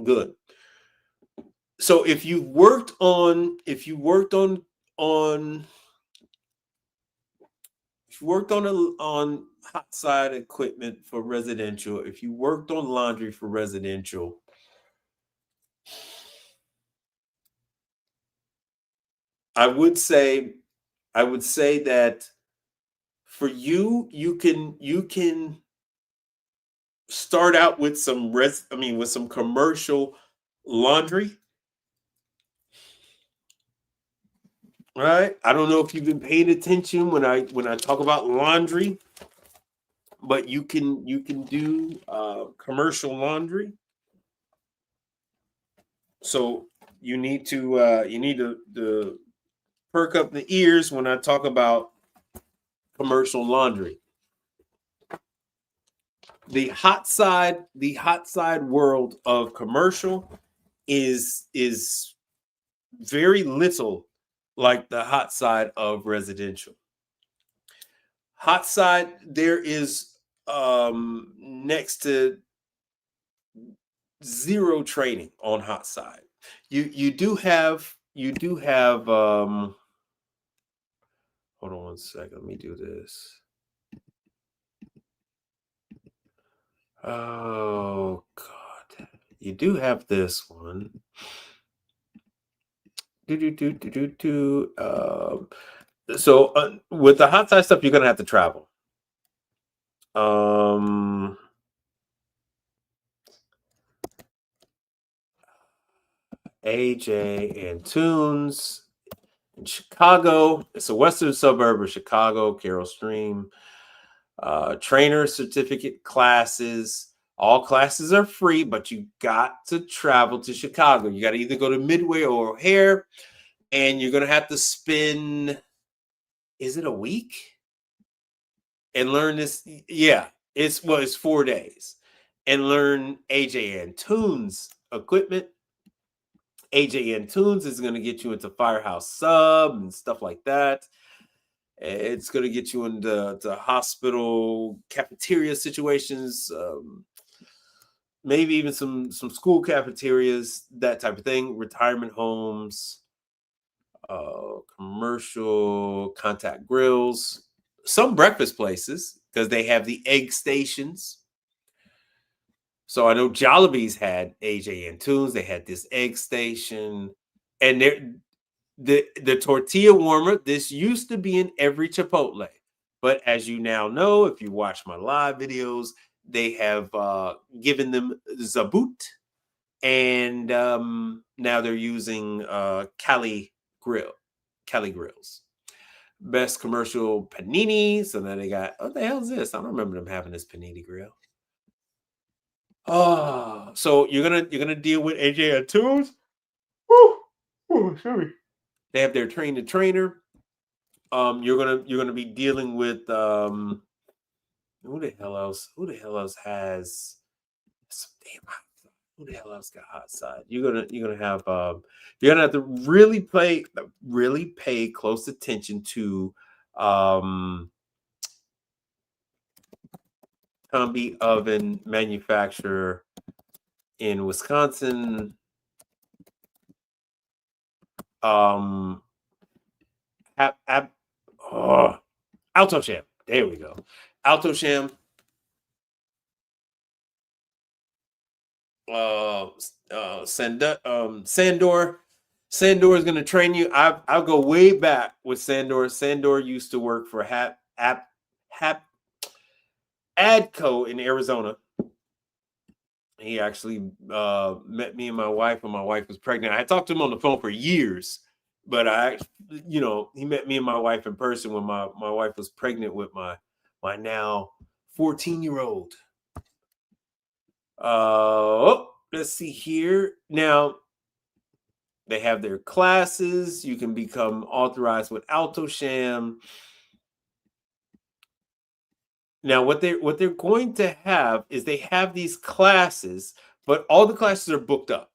Good. So if you worked on hot side equipment for residential, if you worked on laundry for residential, I would say that for you can start out with some with some commercial laundry. Right? I don't know if you've been paying attention when I talk about laundry, but you can do commercial laundry. So you need to perk up the ears when I talk about commercial laundry. The hot side world of commercial is very little like the hot side of residential. Hot side, there is next to zero training on hot side. You do have hold on one second, let me do this. Oh God, you do have this one. So with the hot side stuff, you're gonna have to travel. AJ and Tunes in Chicago. It's a western suburb of Chicago, Carroll Stream. Trainer certificate classes. All classes are free, but you got to travel to Chicago. You got to either go to Midway or O'Hare, and you're going to have to spend, is it a week? And learn this. Yeah. It's 4 days, and learn AJ Antunes equipment. AJ Antunes is going to get you into Firehouse Sub and stuff like that. It's going to get you into hospital cafeteria situations, maybe even some school cafeterias, that type of thing. Retirement homes, commercial contact grills, some breakfast places because they have the egg stations. So I know Jollibee's had AJ Antunes. They had this egg station, and the tortilla warmer. This used to be in every Chipotle, but as you now know, if you watch my live videos, they have given them Zaboot, and now they're using Cali grills. Best commercial panini. So now they got, what the hell is this? I don't remember them having this panini grill. Oh, so you're gonna deal with AJ Antunes. Sorry. They have their train the trainer. You're gonna be dealing with who the hell else? Who the hell else has some damn hot side? Who the hell else got hot side? You're gonna have to really pay close attention to combi oven manufacturer in Wisconsin. Alto Sham. There we go. Alto Sham. Sandor. Sandor is going to train you. I'll go way back with Sandor. Sandor used to work for Adco in Arizona. He actually met me and my wife when my wife was pregnant. I talked to him on the phone for years, but he met me and my wife in person when my wife was pregnant with my now 14-year-old. Let's see here. Now, they have their classes. You can become authorized with Alto Sham. Now, what they're going to have is they have these classes, but all the classes are booked up.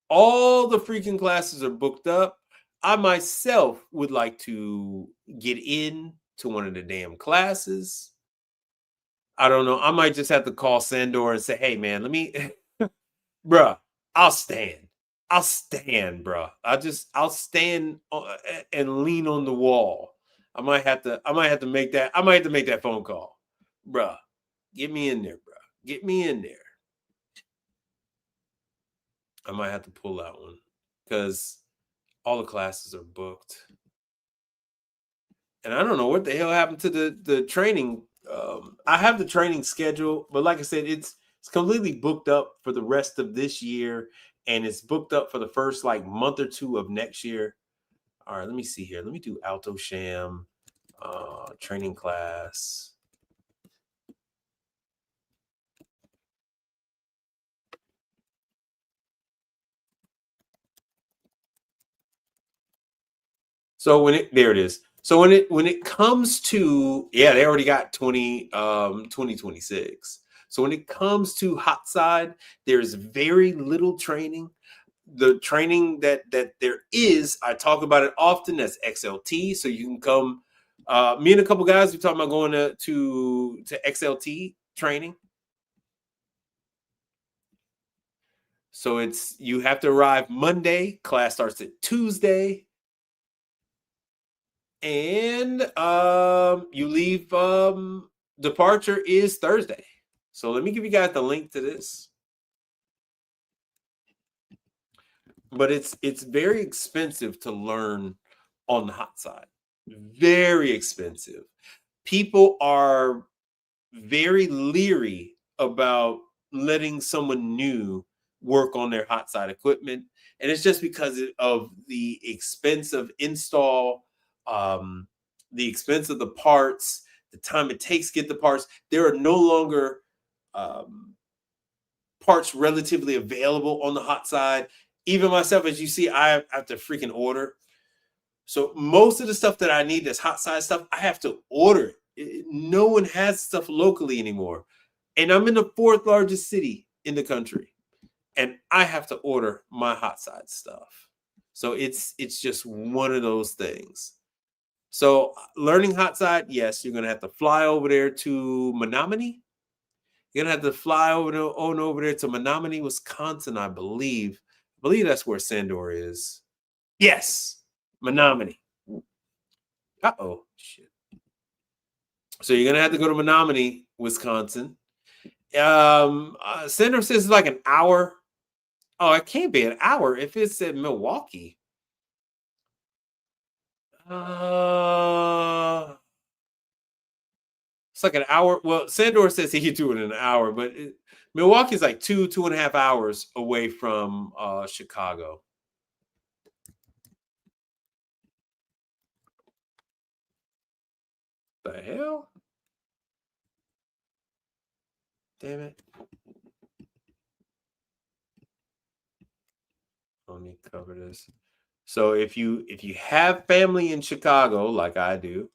All the freaking classes are booked up. I myself would like to get in to one of the damn classes. I don't know. I might just have to call Sandor and say, hey, man, let me, bruh, I'll stand, bruh. I'll stand and lean on the wall. I might have to make that phone call. Bruh, get me in there, bruh. Get me in there. I might have to pull that one because all the classes are booked. And I don't know what the hell happened to the training. I have the training schedule, but like I said, it's completely booked up for the rest of this year, and it's booked up for the first month or two of next year. All right, let me see here. Let me do Alto Sham training class. So there it is. So when it comes to, they already got 2026. So when it comes to hot side, there's very little training. The training that there is, I talk about it often. That's XLT. So you can come. Me and a couple guys, we talking about going to XLT training. So you have to arrive Monday. Class starts at Tuesday. And you leave, departure is Thursday. So let me give you guys the link to this. But it's very expensive to learn on the hot side. Very expensive. People are very leery about letting someone new work on their hot side equipment. And it's just because of the expense of install, the expense of the parts, the time it takes to get the parts. There are no longer parts relatively available on the hot side. Even myself, as you see, I have to freaking order. So most of the stuff that I need, that's hot side stuff, I have to order it. No one has stuff locally anymore. And I'm in the 4th largest city in the country, and I have to order my hot side stuff. So it's just one of those things. So learning hot side, yes, you're gonna have to fly over there to Menominee. You're gonna have to fly over there to Menominee, Wisconsin, I believe. I believe that's where Sandor is. Yes, Menominee. Uh-oh, shit. So you're gonna have to go to Menominee, Wisconsin. Sandor says it's like an hour. Oh, it can't be an hour if it's at Milwaukee. It's like an hour. Well, Sandor says he could do it in an hour, but Milwaukee's like 2.5 hours away from Chicago. The hell? Damn it. Let me cover this. So if you have family in Chicago, like I do,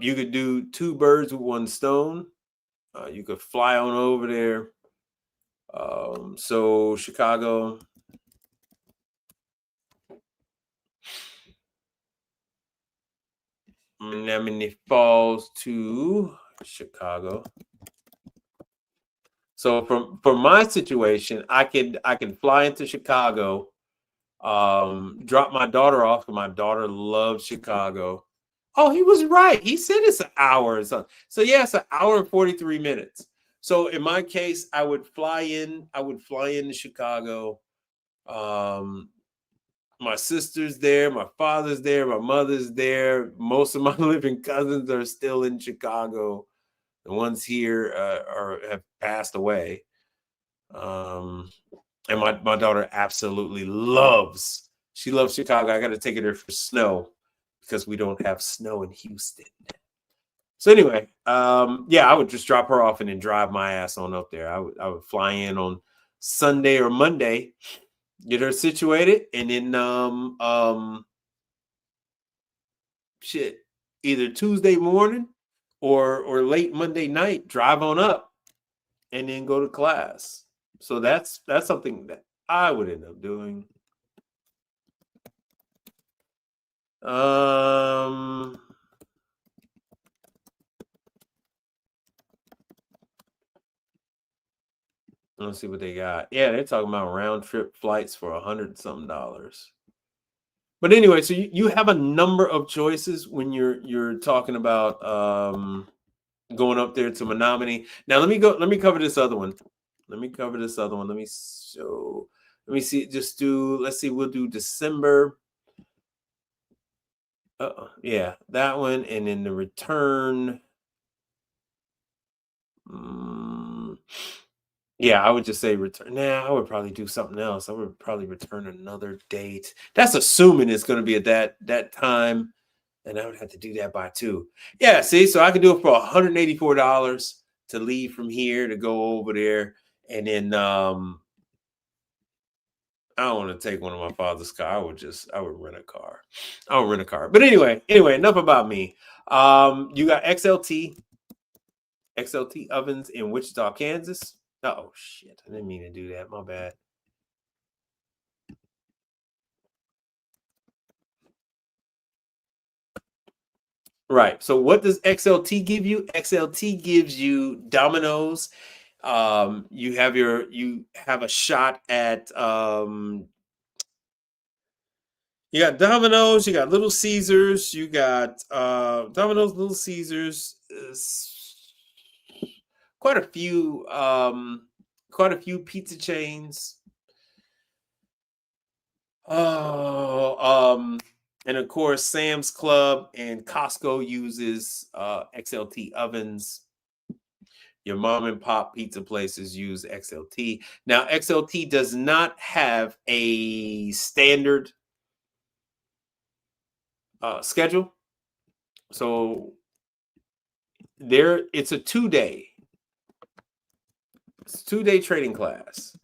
you could do 2 birds with 1 stone. You could fly on over there. So Chicago. Menominee Falls to Chicago. So from my situation, I can fly into Chicago, drop my daughter off, and my daughter loves Chicago. Oh, he was right. He said it's an hour or something. So yeah, it's an hour and 43 minutes. So in my case, I would fly into Chicago. My sister's there, my father's there, my mother's there. Most of my living cousins are still in Chicago. The ones here have passed away. And my daughter absolutely loves Chicago. I got to take her there for snow because we don't have snow in Houston. So anyway, yeah, I would just drop her off and then drive my ass on up there. I would fly in on Sunday or Monday, get her situated, and then either Tuesday morning or late Monday night, drive on up and then go to class. So that's something that I would end up doing. Let's see what they got. Yeah, they're talking about round trip flights for $100-something. But anyway, so you have a number of choices when you're talking about going up there to Menominee. Now let me cover this other one. Let me see. Let's see. We'll do December. Yeah, that one, and then the return. Yeah, I would just say return. Nah, I would probably do something else. I would probably return another date. That's assuming it's going to be at that time, and I would have to do that by 2. Yeah, see, so I could do it for $184 to leave from here to go over there, and then I don't want to take one of my father's car. I would rent a car. I would rent a car. But anyway, enough about me. You got XLT ovens in Wichita, Kansas. Oh shit! I didn't mean to do that. My bad. Right. So what does XLT give you? XLT gives you Domino's. You have a shot at you got Domino's, you got Little Caesars, you got Domino's, Little Caesars, quite a few pizza chains. And of course, Sam's Club and Costco uses XLT ovens. Your mom and pop pizza places use XLT. Now, XLT does not have a standard schedule. So it's a 2-day. It's a 2-day training class.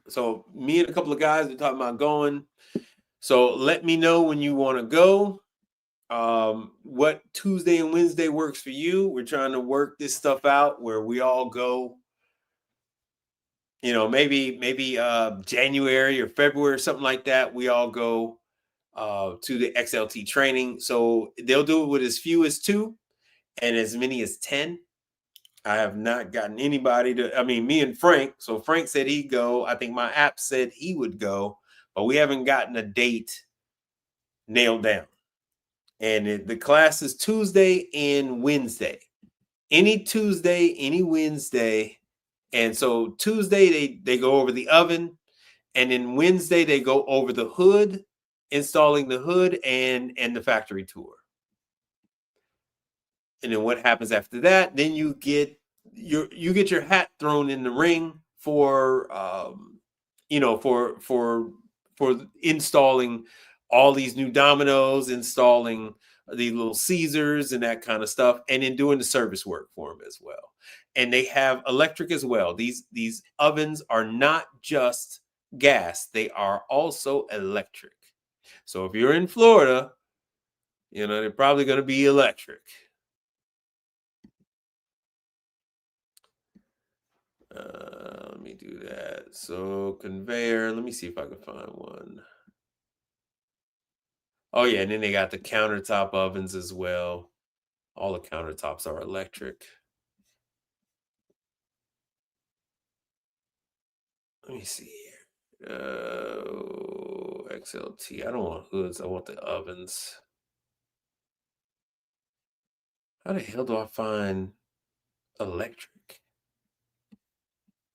So me and a couple of guys are talking about going. So let me know when you want to go. What Tuesday and Wednesday works for you. We're trying to work this stuff out where we all go, maybe January or February or something like that. We all go to the XLT training. So they'll do it with as few as 2 and as many as 10. I have not gotten anybody me and Frank. So Frank said he'd go. I think my app said he would go, but we haven't gotten a date nailed down. And the class is Tuesday and Wednesday. Any Tuesday, any Wednesday. And so Tuesday, they go over the oven. And then Wednesday, they go over the hood, installing the hood and the factory tour. And then what happens after that? Then you get your hat thrown in the ring for for installing all these new dominoes, installing the little Caesars and that kind of stuff, and then doing the service work for them as well. And they have electric as well. These ovens are not just gas; they are also electric. So if you're in Florida, they're probably going to be electric. Let me do that. So conveyor, let me see if I can find one. Oh yeah, and then they got the countertop ovens as well. All the countertops are electric. Let me see here. XLT. I don't want hoods. I want the ovens. How the hell do I find electric?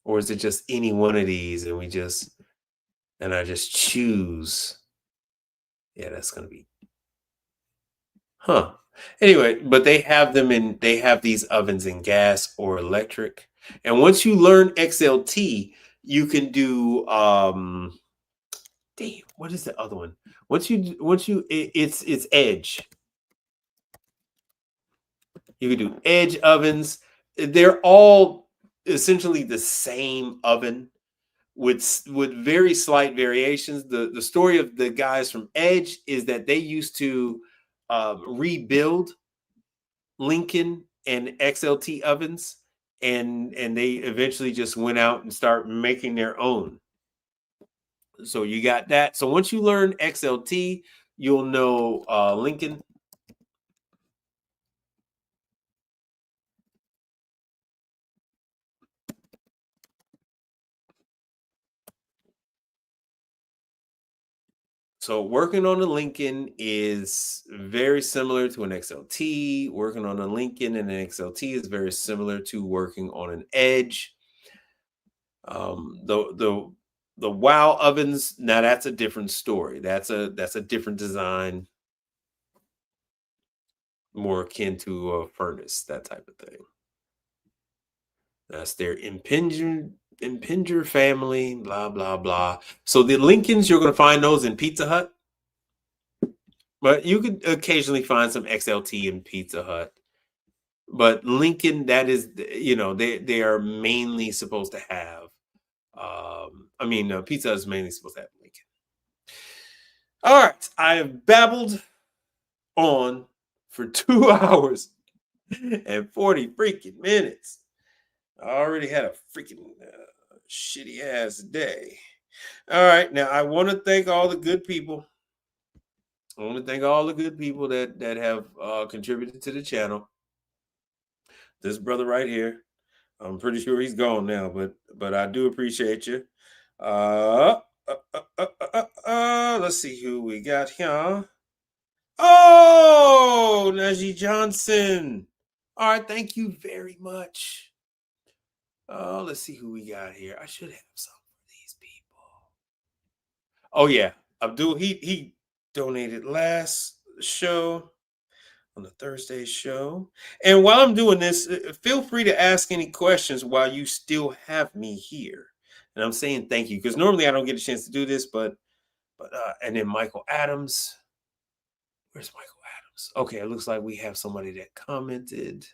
Or is it just any one of these and I just choose? Yeah, that's going to be. Huh. Anyway, but they have these ovens in gas or electric. And once you learn XLT, you can do what is the other one? It's Edge. You can do Edge ovens. They're all essentially the same oven with very slight variations. The story of the guys from Edge is that they used to rebuild Lincoln and XLT ovens, and they eventually just went out and start making their own. So you got that. So once you learn XLT, you'll know Lincoln. So working on a Lincoln is very similar to an XLT. Working on a Lincoln and an XLT is very similar to working on an Edge. The WOW ovens, now that's a different story. That's a different design, more akin to a furnace, that type of thing. That's their Impinger family, blah, blah, blah. So the Lincolns, you're going to find those in Pizza Hut. But you could occasionally find some XLT in Pizza Hut. But Lincoln, that is, they are mainly supposed to have. Pizza Hut is mainly supposed to have Lincoln. All right, I have babbled on for 2 hours and 40 freaking minutes. I already had a freaking shitty ass day. All right, now I want to thank all the good people. I want to thank all the good people that have contributed to the channel. This brother right here, I'm pretty sure he's gone now, but I do appreciate you. Let's see who we got here. Oh, Najee Johnson. All right, thank you very much. Let's see who we got here. I should have some for these people. Oh yeah, Abdul. He donated last show on the Thursday show. And while I'm doing this, feel free to ask any questions while you still have me here. And I'm saying thank you because normally I don't get a chance to do this, but and then Michael Adams. Where's Michael Adams? Okay, it looks like we have somebody that commented.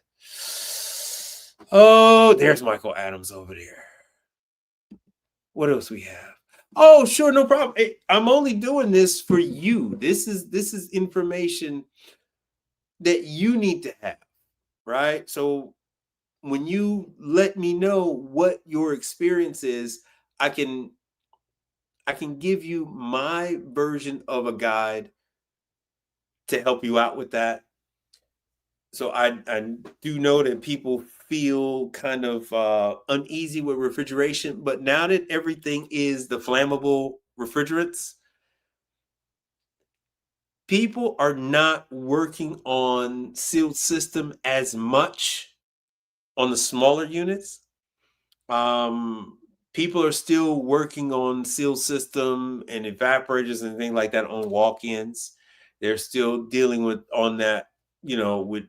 Oh, there's Michael Adams over there. What else we have? Oh, sure, no problem. Hey, I'm only doing this for you. This is information that you need to have, right? So when you let me know what your experience is, I can give you my version of a guide to help you out with that. So I do know that people feel kind of uneasy with refrigeration, but now that everything is the flammable refrigerants, people are not working on sealed system as much on the smaller units. People are still working on seal system and evaporators and things like that on walk-ins. They're still dealing with on that, with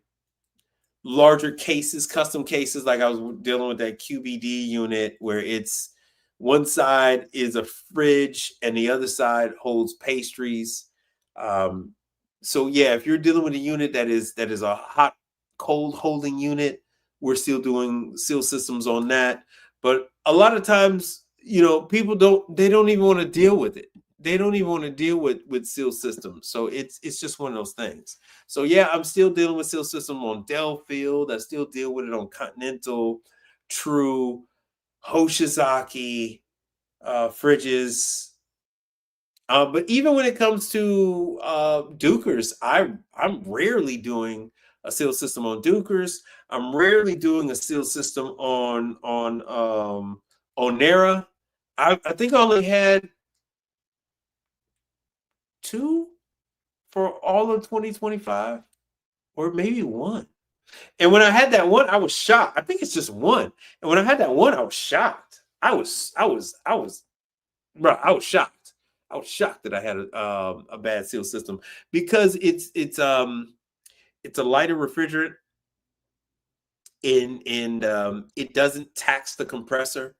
larger cases, custom cases. Like I was dealing with that QBD unit where it's one side is a fridge and the other side holds pastries. So yeah, if you're dealing with a unit that is a hot, cold holding unit, we're still doing seal systems on that. But a lot of times, people don't even want to deal with it. They don't even want to deal with seal systems. So it's just one of those things. So yeah, I'm still dealing with seal system on Delfield. I still deal with it on Continental, True, Hoshizaki fridges. But even when it comes to Dukers, I'm rarely doing a seal system on Dukers. I'm rarely doing a seal system on Onera. I think I only had 2 for all of 2025, or maybe 1. And when I had that one, I was shocked. I think it's just 1. And when I had that one, I was shocked. I was bro, I was shocked. I was shocked that I had a bad seal system because it's a lighter refrigerant and it doesn't tax the compressor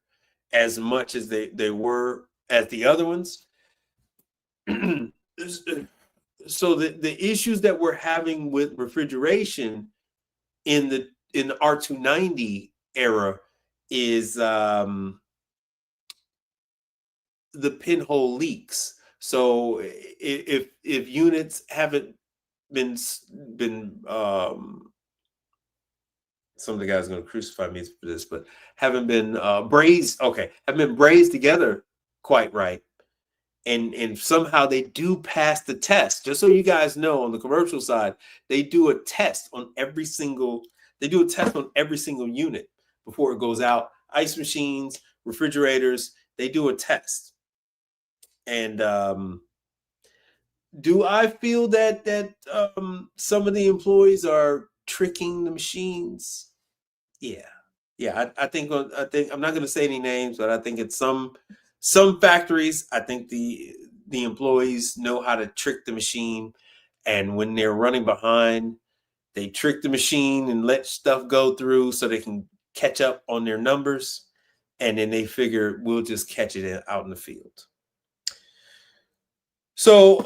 as much as they were as the other ones. So the issues that we're having with refrigeration in the R290 era is the pinhole leaks. So if units haven't been some of the guys are going to crucify me for this, but haven't been haven't been brazed together quite right, and somehow they do pass the test. Just so you guys know, on the commercial side, they do a test on every single unit before it goes out. Ice machines, refrigerators, they do a test. And do I feel that some of the employees are tricking the machines? Yeah. I think I'm not going to say any names, but I think it's some factories. I think the employees know how to trick the machine, and when they're running behind, they trick the machine and let stuff go through so they can catch up on their numbers, and then they figure we'll just catch it out in the field. So,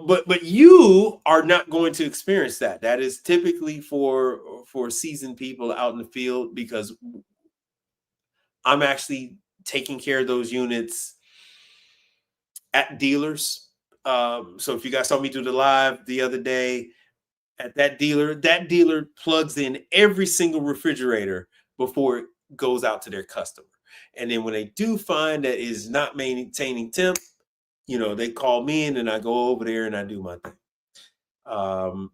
but you are not going to experience that. That is typically for seasoned people out in the field, because I'm actually taking care of those units at dealers. So if you guys saw me do the live the other day at that dealer plugs in every single refrigerator before it goes out to their customer. And then when they do find that it is not maintaining temp, they call me in and I go over there and I do my thing.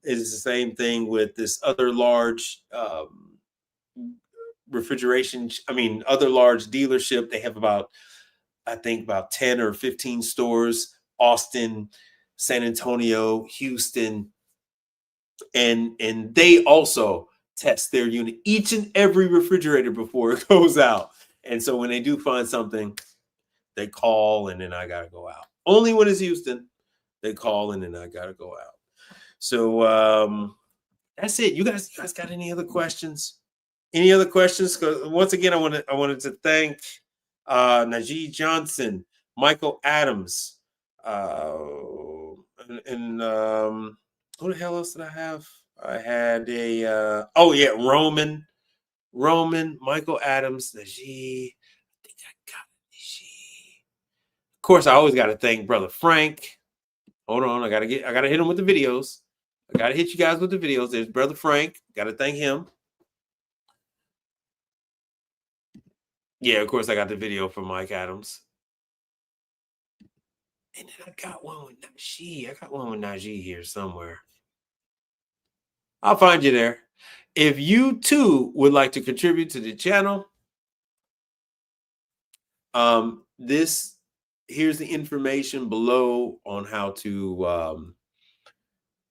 It's the same thing with this other large other large dealership. They have about 10 or 15 stores: Austin, San Antonio, Houston, and they also test their unit, each and every refrigerator, before it goes out. And so when they do find something, they call and then I gotta go out. Only when it's Houston, they call and then I gotta go out. So that's it. You guys got any other questions? Any other questions? Because once again, I wanted to thank Najee Johnson, Michael Adams, and who the hell else did I have? I had Roman, Michael Adams, Najee. I think I got Najee. course, I always got to thank Brother Frank. Hold on, I gotta hit him with the videos. I gotta hit you guys with the videos. There's Brother Frank. Gotta thank him. Yeah, of course, I got the video from Mike Adams. And then I got one with Najee. I got one with Najee here somewhere. I'll find you there. If you too would like to contribute to the channel, here's the information below on how to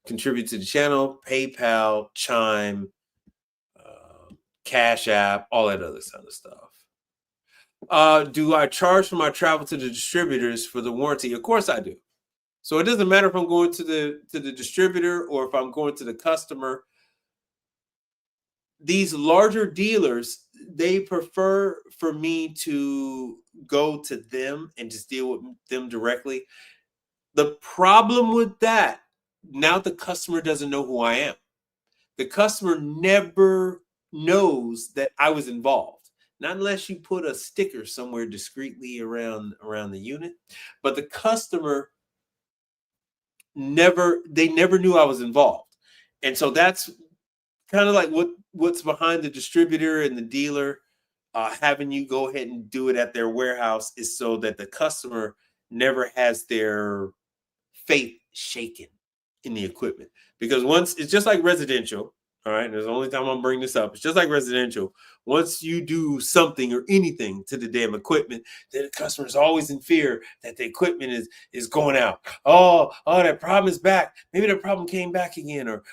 contribute to the channel: PayPal, Chime, Cash App, all that other kind of stuff. Do I charge for my travel to the distributors for the warranty? Of course I do. So it doesn't matter if I'm going to the distributor or if I'm going to the customer. These larger dealers, they prefer for me to go to them and just deal with them directly. The problem with that, now the customer doesn't know who I am. The customer never knows that I was involved. Not unless you put a sticker somewhere discreetly around the unit. But the customer never knew I was involved. And so that's kind of like what's behind the distributor and the dealer having you go ahead and do it at their warehouse, is so that the customer never has their faith shaken in the equipment. Because once, it's just like residential. All right, there's the only time I'm bringing this up. It's just like residential. Once you do something or anything to the damn equipment, then the customer is always in fear that the equipment is going out. Oh, that problem is back. Maybe the problem came back again, or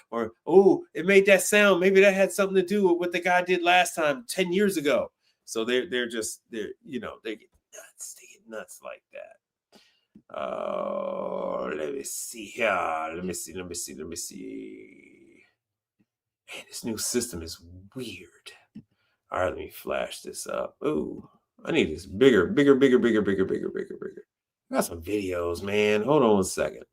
oh, it made that sound. Maybe that had something to do with what the guy did last time 10 years ago. So they're they get nuts. They get nuts like that. Let me see here. Let me see. Man, this new system is weird. All right, let me flash this up. Ooh, I need this bigger. I got some videos, man. Hold on 1 second.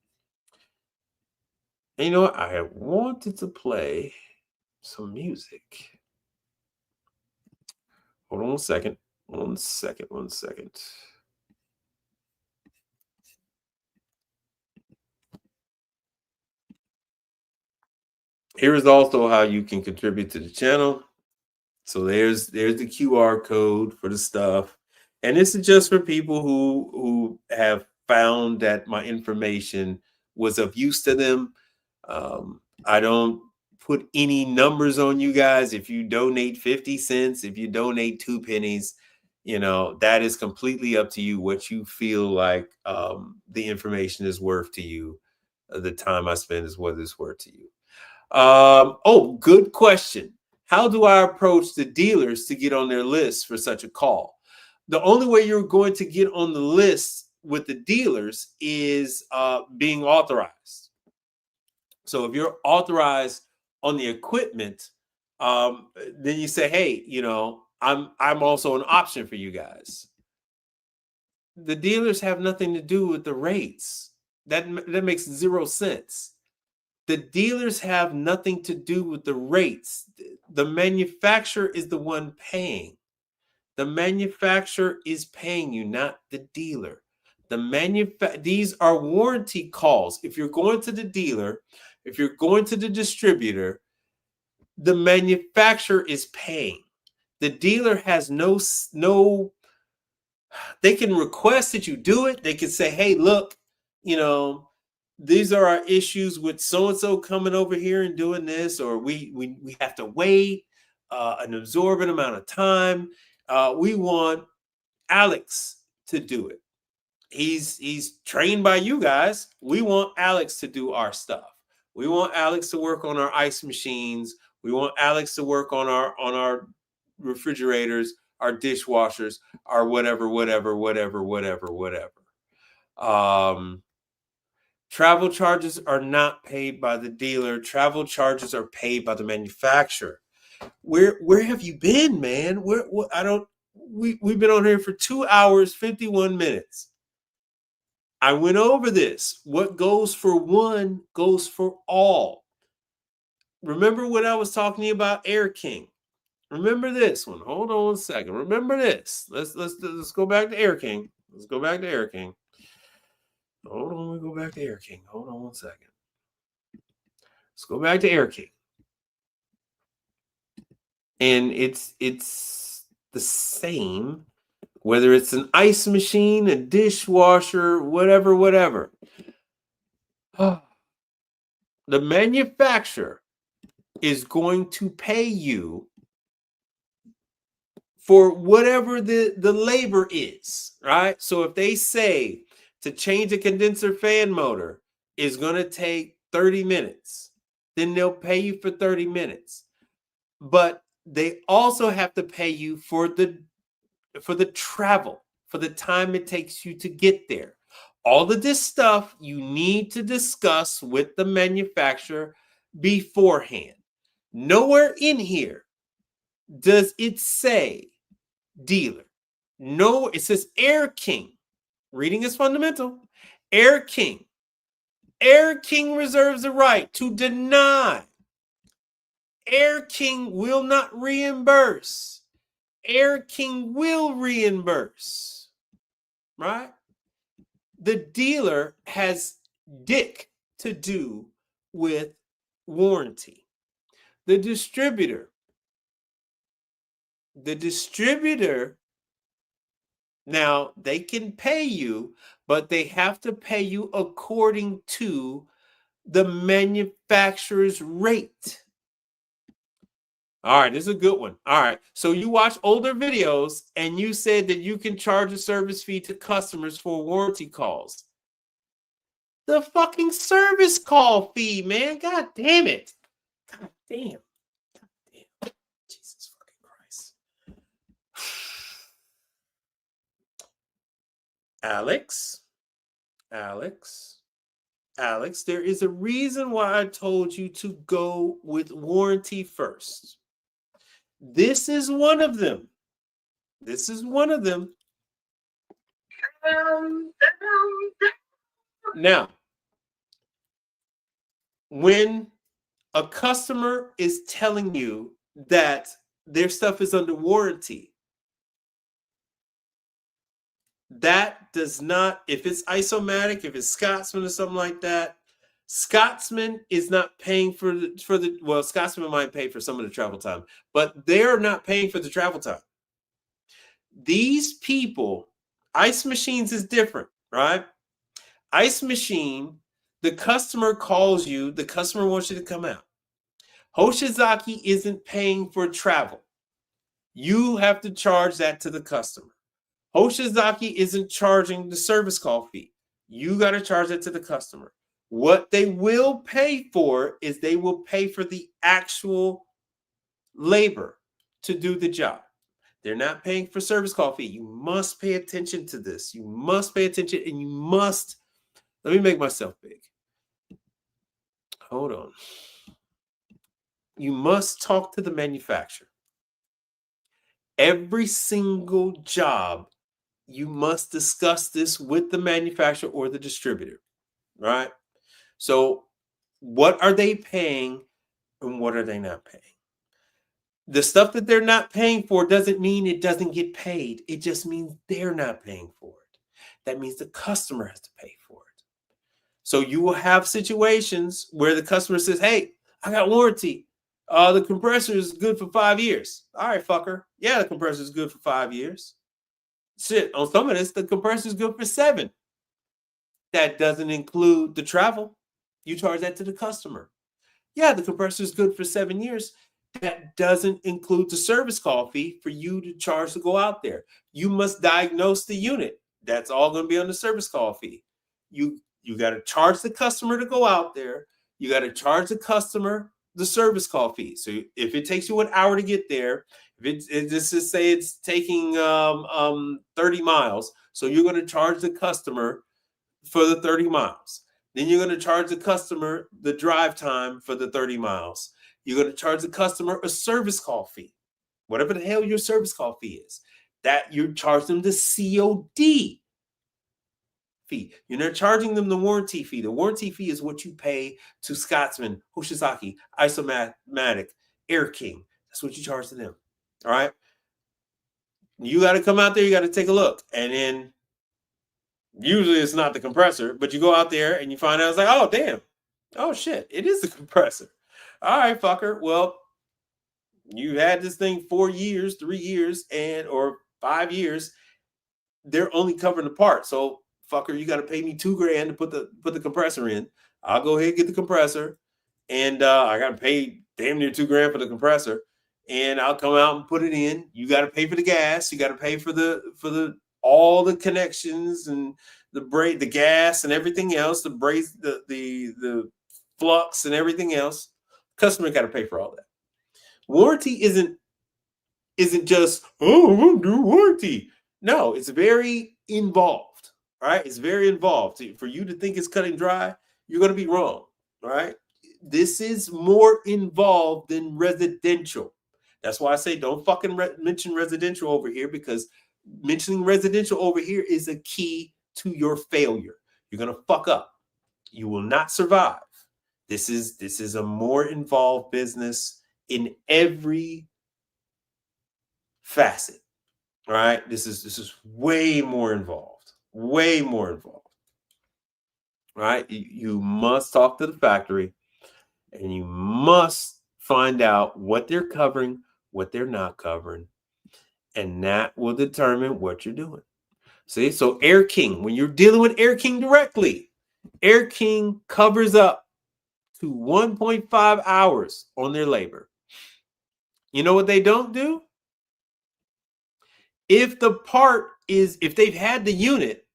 And you know what? I have wanted to play some music. Hold on 1 second. 1 second. Here is also how you can contribute to the channel. So there's the QR code for the stuff. And this is just for people who have found that my information was of use to them. I don't put any numbers on you guys. If you donate 50 cents, if you donate 2 pennies, that is completely up to you, what you feel like the information is worth to you. The time I spend is what it's worth to you. Good question. How do I approach the dealers to get on their list for such a call? The only way you're going to get on the list with the dealers is being authorized. So if you're authorized on the equipment, then you say, hey, I'm also an option for you guys. The dealers have nothing to do with the rates. That makes 0 sense. The dealers have nothing to do with the rates. The manufacturer is the one paying. The manufacturer is paying you, not the dealer. These are warranty calls. If you're going to the dealer, if you're going to the distributor, the manufacturer is paying. The dealer has no. They can request that you do it. They can say, hey, look, these are our issues with so-and-so coming over here and doing this, or we have to wait an absorbent amount of time. We want Alex to do it. He's trained by you guys. We want Alex to do our stuff. We want Alex to work on our ice machines. We want Alex to work on our refrigerators, our dishwashers, our whatever. Travel charges are not paid by the dealer. Travel charges are paid by the manufacturer. Where have you been, man? We've been on here for 2 hours, 51 minutes. I went over this. What goes for one goes for all. Remember what I was talking to you about Air King. Remember this one. Hold on 1 second. Remember this. Let's go back to Air King. Let's go back to Air King. Hold on, we go back to Air King. Hold on 1 second. Let's go back to Air King. And it's the same, whether it's an ice machine, a dishwasher, whatever. The manufacturer is going to pay you for whatever the labor is, right? So if they say to change a condenser fan motor is going to take 30 minutes, then they'll pay you for 30 minutes. But they also have to pay you for the travel, for the time it takes you to get there. All of this stuff you need to discuss with the manufacturer beforehand. Nowhere in here does it say dealer. No, it says Air King. Reading is fundamental. Air King. Air King reserves the right to deny. Air King will not reimburse. Air King will reimburse. Right? The dealer has dick to do with warranty. The distributor, now they can pay you, but they have to pay you according to the manufacturer's rate. All right, this is a good one. All right, so you watch older videos and you said that you can charge a service fee to customers for warranty calls. The fucking service call fee, man. God damn it. God damn. God damn. Jesus fucking Christ. Alex, there is a reason why I told you to go with warranty first. This is one of them. Now, when a customer is telling you that their stuff is under warranty, that does not, if it's Isomatic, if it's Scotsman or something like that, Scotsman is not paying for the well, Scotsman might pay for some of the travel time, but they're not paying for the travel time. These people, ice machines is different, right? Ice machine, the customer calls you, the customer wants you to come out. Hoshizaki isn't paying for travel. You have to charge that to the customer. Hoshizaki isn't charging the service call fee. You got to charge it to the customer. What they will pay for is they will pay for the actual labor to do the job. They're not paying for service call fee. You must pay attention to this. You must pay attention, and you must, let me make myself big. Hold on. You must talk to the manufacturer. Every single job, you must discuss this with the manufacturer or the distributor, right? So what are they paying and what are they not paying? The stuff that they're not paying for doesn't mean it doesn't get paid. It just means they're not paying for it. That means the customer has to pay for it. So you will have situations where the customer says, hey, I got warranty. The compressor is good for 5 years. All right, fucker. Yeah, the compressor is good for 5 years. Shit, on some of this, the compressor is good for 7. That doesn't include the travel. You charge that to the customer. Yeah, the compressor is good for 7 years. That doesn't include the service call fee for you to charge to go out there. You must diagnose the unit. That's all going to be on the service call fee. You got to charge the customer to go out there. You got to charge the customer the service call fee. So if it takes you an hour to get there, if let's just say it's taking 30 miles, so you're going to charge the customer for the 30 miles. Then you're going to charge the customer the drive time for the 30 miles. You're going to charge the customer a service call fee, whatever the hell your service call fee is. That you charge them the COD fee. You're not charging them the warranty fee. The warranty fee is what you pay to Scotsman, Hoshizaki, Isomatic, Air King. That's what you charge to them. All right. You got to come out there. You got to take a look. And then Usually it's not the compressor, but you go out there and you find out it's like, oh, damn. Oh, shit. It is the compressor. All right, fucker. Well, you had this thing 4 years, 3 years, or 5 years. They're only covering the part. So, fucker, you got to pay me $2,000 to put the compressor in. I'll go ahead and get the compressor. And I got to pay damn near $2,000 for the compressor. And I'll come out and put it in. You got to pay for the gas. You got to pay for the all the connections and the gas and everything else, the flux and everything else. Customer got to pay for all that. Warranty isn't just, oh, we'll do warranty. No, it's very involved. All right, it's very involved. For you to think it's cut and dry, you're going to be wrong. All right, this is more involved than residential. That's why I say don't fucking mention residential over here, because mentioning residential over here is a key to your failure. You're going to fuck up. You will not survive. This is a more involved business in every facet. All right, this is way more involved. Way more involved. All right, you must talk to the factory, and you must find out what they're covering, what they're not covering, and that will determine what you're doing. See, so Air King, when you're dealing with Air King directly, Air King covers up to 1.5 hours on their labor. You know what they don't do? If they've had the unit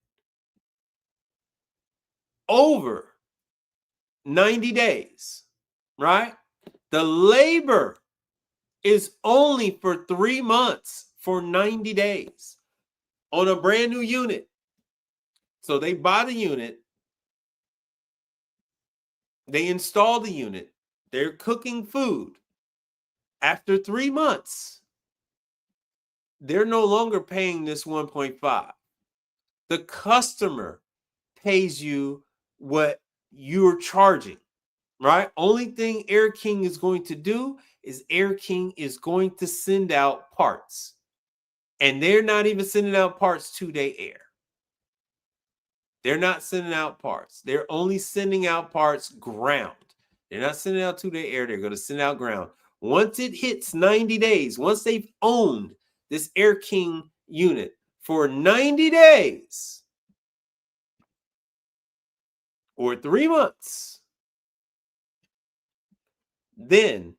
over 90 days, right? The labor is only for 3 months for 90 days on a brand new unit. So they buy the unit, they install the unit, they're cooking food. After 3 months, they're no longer paying this 1.5. The customer pays you what you're charging, right? Only thing Air King is going to do is Air King is going to send out parts. And they're not even sending out parts 2-day air. They're not sending out parts. They're only sending out parts ground. They're not sending out 2-day air. They're going to send out ground. Once it hits 90 days, once they've owned this Air King unit for 90 days or 3 months, then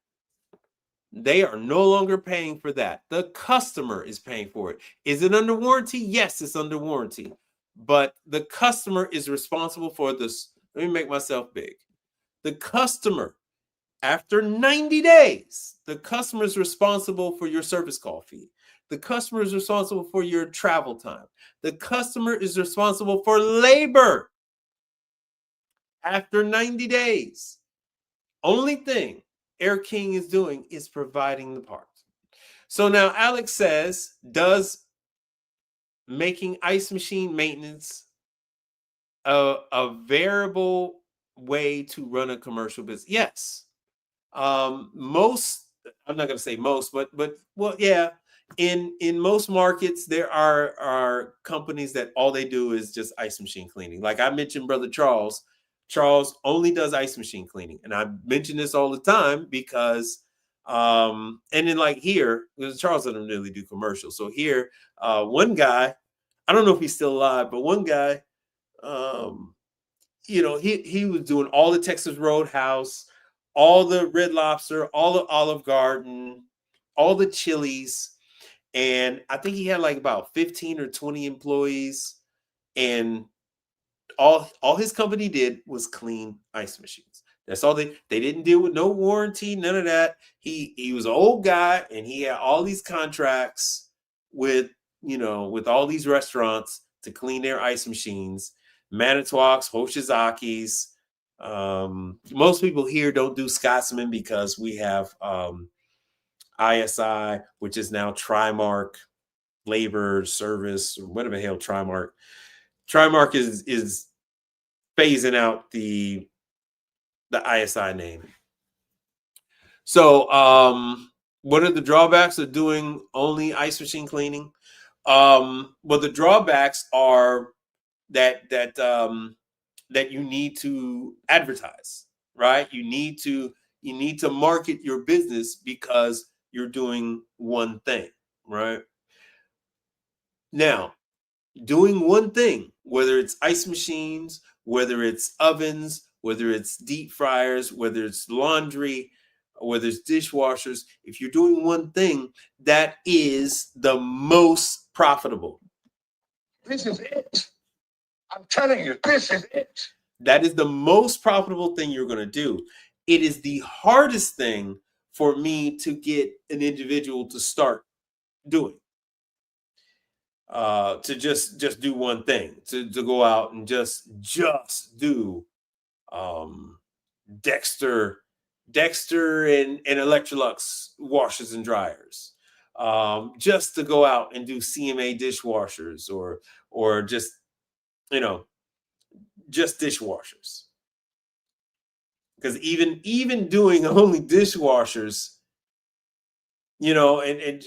they are no longer paying for that. The customer is paying for it. Is it under warranty? Yes, it's under warranty. But the customer is responsible for this. Let me make myself big. The customer, after 90 days, the customer is responsible for your service call fee. The customer is responsible for your travel time. The customer is responsible for labor. After 90 days, only thing Air King is doing is providing the parts. So now Alex says, does making ice machine maintenance a variable way to run a commercial business? Yes. Most, I'm not going to say most, but well, yeah. In most markets, there are companies that all they do is just ice machine cleaning. Like I mentioned, Brother Charles. Charles only does ice machine cleaning. And I mention this all the time because, and then like here, Charles doesn't really do commercials. So here, one guy, I don't know if he's still alive, but one guy, he was doing all the Texas Roadhouse, all the Red Lobster, all the Olive Garden, all the Chili's. And I think he had like about 15 or 20 employees. And all his company did was clean ice machines. That's all they didn't deal with, no warranty, none of that. He was an old guy and he had all these contracts with all these restaurants to clean their ice machines. Manitowoc's, Hoshizaki's. Most people here don't do Scotsman because we have ISI, which is now Trimark Labor Service, or whatever the hell Trimark. Trimark is phasing out the ISI name. So what are the drawbacks of doing only ice machine cleaning? Well, the drawbacks are that you need to advertise, right? You need to market your business because you're doing one thing, right? Now, doing one thing, whether it's ice machines, whether it's ovens, whether it's deep fryers, whether it's laundry, whether it's dishwashers, if you're doing one thing, that is the most profitable. This is it. I'm telling you, this is it. That is the most profitable thing you're going to do. It is the hardest thing for me to get an individual to start doing. To just do one thing, to go out and just do Dexter and Electrolux washers and dryers, just to go out and do CMA dishwashers or just just dishwashers. Because even doing only dishwashers, and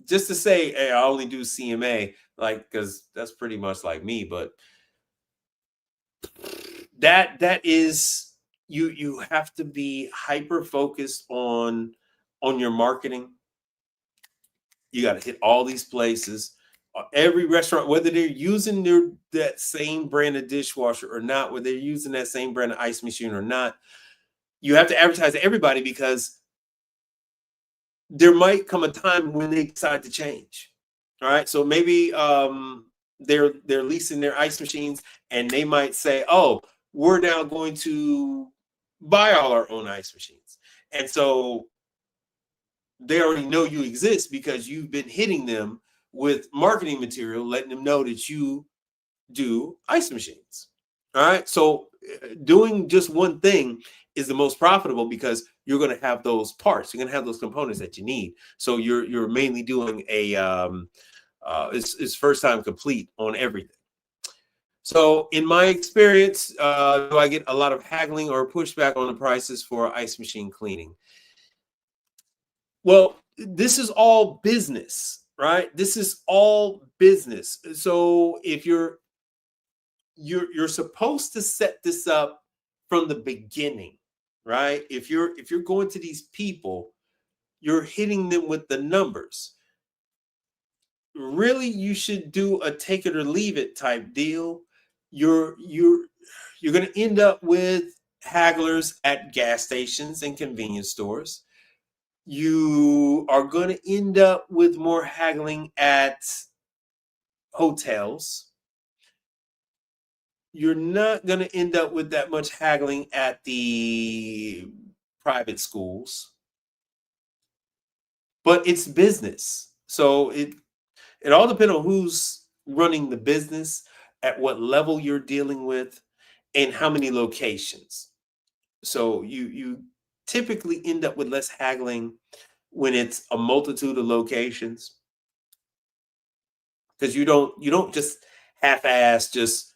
just to say, hey, I only do CMA, like, because that's pretty much like me, but that is, you have to be hyper focused on your marketing. You got to hit all these places, every restaurant, whether they're using that same brand of dishwasher or not, whether they're using that same brand of ice machine or not. You have to advertise to everybody, because there might come a time when they decide to change. All right. So maybe they're leasing their ice machines, and they might say, oh, we're now going to buy all our own ice machines. And so they already know you exist because you've been hitting them with marketing material, letting them know that you do ice machines. All right. So doing just one thing is the most profitable, because you're going to have those parts, you're going to have those components that you need. So you're mainly doing it's first time complete on everything. So in my experience, do I get a lot of haggling or pushback on the prices for ice machine cleaning? Well, this is all business, right? This is all business. So if you're supposed to set this up from the beginning, right? If you're going to these people, you're hitting them with the numbers. Really, you should do a take it or leave it type deal. You're going to end up with hagglers at gas stations and convenience stores. You are going to end up with more haggling at hotels. You're not going to end up with that much haggling at the private schools. But it's business. So it all depends on who's running the business, at what level you're dealing with, and how many locations. So you typically end up with less haggling when it's a multitude of locations, because you don't just half-ass just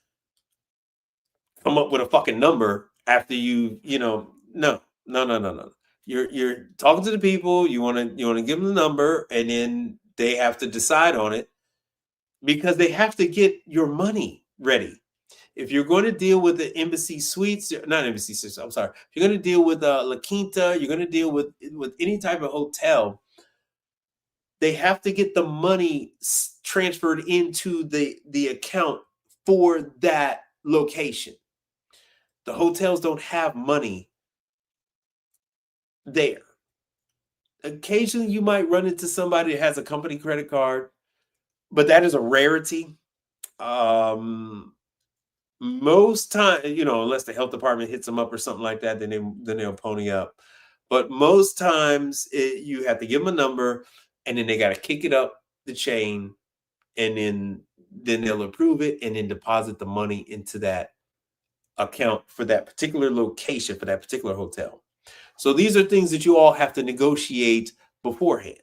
come up with a fucking number after no. You're talking to the people, you want to give them the number, and then they have to decide on it, because they have to get your money ready. If you're going to deal with the Embassy Suites, not Embassy Suites, I'm sorry. If you're going to deal with La Quinta, you're going to deal with any type of hotel, they have to get the money transferred into the account for that location. The hotels don't have money there. Occasionally, you might run into somebody that has a company credit card, but that is a rarity. Most time, unless the health department hits them up or something like that, then they'll pony up. But most times, you have to give them a number, and then they got to kick it up the chain, and then they'll approve it, and then deposit the money into that account for that particular location, for that particular hotel. So these are things that you all have to negotiate beforehand,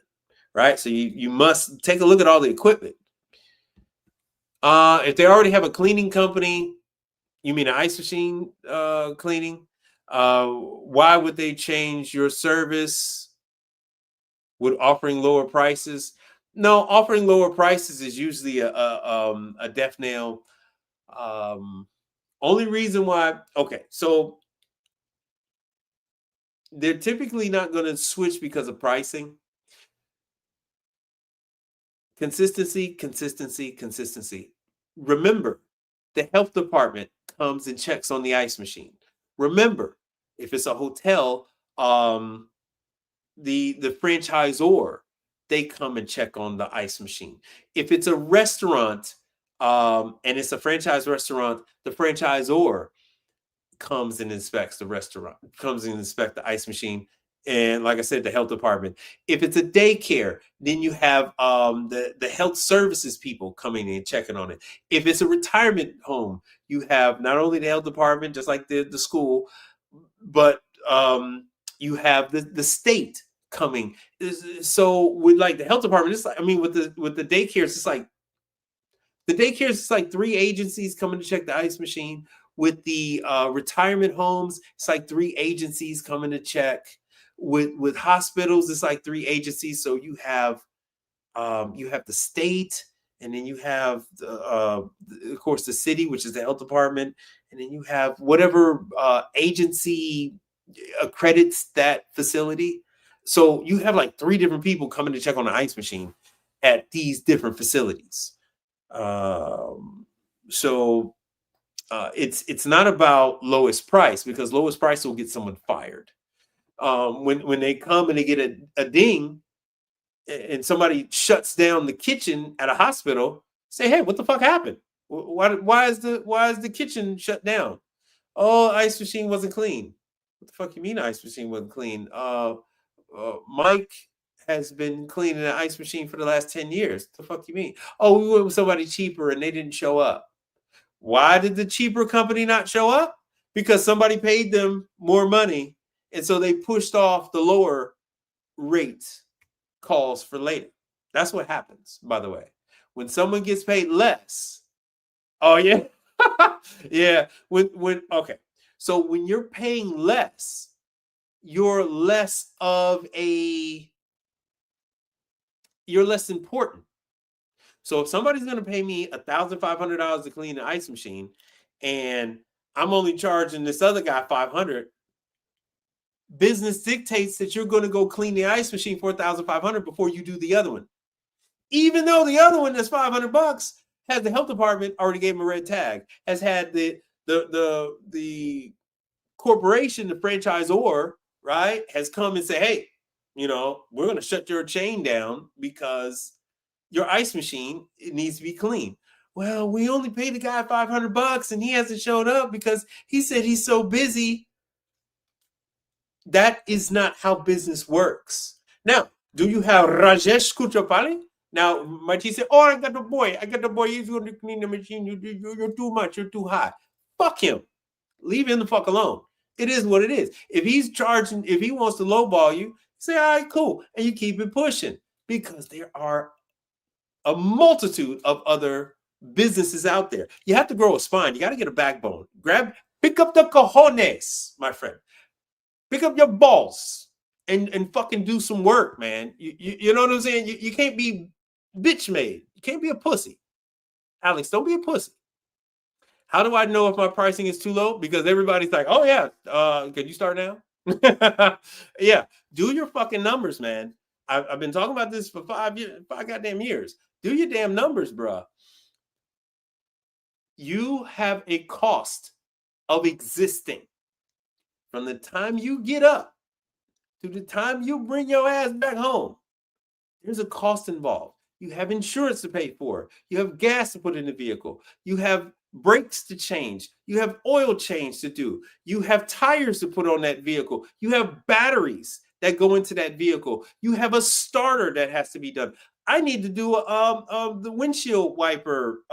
right? So you must take a look at all the equipment. If they already have a cleaning company, you mean an ice machine cleaning? Why would they change your service with offering lower prices? No, offering lower prices is usually a death nail Only reason why, okay, so they're typically not going to switch because of pricing. Consistency, consistency, consistency. Remember, the health department comes and checks on the ice machine. Remember, if it's a hotel, the franchisor, they come and check on the ice machine. If it's a restaurant, and it's a franchise restaurant, the franchisor comes and inspects the restaurant, comes and inspect the ice machine. And like I said, the health department. If it's a daycare, then you have the health services people coming in and checking on it. If it's a retirement home, you have not only the health department, just like the school, but you have the state coming. So with like the health department, it's like, I mean, with the daycares, it's like the daycares, it's like 3 agencies coming to check the ice machine. With the retirement homes, it's like 3 agencies coming to check. With hospitals, it's like 3 agencies. So you have the state, and then you have of course the city, which is the health department, and then you have whatever agency accredits that facility. So you have like 3 different people coming to check on the ice machine at these different facilities. So it's not about lowest price, because lowest price will get someone fired. When they come and they get a ding, and somebody shuts down the kitchen at a hospital, say, hey, what the fuck happened? Why is the kitchen shut down? Oh, ice machine wasn't clean. What the fuck you mean ice machine wasn't clean? Mike has been cleaning the ice machine for the last 10 years. What the fuck you mean? Oh, we went with somebody cheaper and they didn't show up. Why did the cheaper company not show up? Because somebody paid them more money, and so they pushed off the lower rate calls for later. That's what happens, by the way. When someone gets paid less, oh yeah, yeah. Okay, so when you're paying less, you're less important. So if somebody's going to pay me $1,500 to clean the ice machine, and I'm only charging this other guy $500, business dictates that you're going to go clean the ice machine for $1,500 before you do the other one, even though the other one that's $500 has the health department already gave him a red tag, has had the corporation, the franchisor, right, has come and say, hey, we're going to shut your chain down because your ice machine, it needs to be clean. Well, we only paid the guy $500 and he hasn't showed up because he said he's so busy. That is not how business works. Now, do you have Rajesh Kuchapali? Now, might he say, oh, I got the boy. He's going to clean the machine. You're too much. You're too high. Fuck him. Leave him the fuck alone. It is what it is. If he's charging, if he wants to lowball you, say, all right, cool. And you keep it pushing, because there are a multitude of other businesses out there. You have to grow a spine. You got to get a backbone. Pick up the cojones, my friend. Pick up your balls and fucking do some work, man. You know what I'm saying? You can't be bitch made. You can't be a pussy. Alex, don't be a pussy. How do I know if my pricing is too low? Because everybody's like, oh yeah, can you start now? Yeah, do your fucking numbers, man. I've been talking about this for 5 goddamn years. Do your damn numbers, bruh. You have a cost of existing. From the time you get up to the time you bring your ass back home, there's a cost involved. You have insurance to pay for. You have gas to put in the vehicle. You have brakes to change. You have oil change to do. You have tires to put on that vehicle. You have batteries that go into that vehicle. You have a starter that has to be done. I need to do the windshield wiper.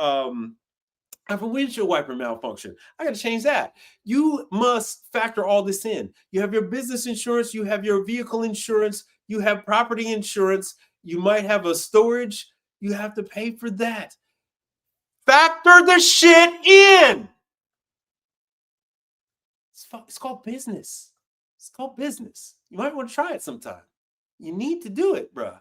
I have a windshield wiper malfunction. I got to change that. You must factor all this in. You have your business insurance. You have your vehicle insurance. You have property insurance. You might have a storage. You have to pay for that. Factor the shit in. It's called business. It's called business. You might want to try it sometime. You need to do it, bruh.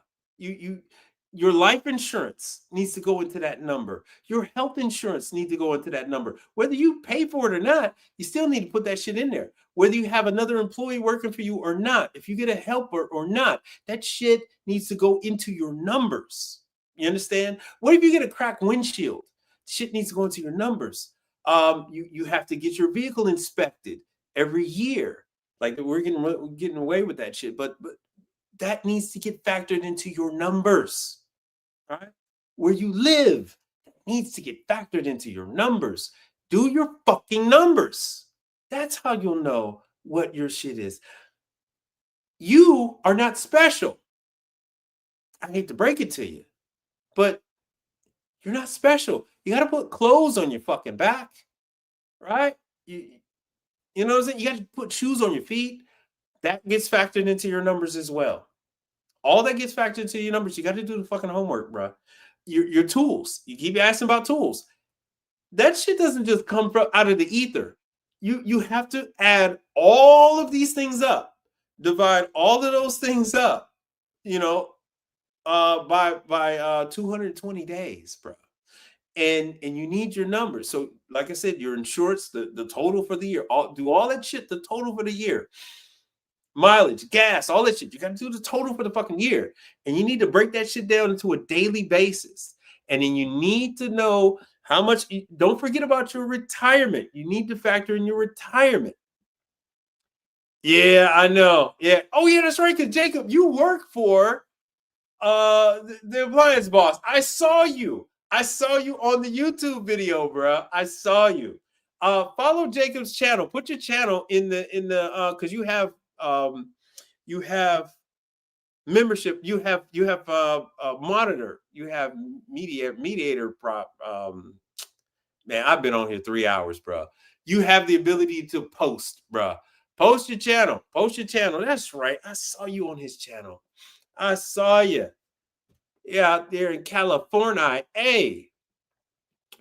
Your life insurance needs to go into that number. Your health insurance needs to go into that number. Whether you pay for it or not, you still need to put that shit in there. Whether you have another employee working for you or not, if you get a helper or not, that shit needs to go into your numbers. You understand? What if you get a cracked windshield? Shit needs to go into your numbers. You have to get your vehicle inspected every year. Like we're getting away with that shit, but that needs to get factored into your numbers. Right? Where you live needs to get factored into your numbers. Do your fucking numbers. That's how you'll know what your shit is. You are not special. I hate to break it to you, but you're not special. You got to put clothes on your fucking back, right? You know what I'm saying? You got to put shoes on your feet. That gets factored into your numbers as well. All that gets factored into your numbers. You got to do the fucking homework, bro. Your tools. You keep asking about tools. That shit doesn't just come from out of the ether. You have to add all of these things up, divide all of those things up, by 220 days, bro. And you need your numbers. So, like I said, your insurance, the total for the year, do all that shit, the total for the year. Mileage, gas, all that shit. You got to do the total for the fucking year. And you need to break that shit down into a daily basis. And then you need to know how much. Don't forget about your retirement. You need to factor in your retirement. Yeah, I know. Yeah. Oh, yeah, that's right. Because Jacob, you work for the appliance boss. I saw you on the YouTube video, bro. I saw you. Follow Jacob's channel. Put your channel in the because you have membership, you have a monitor, you have mediator prop. Man, I've been on here 3 hours, bro. You have the ability to post, bro. Post your channel. That's right. I saw you on his channel. I saw you. Yeah, out there in California. Hey.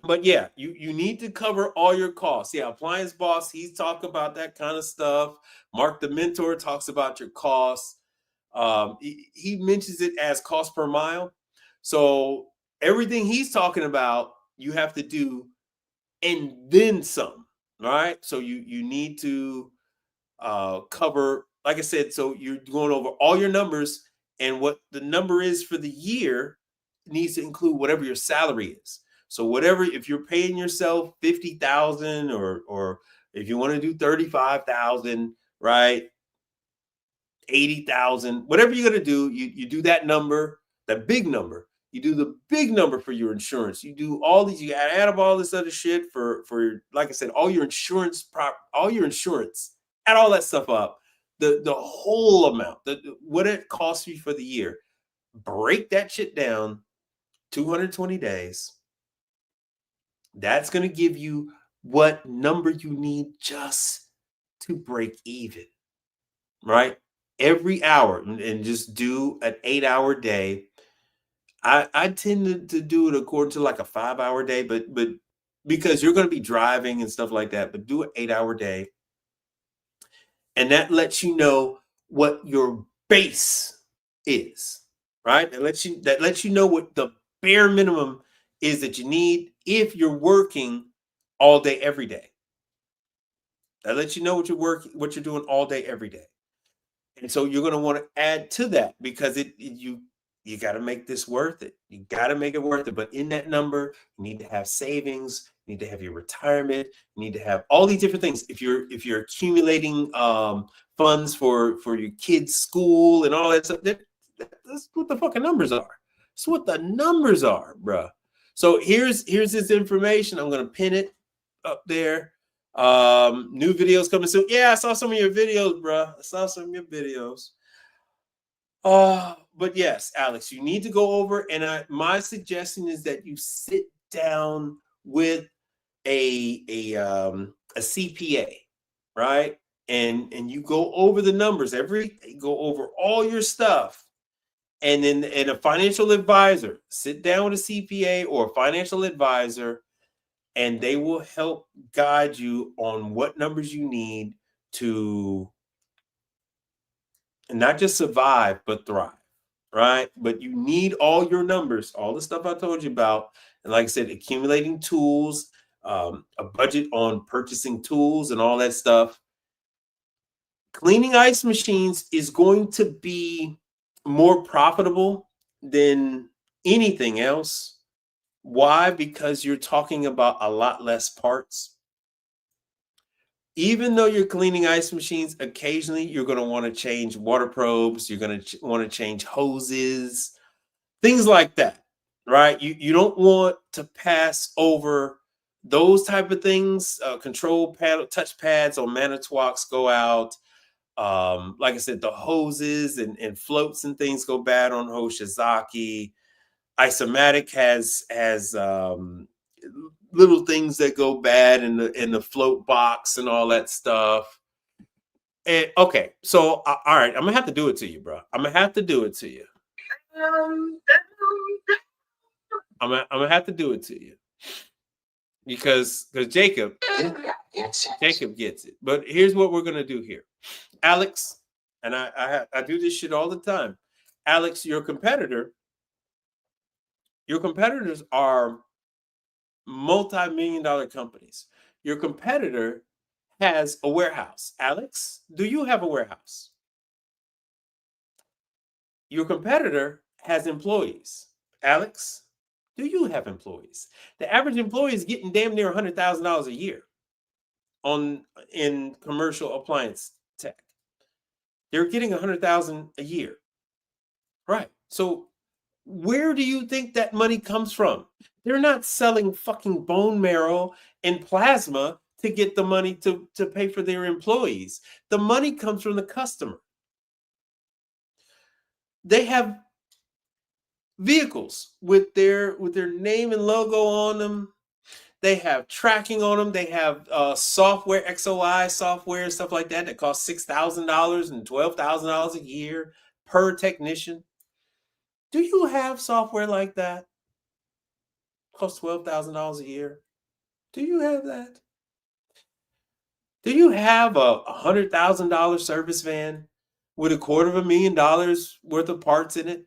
But yeah, you need to cover all your costs. Yeah, Appliance Boss, he's talking about that kind of stuff. Mark the Mentor talks about your costs. He mentions it as cost per mile. So everything he's talking about, you have to do and then some, right? So you need to cover, like I said, so you're going over all your numbers, and what the number is for the year needs to include whatever your salary is. So whatever, if you're paying yourself 50,000 or if you want to do 35,000, right? 80,000, whatever you're going to do, you do that number, that big number. You do the big number for your insurance. You do all these, you add up all this other shit for like I said, all your insurance, add all that stuff up. The whole amount, what it costs you for the year. Break that shit down, 220 days. That's going to give you what number you need just to break even, right? Every hour, and just do an 8-hour day. I tend to do it according to like a 5-hour day, but because you're going to be driving and stuff like that, but do an 8-hour day. And that lets you know what your base is, right? That lets you know what the bare minimum is that you need if you're working all day, every day. That lets you know what you're doing all day, every day. And so you're going to want to add to that, because you got to make this worth it. You got to make it worth it. But in that number, you need to have savings. You need to have your retirement. You need to have all these different things. If you're accumulating funds for your kids' school and all that stuff, that's what the fucking numbers are. That's what the numbers are, bro. So here's this information. I'm going to pin it up there. New videos coming soon. Yeah, I saw some of your videos, bro. I saw some of your videos. But yes, Alex, you need to go over, and my suggestion is that you sit down with a CPA, right? And you go over the numbers, go over all your stuff. And then a financial advisor, sit down with a CPA or a financial advisor, and they will help guide you on what numbers you need to not just survive, but thrive, right? But you need all your numbers, all the stuff I told you about. And like I said, accumulating tools, a budget on purchasing tools and all that stuff. Cleaning ice machines is going to be more profitable than anything else. Why? Because you're talking about a lot less parts. Even though you're cleaning ice machines, occasionally you're going to want to change water probes. You're going to want to change hoses, things like that, right? You don't want to pass over those type of things. Control panel, touch pads on Manitowoc's go out. Like I said, the hoses and floats and things go bad on Hoshizaki. Isomatic has little things that go bad in the float box and all that stuff. And okay, so all right, I'm gonna have to do it to you, bro. I'm gonna have to do it to you. I'm gonna have to do it to you because Jacob gets it. But here's what we're gonna do here, Alex, and I do this shit all the time. Alex, your competitors are multi-million-dollar companies. Your competitor has a warehouse. Alex, do you have a warehouse? Your competitor has employees. Alex, do you have employees? The average employee is getting damn near $100,000 a year in commercial appliance tech. They're getting $100,000 a year, right? So where do you think that money comes from? They're not selling fucking bone marrow and plasma to get the money to pay for their employees. The money comes from the customer. They have vehicles with their name and logo on them. They have tracking on them. They have software, XOI software, stuff like that costs $6,000 and $12,000 a year per technician. Do you have software like that? Costs $12,000 a year. Do you have that? Do you have a $100,000 service van with $250,000 worth of parts in it?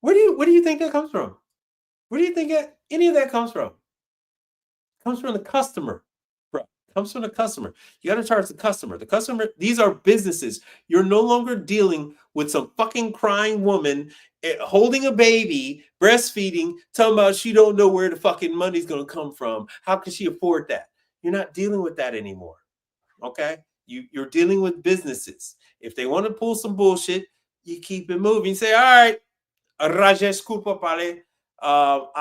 Where do you think that comes from? Where do you think any of that comes from? It comes from the customer, bro. It comes from the customer. You got to charge the customer. The customer, these are businesses. You're no longer dealing with some fucking crying woman holding a baby, breastfeeding, talking about she don't know where the fucking money's going to come from. How can she afford that? You're not dealing with that anymore. Okay? You're dealing with businesses. If they want to pull some bullshit, you keep it moving. You say, all right, Rajesh Kulpa Pale. All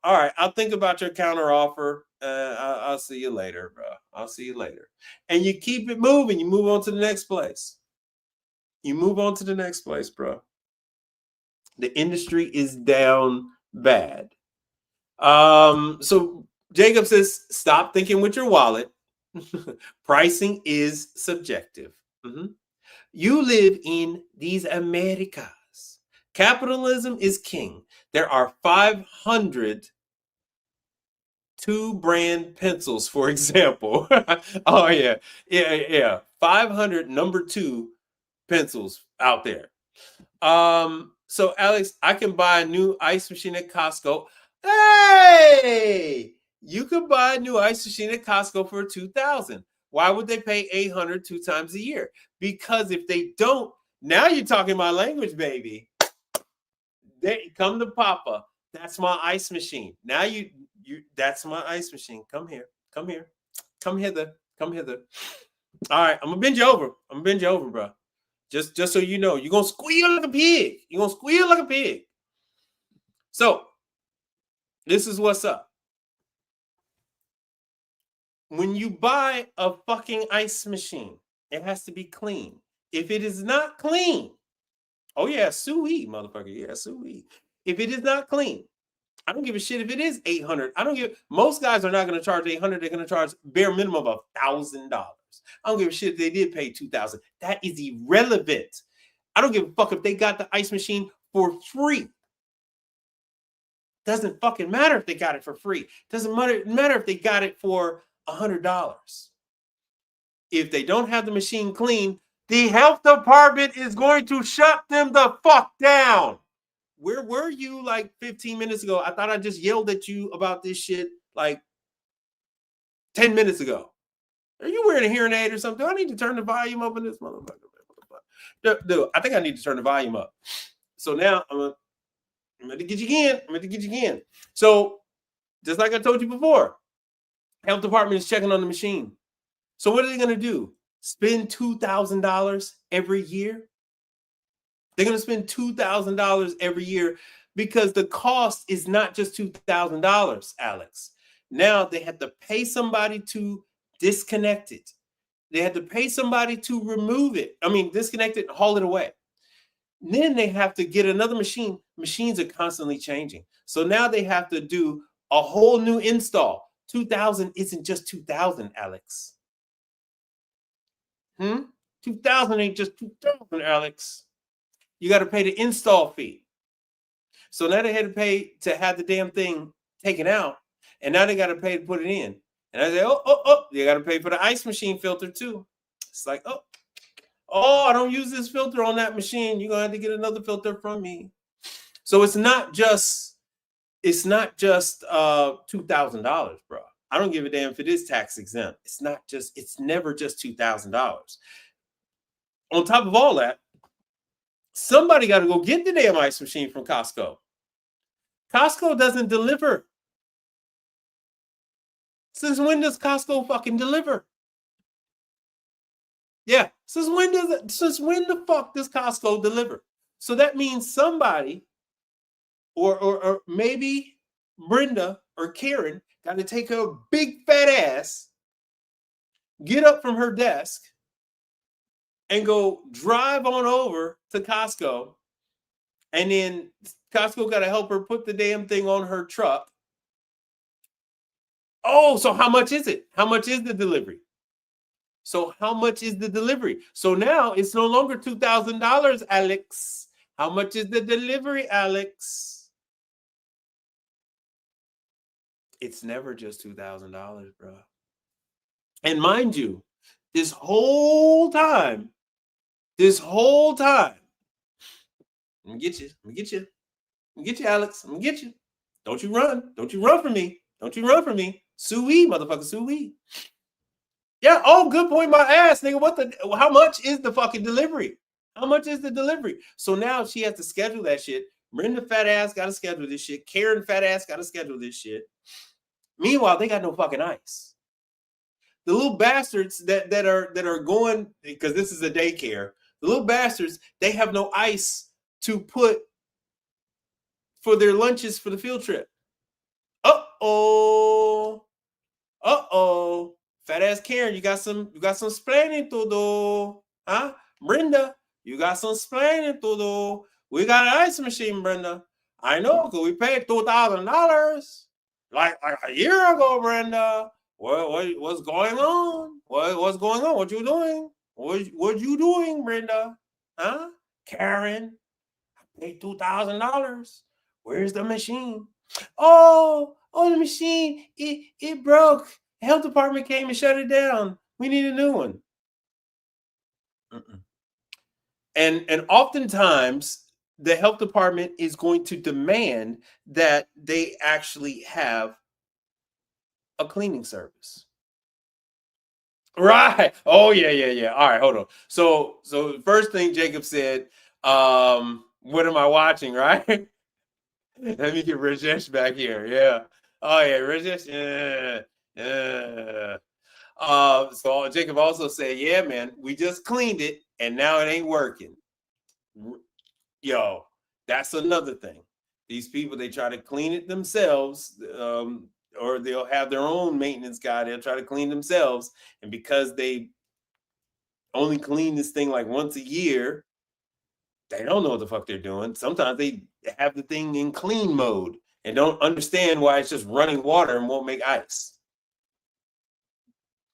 right, I'll think about your counter offer. I'll see you later, bro. I'll see you later. And you keep it moving. You move on to the next place. You move on to the next place, bro. The industry is down bad. So Jacob says, stop thinking with your wallet. Pricing is subjective. You live in these Americas. Capitalism is king. There are 500 two-brand pencils, for example. Oh, yeah. 500 number 2 pencils out there. So, Alex, I can buy a new ice machine at Costco. Hey! You could buy a new ice machine at Costco for $2,000. Why would they pay $800 2 times a year? Because if they don't, now you're talking my language, baby. They come to Papa. That's my ice machine. Now you that's my ice machine. Come here. Come hither. All right, I'm gonna bend you over, bro. Just so you know, you're gonna squeal like a pig. So this is what's up. When you buy a fucking ice machine, it has to be clean. If it is not clean, oh yeah, sous-vide, motherfucker. Yeah, sous-vide. If it is not clean, I don't give a shit if it is $800. Most guys are not going to charge $800. They're going to charge bare minimum of $1,000. I don't give a shit if they did pay $2,000. That is irrelevant. I don't give a fuck if they got the ice machine for free. Doesn't fucking matter if they got it for free. Doesn't matter if they got it for $100. If they don't have the machine clean, The health department is going to shut them the fuck down. Where were you like 15 minutes ago? I thought I just yelled at you about this shit like 10 minutes ago. Are you wearing a hearing aid or something? Do I need to turn the volume up in this motherfucker? Dude, I think I need to turn the volume up. So now I'm going to get you again. So just like I told you before, health department is checking on the machine. So what are they going to do? Spend $2,000 every year? They're going to spend $2,000 every year because the cost is not just $2,000, Alex. Now they have to pay somebody to disconnect it. They had to pay somebody to remove it. Disconnect it and haul it away. Then they have to get another machine. Machines are constantly changing. So now they have to do a whole new install. 2,000 isn't just 2,000, Alex. 2,000 ain't just 2,000, Alex. You got to pay the install fee. So now they had to pay to have the damn thing taken out. And now they got to pay to put it in. And I say, you got to pay for the ice machine filter too. It's like, I don't use this filter on that machine. You're going to have to get another filter from me. So it's not just $2,000, bro. I don't give a damn if it is tax exempt. It's never just $2,000. On top of all that, somebody got to go get the damn ice machine from Costco. Costco doesn't deliver. Since when does Costco fucking deliver? Yeah, since when the fuck does Costco deliver? So that means somebody, or maybe Brenda or Karen, got to take her big fat ass, get up from her desk, and go drive on over to Costco, and then Costco got to help her put the damn thing on her truck. Oh, so how much is it? How much is the delivery? So now it's no longer $2,000, Alex. How much is the delivery, Alex? It's never just $2,000, bro. And mind you, this whole time, I'm gonna get you, Alex. I'm gonna get you. Don't you run from me. Sui, motherfucker, sui. Yeah, good point, my ass, nigga. How much is the fucking delivery? So now she has to schedule that shit. Brenda fat ass got to schedule this shit. Karen fat ass got to schedule this shit. Meanwhile, they got no fucking ice. The little bastards that are going, because this is a daycare, the little bastards, they have no ice to put for their lunches for the field trip. Fat ass Karen, you got some splaining to do. Huh? Brenda, you got some splaining to do. We got an ice machine, Brenda. I know, because we paid $2,000 like a year ago, Brenda. What's going on? What's going on? What you doing? What you doing, Brenda? Huh? Karen, I paid $2,000. Where's the machine? Oh, the machine, it broke. The health department came and shut it down. We need a new one. And oftentimes, the health department is going to demand that they actually have a cleaning service. Right. Oh, yeah. All right, hold on. So the first thing Jacob said, what am I watching, right? Let me get Rajesh back here. Yeah. Oh, yeah, Rajesh. So Jacob also said, yeah, man, we just cleaned it and now it ain't working. Yo, that's another thing. These people, they try to clean it themselves, or they'll have their own maintenance guy. They'll try to clean themselves. And because they only clean this thing like once a year, they don't know what the fuck they're doing. Sometimes they have the thing in clean mode and don't understand why it's just running water and won't make ice.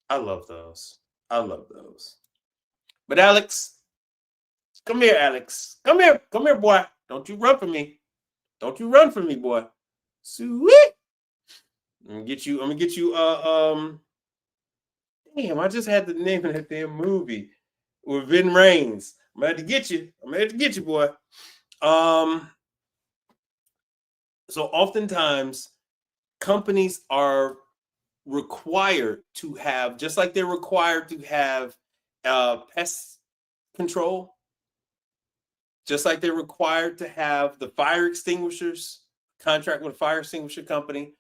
I love those. But Alex, come here, Alex. Come here, boy. Don't you run from me. Boy. Sweet. I'm gonna get you. Damn, I just had the name of that damn movie with Vin Rains. I'm gonna have to get you. I'm gonna have to get you, boy. So oftentimes companies are required to have, just like they're required to have pest control, just like they're required to have the fire extinguishers, contract with a fire extinguisher company.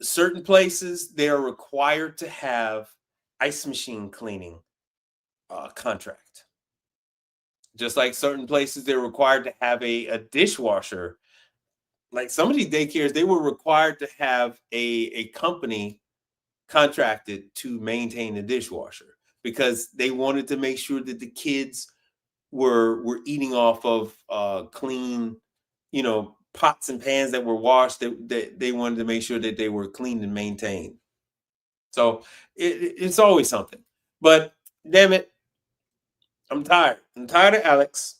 Certain places, they are required to have ice machine cleaning contract. Just like certain places, they're required to have a dishwasher. Like some of these daycares, they were required to have a company contracted to maintain the dishwasher because they wanted to make sure that the kids were eating off of clean, pots and pans that were washed. That they wanted to make sure that they were clean and maintained. So it's always something. But damn it, I'm tired. I'm tired of Alex.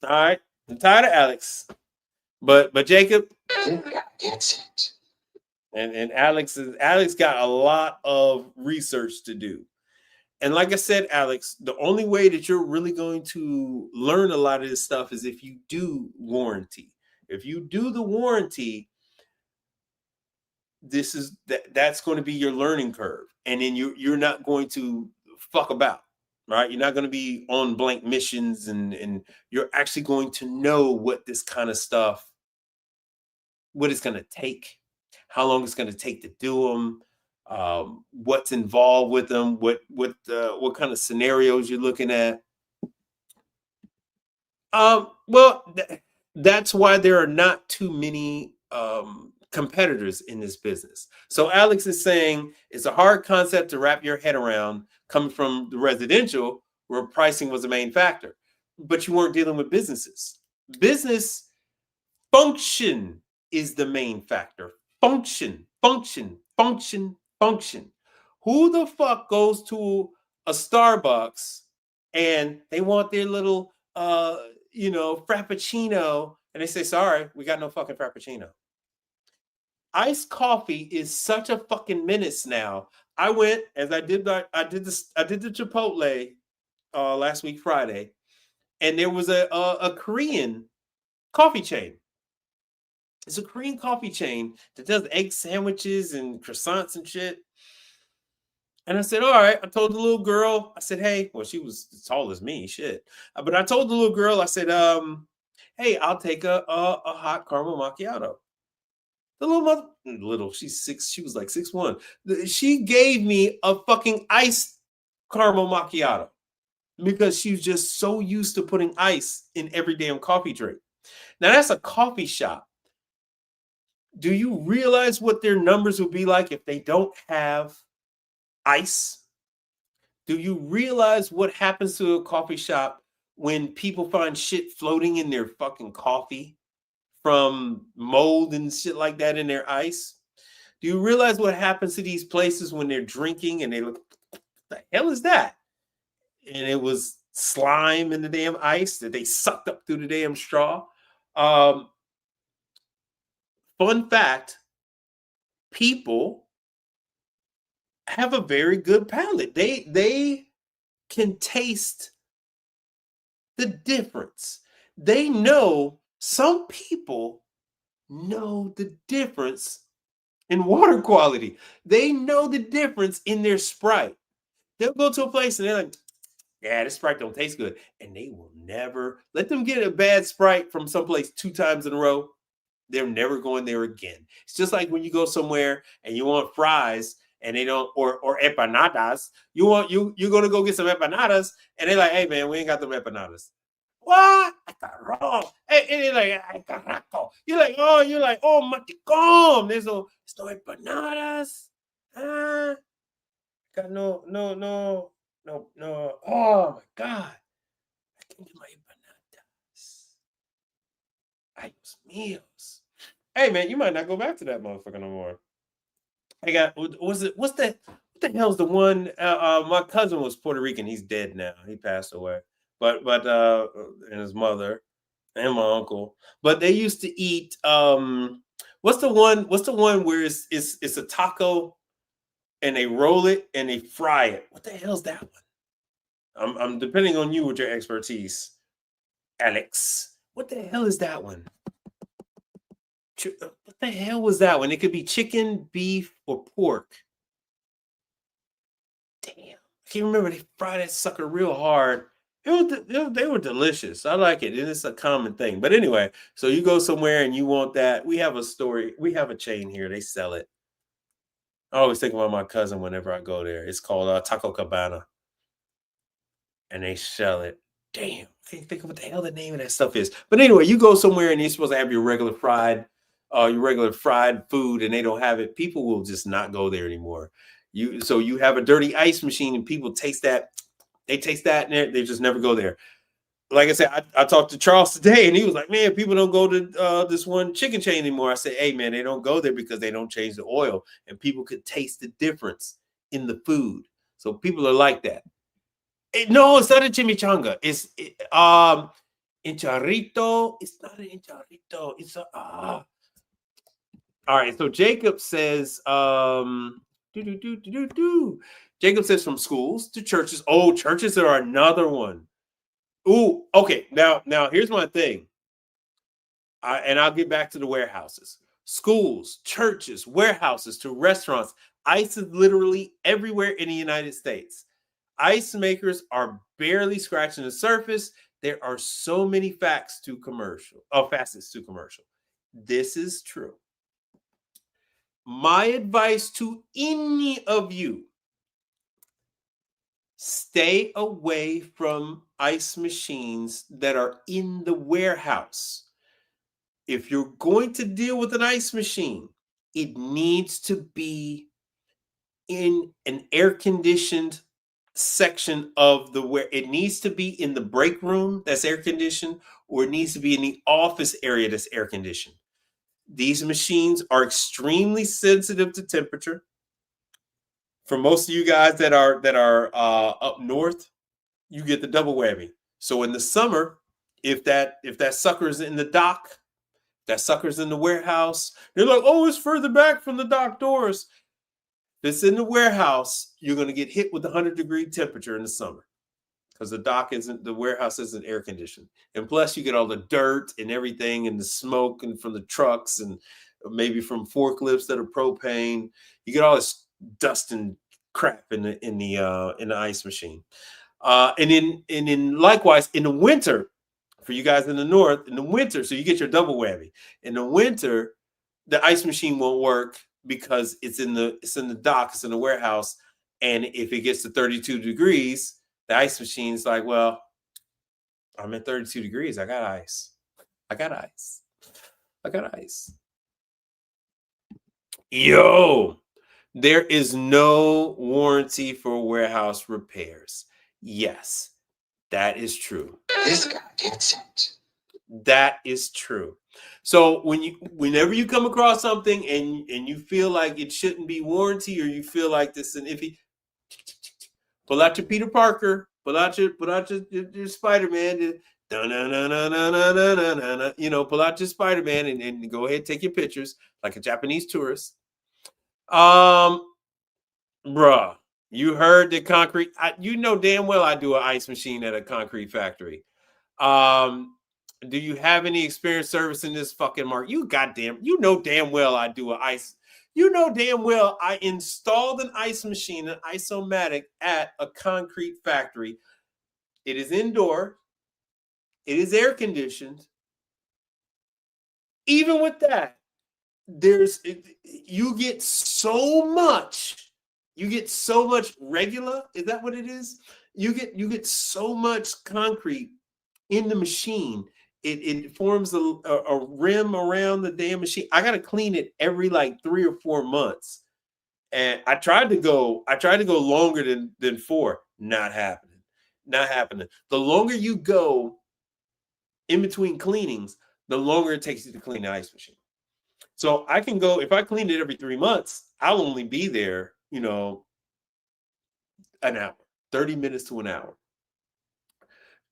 All right, I'm tired of Alex. But Jacob, Gets it. and Alex got a lot of research to do. And like I said, Alex, the only way that you're really going to learn a lot of this stuff is if you do warranty. If you do the warranty, that's going to be your learning curve. And then you're not going to fuck about, right? You're not going to be on blank missions, and you're actually going to know what this kind of stuff, what it's going to take, how long it's going to take to do them, what's involved with them, what kind of scenarios you're looking at. That's why there are not too many competitors in this business. So Alex is saying it's a hard concept to wrap your head around coming from the residential where pricing was the main factor, but you weren't dealing with businesses. Business function is the main factor. Function. Who the fuck goes to a Starbucks and they want their little frappuccino and they say, sorry, we got no fucking frappuccino. Iced coffee is such a fucking menace now. I went, as I did the Chipotle last week Friday, and there was a Korean coffee chain. It's a Korean coffee chain that does egg sandwiches and croissants and shit. And I said, all right. I told the little girl, I said, hey, well, she was as tall as me, shit. But I told the little girl, I said, hey, I'll take a hot caramel macchiato. The she's 6, she was like 6'1". She gave me a fucking iced caramel macchiato because she's just so used to putting ice in every damn coffee drink. Now that's a coffee shop. Do you realize what their numbers would be like if they don't have ice? Do you realize what happens to a coffee shop when people find shit floating in their fucking coffee from mold and shit like that in their ice? Do you realize what happens to these places when they're drinking and they look, what the hell is that? And it was slime in the damn ice that they sucked up through the damn straw. Fun fact, people have a very good palate. They can taste the difference. They know, some people know the difference in water quality. They know the difference in their Sprite. They'll go to a place and they're like, yeah, this Sprite don't taste good. And they will never let them get a bad Sprite from someplace 2 times in a row. They're never going there again. It's just like when you go somewhere and you want fries and they don't, or empanadas. You're gonna go get some empanadas and they're like, hey man, we ain't got them empanadas. What? I got wrong. And they're like, ay carajo. You're like, oh, maticom. There's no empanadas. Got no. Oh my God. I can get my empanadas. Ayos míos. Hey man, you might not go back to that motherfucker no more. What the hell's the one? My cousin was Puerto Rican. He's dead now. He passed away. But and his mother and my uncle. But they used to eat what's the one where it's a taco and they roll it and they fry it. What the hell's that one? I'm depending on you with your expertise, Alex. What the hell is that one? What the hell was that one? It could be chicken, beef, or pork. Damn, I can't remember. They fried that sucker real hard. They were delicious. I like it, and it's a common thing. But anyway, so you go somewhere and you want that. We have a story. We have a chain here. They sell it. I always think about my cousin whenever I go there. It's called Taco Cabana, and they sell it. Damn, I can't think of what the hell the name of that stuff is. But anyway, you go somewhere and you're supposed to have your regular fried food, and they don't have it. People will just not go there anymore. So you have a dirty ice machine, and people taste that. They taste that, and they just never go there. Like I said, I talked to Charles today, and he was like, "Man, people don't go to this one chicken chain anymore." I said, "Hey, man, they don't go there because they don't change the oil, and people could taste the difference in the food. So people are like that." No, it's not a chimichanga. It's encharrito. It's not an encharrito. It's a All right. So Jacob says, Jacob says from schools to churches. Oh, churches are another one. Ooh, okay. Now here's my thing. And I'll get back to the warehouses. Schools, churches, warehouses to restaurants. Ice is literally everywhere in the United States. Ice makers are barely scratching the surface. There are so many facets to commercial. This is true. My advice to any of you: stay away from ice machines that are in the warehouse. If you're going to deal with an ice machine, it needs to be in an air-conditioned section of where it needs to be in the break room that's air conditioned, or it needs to be in the office area that's air conditioned. These machines are extremely sensitive to temperature. For most of you guys that are up north, you get the double whammy. So in the summer, if that sucker is in the dock, that sucker's in the warehouse, they're like, "Oh, it's further back from the dock doors." If it's in the warehouse, you're going to get hit with 100-degree temperature in the summer because the warehouse isn't air conditioned. And plus you get all the dirt and everything and the smoke and from the trucks and maybe from forklifts that are propane. You get all this dust and crap in the ice machine. And then likewise in the winter, for you guys in the north, in the winter, so you get your double whammy. In the winter, the ice machine won't work because it's in the dock, it's in the warehouse, and if it gets to 32 degrees, the ice machine's like, "Well, I'm at 32 degrees. I got ice. I got ice. I got ice." Yo, there is no warranty for warehouse repairs. Yes, that is true. This guy gets it. That is true. So whenever you come across something and you feel like it shouldn't be warranty, or you feel like this and iffy, pull out your Peter Parker, pull out your Spider-Man, pull out your Spider-Man and go ahead and take your pictures like a Japanese tourist. Bruh, you heard the concrete. You know damn well I do an ice machine at a concrete factory. Do you have any experience servicing this fucking market? You know damn well I do an ice. You know damn well I installed an ice machine, an isomatic, at a concrete factory. It is indoor. It is air conditioned. Even with that, you get so much. You get so much regular. Is that what it is? You get so much concrete in the machine. It forms a rim around the damn machine. I got to clean it every like 3 or 4 months. And I tried to go longer than 4. Not happening. Not happening. The longer you go in between cleanings, the longer it takes you to clean the ice machine. So I can go, if I clean it every 3 months, I'll only be there, an hour, 30 minutes to an hour.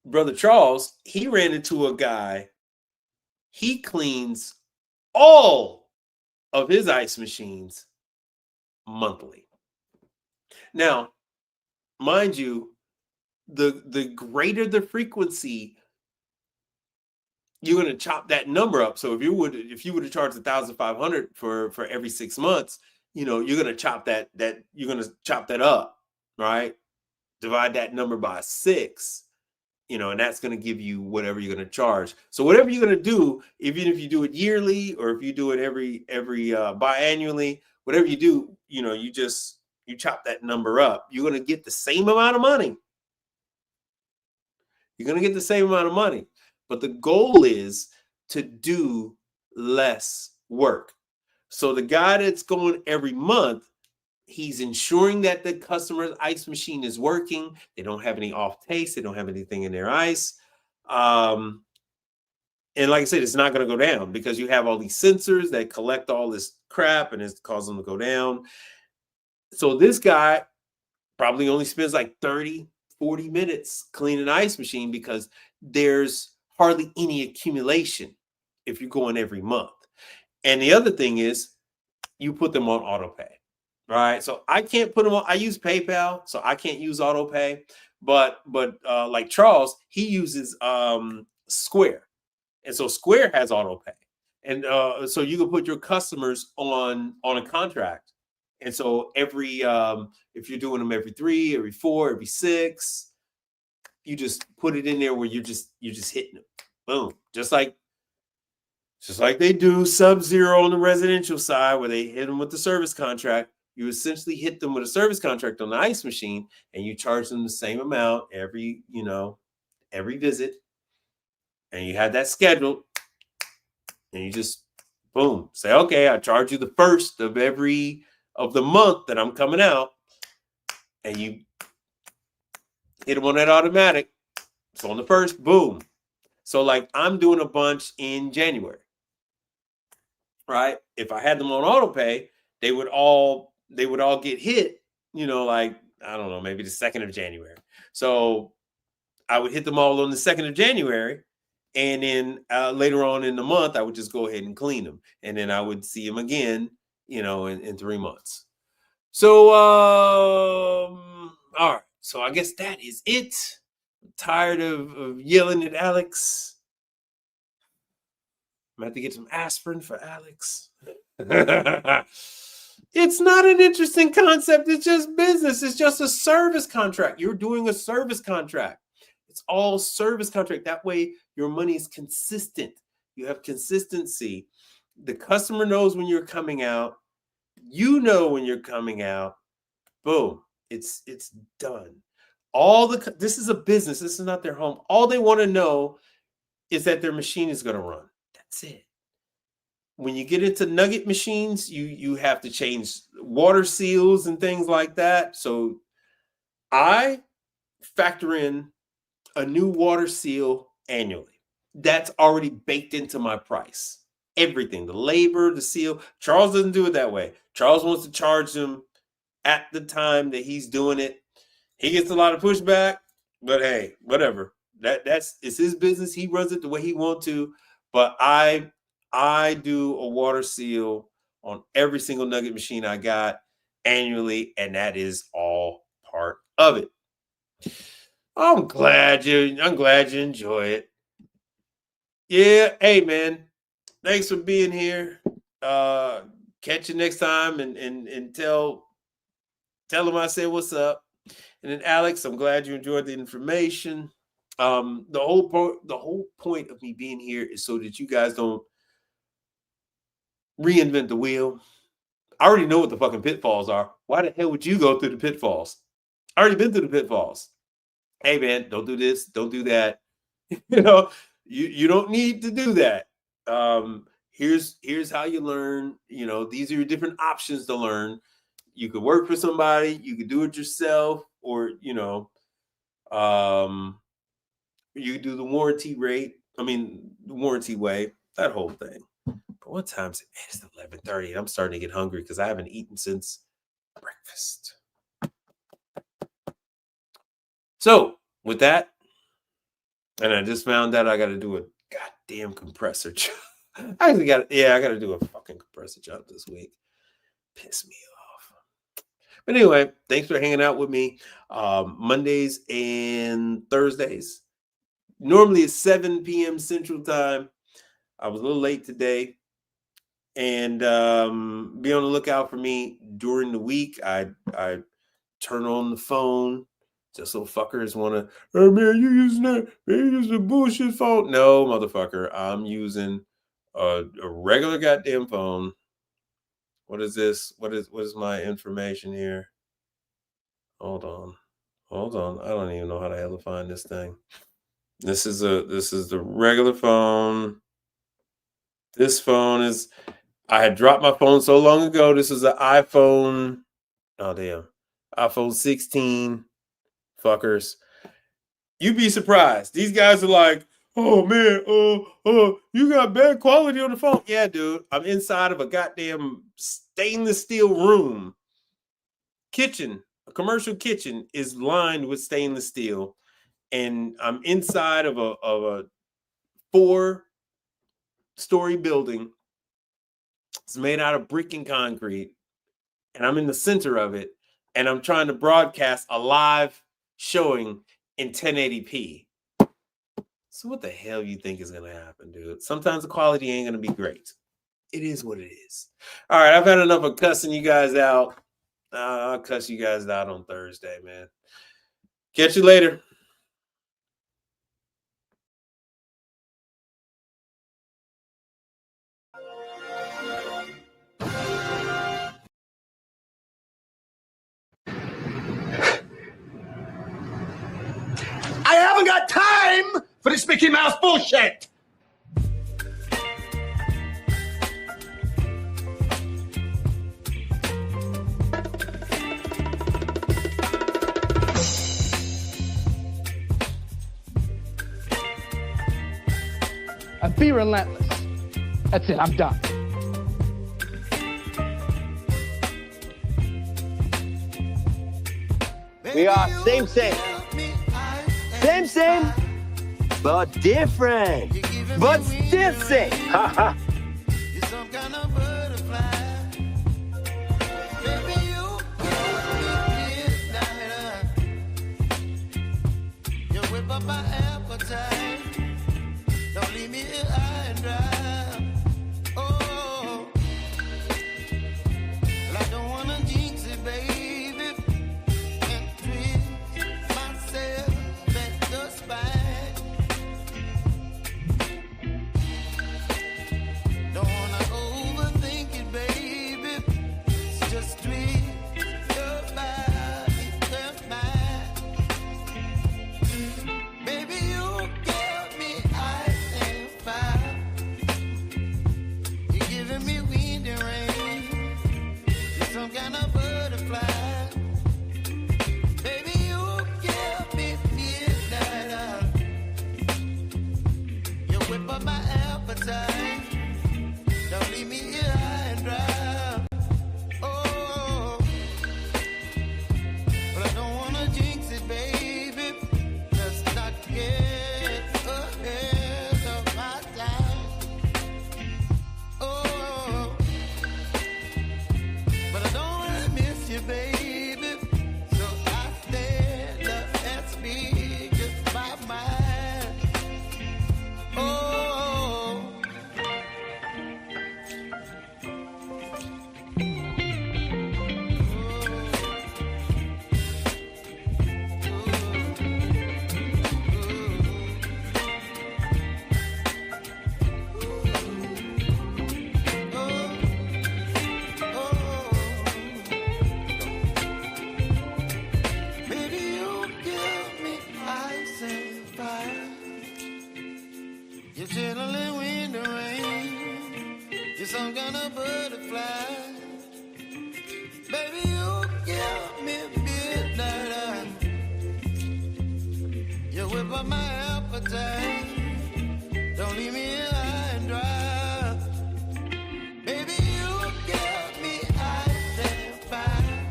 Brother Charles, he ran into a guy. He cleans all of his ice machines monthly. Now, mind you, the greater the frequency, you're going to chop that number up. So if you would have charged 1,500 for every 6 months, you're going to chop that up, right? Divide that number by 6, and that's going to give you whatever you're going to charge. So whatever you're going to do, even if you do it yearly or if you do it every biannually, whatever you do, you chop that number up. You're going to get the same amount of money. You're going to get the same amount of money. But the goal is to do less work. So the guy that's going every month, he's ensuring that the customer's ice machine is working. They don't have any off taste. They don't have anything in their ice. And like I said, it's not going to go down because you have all these sensors that collect all this crap and it's causing them to go down. So this guy probably only spends like 30, 40 minutes cleaning an ice machine because there's hardly any accumulation if you're going every month. And the other thing is you put them on auto pay, right? So I can't put them on. I use PayPal, so I can't use auto pay. But like Charles, he uses Square, and so Square has auto pay, and so you can put your customers on a contract. And so every if you're doing them every 3, every 4, every 6. You just put it in there where you're just hitting them. Boom. Just like they do Sub-Zero on the residential side where they hit them with the service contract. You essentially hit them with a service contract on the ice machine and you charge them the same amount every visit. And you have that scheduled and you just boom, say, okay, I charge you the first of the month that I'm coming out, and you hit them on that automatic. So on the first, boom. So like I'm doing a bunch in January, right? If I had them on auto pay, they would all get hit, like, I don't know, maybe the 2nd of January. So I would hit them all on the 2nd of January. And then later on in the month, I would just go ahead and clean them. And then I would see them again, in 3 months. So, all right. So I guess that is it. I'm tired of yelling at Alex. I'm going to have to get some aspirin for Alex. It's not an interesting concept. It's just business. It's just a service contract. You're doing a service contract. It's all service contract. That way your money is consistent. You have consistency. The customer knows when you're coming out. You know when you're coming out. Boom. It's done. This is a business. This is not their home. All they want to know is that their machine is going to run. That's it. When you get into nugget machines, you have to change water seals and things like that. So I factor in a new water seal annually. That's already baked into my price. Everything, the labor, the seal. Charles doesn't do it that way. Charles wants to charge them at the time that he's doing it. He gets a lot of pushback, but hey, whatever. It's his business. He runs it the way he wants to. But I do a water seal on every single nugget machine I got annually, and that is all part of it. I'm glad you enjoy it. Yeah, hey man, thanks for being here. Catch you next time and tell them I said what's up. And then Alex, I'm glad you enjoyed the information. The whole point of me being here is so that you guys don't reinvent the wheel. I already know what the fucking pitfalls are. Why the hell would you go through the pitfalls? I already been through the pitfalls. Hey man, don't do this, don't do that. You don't need to do that. Here's how you learn. These are your different options to learn. You could work for somebody, you could do it yourself, or you do the warranty rate. The warranty way, that whole thing. But what time is it? Man, it's 11:30. I'm starting to get hungry because I haven't eaten since breakfast. So with that, and I just found out I got to do a goddamn compressor job. I got to do a fucking compressor job this week. Piss me off. But anyway, thanks for hanging out with me. Mondays and Thursdays. Normally it's 7 p.m. Central Time. I was a little late today. And be on the lookout for me during the week. I turn on the phone just so fuckers want to, oh man, you using that? Man, you using a bullshit phone? No, motherfucker. I'm using a regular goddamn phone. What is this? What is my information here? Hold on. I don't even know how the hell to find this thing. This is the regular phone. This phone is, I had dropped my phone so long ago. This is an iPhone. Oh damn. iPhone 16. Fuckers. You'd be surprised. These guys are like, oh man, you got bad quality on the phone. Yeah, dude. I'm inside of a goddamn stainless steel room. Kitchen. A commercial kitchen is lined with stainless steel. And I'm inside of a 4-story building. It's made out of brick and concrete. And I'm in the center of it. And I'm trying to broadcast a live showing in 1080p. So what the hell you think is going to happen, dude? Sometimes the quality ain't going to be great. It is what it is. All right, I've had enough of cussing you guys out. I'll cuss you guys out on Thursday, man. Catch you later. I haven't got time for this Mickey Mouse bullshit. Be relentless. That's it. I'm done. We are same, but different, but still same. Ha Don't leave me here high and dry. Oh, well, I don't wanna jinx it, baby, and twist myself at the spine. Don't wanna overthink it, baby. It's just twist your body and mine. Baby, you give me ice and fire. You're giving me wind and rain. You're some kind of butterfly. Baby, you give me midnight. You whip up my appetite. Don't leave me here high and dry. Oh, but I don't wanna jinx it, baby. Let's not get ahead of my time. Oh, but I don't wanna miss you, baby. So I stand up and speak just my mind. Oh. Baby, you give me ice and fire. You're chilling wind and rain. You're some kind of butterfly. Baby, you give me midnight. You whip up my appetite. Don't leave me here high and dry. Baby, you give me ice and fire.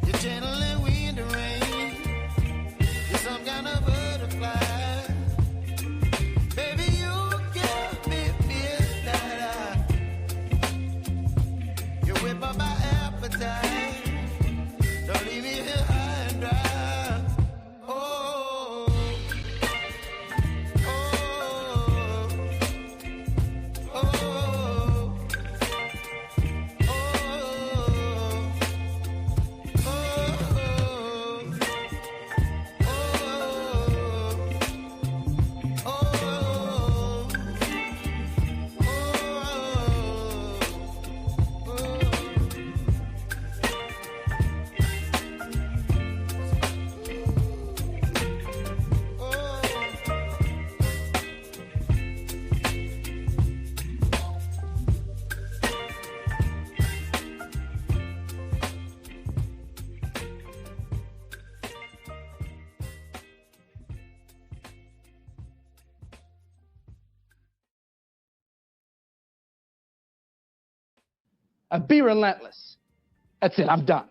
You're channeling wind and rain. You're some kind of butterfly. Baby, you give me midnight. You whip up my appetite. Be relentless. That's it. I'm done.